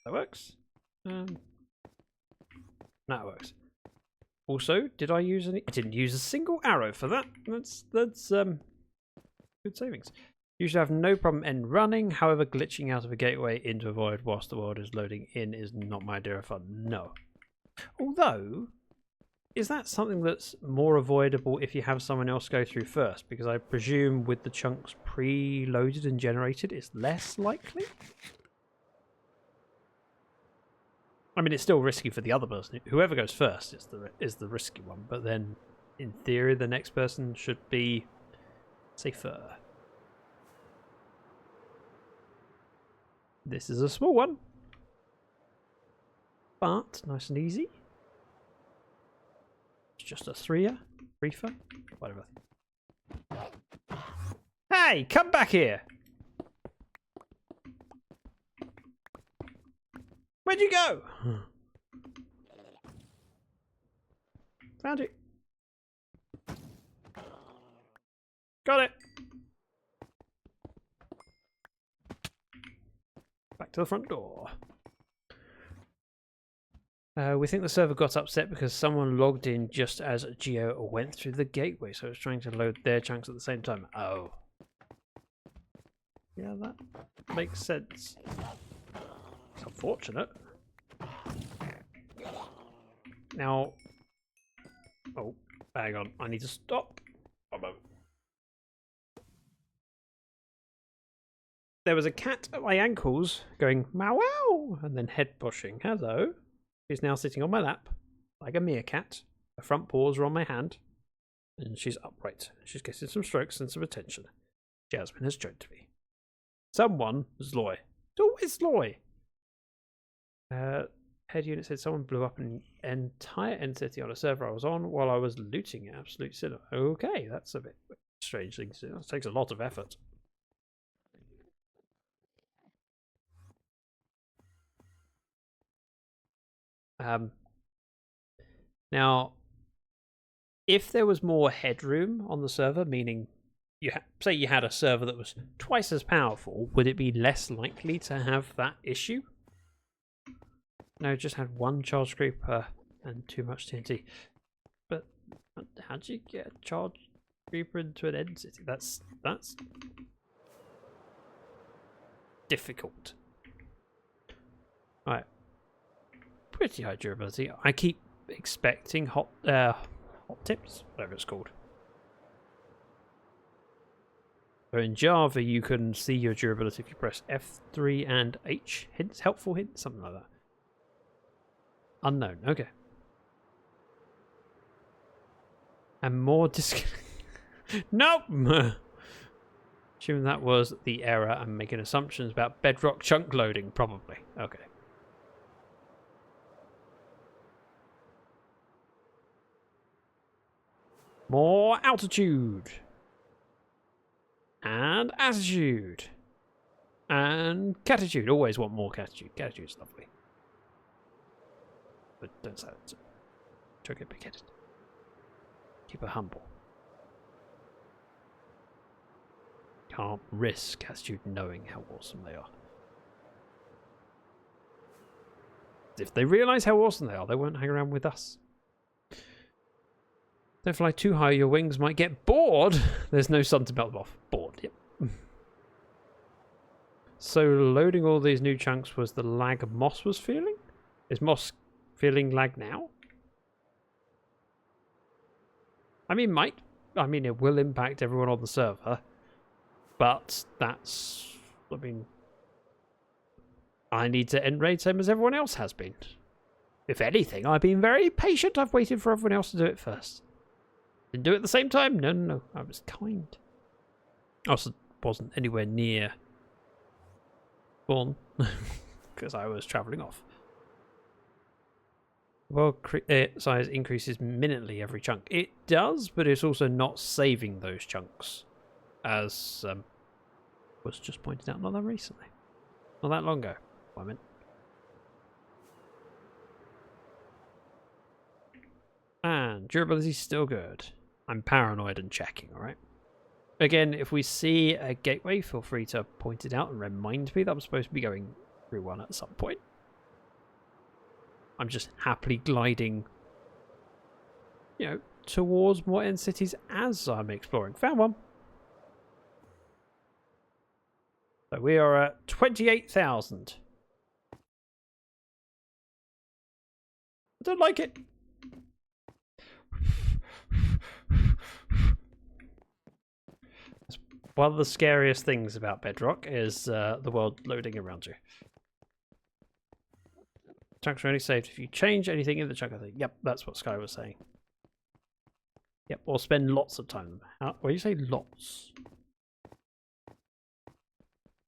That works. That works. Also, did I use any? I didn't use a single arrow for that. That's good savings. You should have no problem end running. However, glitching out of a gateway into a void whilst the world is loading in is not my idea of fun. No. Although, is that something that's more avoidable if you have someone else go through first? Because I presume with the chunks pre-loaded and generated, it's less likely. I mean, it's still risky for the other person. Whoever goes first is the risky one. But then, in theory, the next person should be safer. This is a small one. but nice and easy. It's just a threefer, whatever. Hey, come back here! Where'd you go? Found you. Got it. Back to the front door. We think the server got upset because someone logged in just as Geo went through the gateway, so it was trying to load their chunks at the same time. Oh. Yeah, that makes sense. It's unfortunate. Now... Oh, hang on. I need to stop. One moment. There was a cat at my ankles going meow wow and then head pushing. Hello. She's now sitting on my lap like a meerkat. Her front paws are on my hand and she's upright. She's getting some strokes and some attention. Jasmine has joked to me. Someone was Loy. It's always Loy. Head unit said someone blew up an entire end city on a server I was on while I was looting it. Absolute cinema. Okay, that's a bit strange thing to do. It takes a lot of effort. Now, if there was more headroom on the server, meaning say you had a server that was twice as powerful, would it be less likely to have that issue? No, just had one charge creeper and too much TNT. But how'd you get a charge creeper into an end city? That's difficult. Alright. Pretty high durability. I keep expecting hot tips, whatever it's called. So in Java, you can see your durability if you press F3 and H. Hints, helpful hints, something like that. Unknown, okay. And more Nope! Assuming that was the error, I'm making assumptions about Bedrock chunk loading, probably. Okay. More altitude. And attitude. And catitude. Always want more catitude. Catitude's lovely. But don't say that. Don't get big-headed. Keep her humble. Can't risk attitude knowing how awesome they are. If they realise how awesome they are, they won't hang around with us. Don't fly too high, your wings might get bored. There's no sun to melt them off. Bored, yep. So loading all these new chunks was the lag Moss was feeling? Is Moss feeling lag now? I mean, it will impact everyone on the server. But that's... I mean... I need to end raid same as everyone else has been. If anything, I've been very patient. I've waited for everyone else to do it first. Didn't do it at the same time? No. I was kind. I also wasn't anywhere near spawn because I was travelling off. World size increases minutely every chunk. It does, but it's also not saving those chunks, as was just pointed out not that recently, not that long ago. I meant. And durability's still good. I'm paranoid and checking, alright? Again, if we see a gateway, feel free to point it out and remind me that I'm supposed to be going through one at some point. I'm just happily gliding, you know, towards more end cities as I'm exploring. Found one. So we are at 28,000. I don't like it. One of the scariest things about Bedrock is the world loading around you. Chunks are only saved if you change anything in the chunk. I think. Yep, that's what Sky was saying. Yep, or spend lots of time. When you say lots,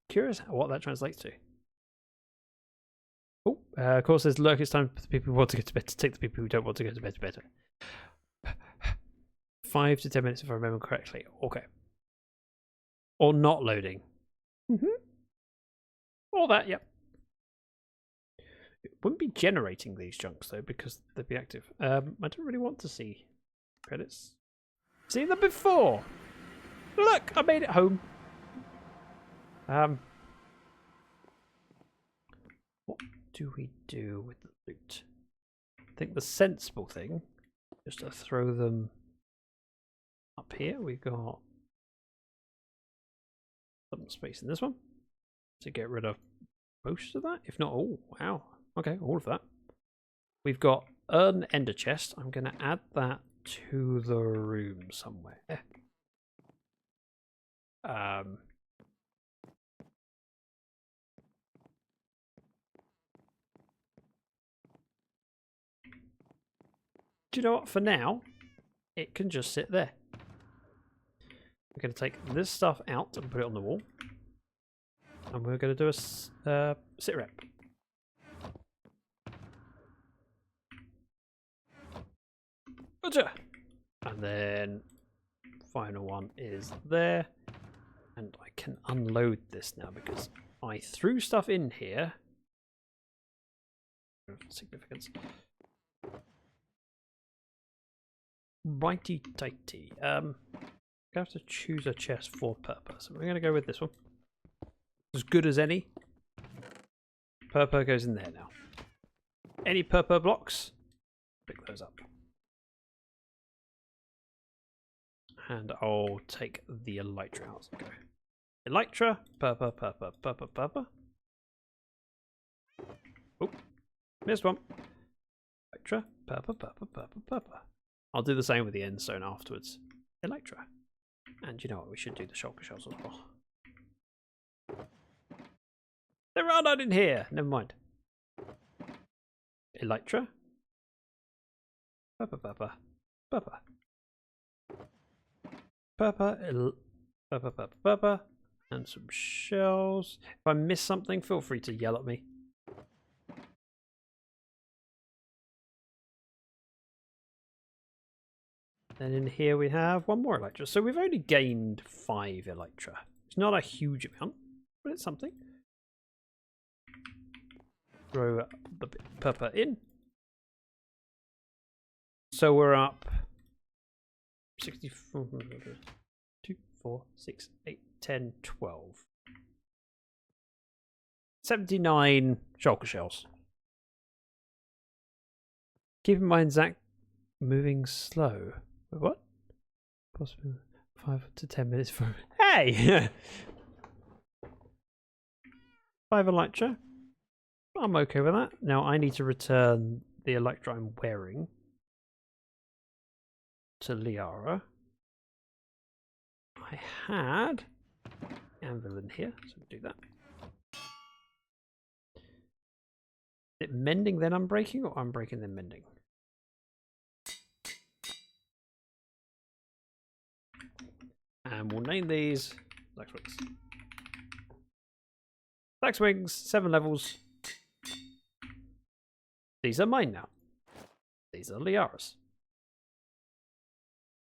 curious what that translates to. Oh, Of course, there's lurk. It's time for the people who want to go to bed to take the people who don't want to go to bed to bed. 5 to 10 minutes if I remember correctly. Okay. Or not loading. All that, yep. It wouldn't be generating these chunks though because they'd be active. I don't really want to see credits. Seen them before. Look, I made it home. What do we do with the loot? I think the sensible thing is to throw them up here. We've got some space in this one to get rid of most of that, if not all. Wow. Okay, all of that. We've got an ender chest. I'm going to add that to the room somewhere. Do you know what? For now, it can just sit there. We're going to take this stuff out and put it on the wall. And we're going to do a sit rep. Gotcha! And then final one is there. And I can unload this now because I threw stuff in here. Significance. Righty tighty. I have to choose a chest for purpose. We're going to go with this one. As good as any. Purple goes in there now. Any purple blocks? Pick those up. And I'll take the elytra out. Okay. Elytra, purple. Oh, missed one. Elytra, purple. I'll do the same with the end stone afterwards. Elytra. And you know what? We should do the shulker shells as well. There are none in here. Never mind. Elytra. Purple. And some shells. If I miss something, feel free to yell at me. Then in here we have one more elytra. So we've only gained 5 elytra. It's not a huge amount, but it's something. Throw the purple in. So we're up 64, 2, 4, 6, 8, 10, 12. 79 shulker shells. Keep in mind, Zach, moving slow. What? Possibly 5 to 10 minutes for. Hey! 5 elytra. I'm okay with that. Now I need to return the elytra I'm wearing to Lyarrah. I had anvil in here, so we'll do that. Is it mending then unbreaking, or unbreaking then mending? And we'll name these Zack's Wings. Zack's Wings, 7 levels. These are mine now. These are Lyarrah's.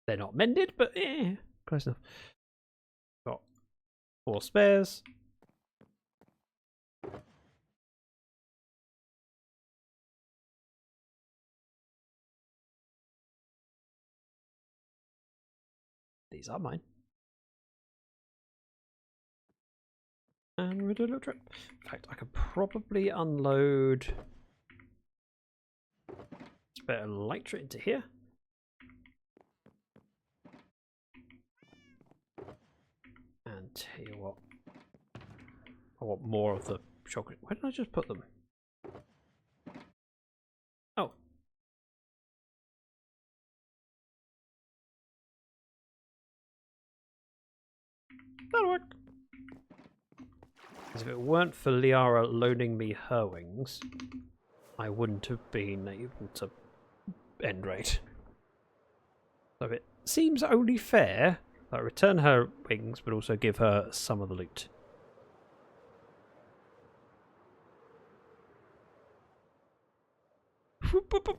They're not mended, but close enough. Got 4 spares. These are mine. And we'll do a little trip. In fact, I could probably unload spare elytra into here. And tell you what, I want more of the chocolate. Where did I just put them? Oh. That'll work. Because if it weren't for Lyarrah loaning me her wings, I wouldn't have been able to end raid. So it seems only fair that I return her wings, but also give her some of the loot. boop, boop, boop.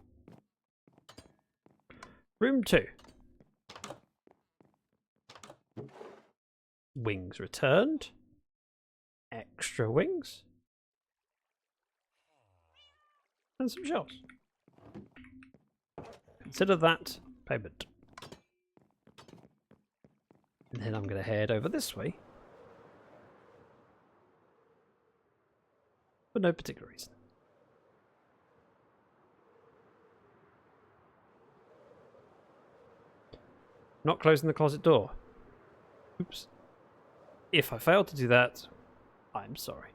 Room 2. Wings returned. Extra wings. And some shells. Consider that payment. And then I'm going to head over this way. For no particular reason. Not closing the closet door. Oops. If I fail to do that, I'm sorry.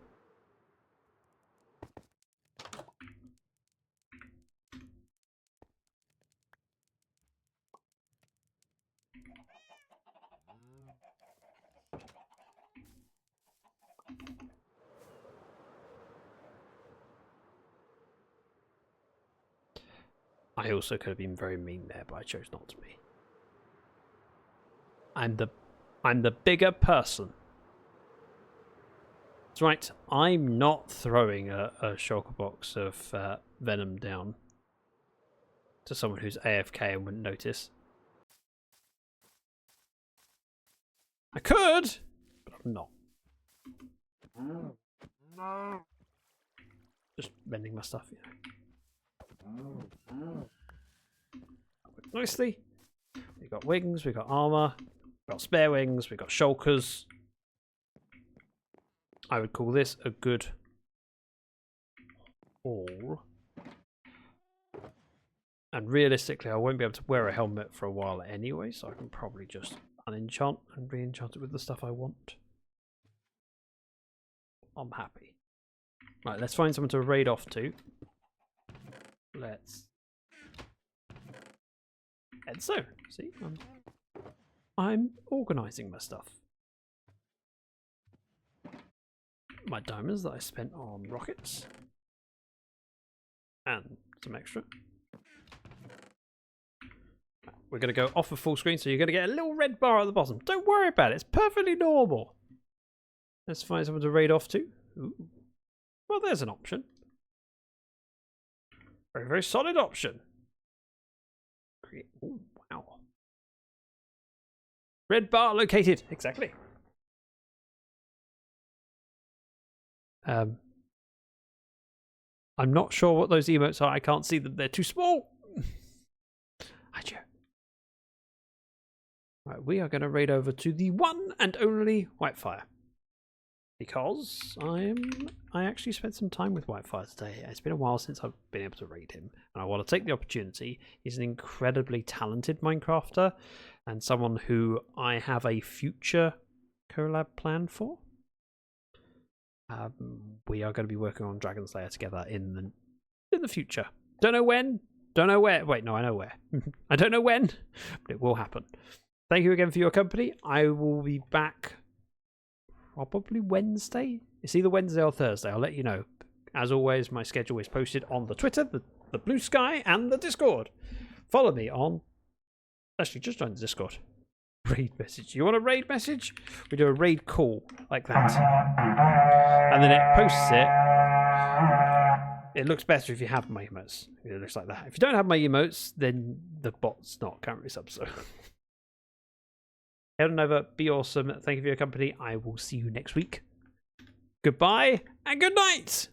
I also could have been very mean there, but I chose not to be. I'm the bigger person. That's right. I'm not throwing a shulker box of venom down to someone who's AFK and wouldn't notice. I could, but I'm not. Just mending my stuff, you know. Nicely. We've got wings, we've got armor, we've got spare wings, we've got shulkers. I would call this a good haul. And realistically, I won't be able to wear a helmet for a while anyway, so I can probably just unenchant and re-enchant it with the stuff I want. I'm happy. Right, let's find someone to raid off to. Let's. And so, see, I'm organising my stuff. My diamonds that I spent on rockets. And some extra. We're going to go off of full screen, so you're going to get a little red bar at the bottom. Don't worry about it, it's perfectly normal. Let's find someone to raid off to. Ooh. Well, there's an option. Very, very solid option. Ooh, wow. Red bar located. Exactly. I'm not sure what those emotes are. I can't see them. They're too small. Adieu. Right, we are going to raid over to the one and only Whitefire. Because I actually spent some time with Whitefire today. It's been a while since I've been able to raid him, and I want to take the opportunity. He's an incredibly talented Minecrafter, and someone who I have a future collab plan for. We are going to be working on Dragon Slayer together in the future. Don't know when, don't know where. Wait, no, I know where. I don't know when, but it will happen. Thank you again for your company. I will be back probably Wednesday. It's either Wednesday or Thursday. I'll let you know. As always, my schedule is posted on the Twitter, the Blue Sky, and the Discord. Follow me on... Actually, just join the Discord. Raid message. You want a raid message? We do a raid call like that. And then it posts it. It looks better if you have my emotes. It looks like that. If you don't have my emotes, then the bot's not currently sub, so... Head on over, be awesome. Thank you for your company. I will see you next week. Goodbye and good night.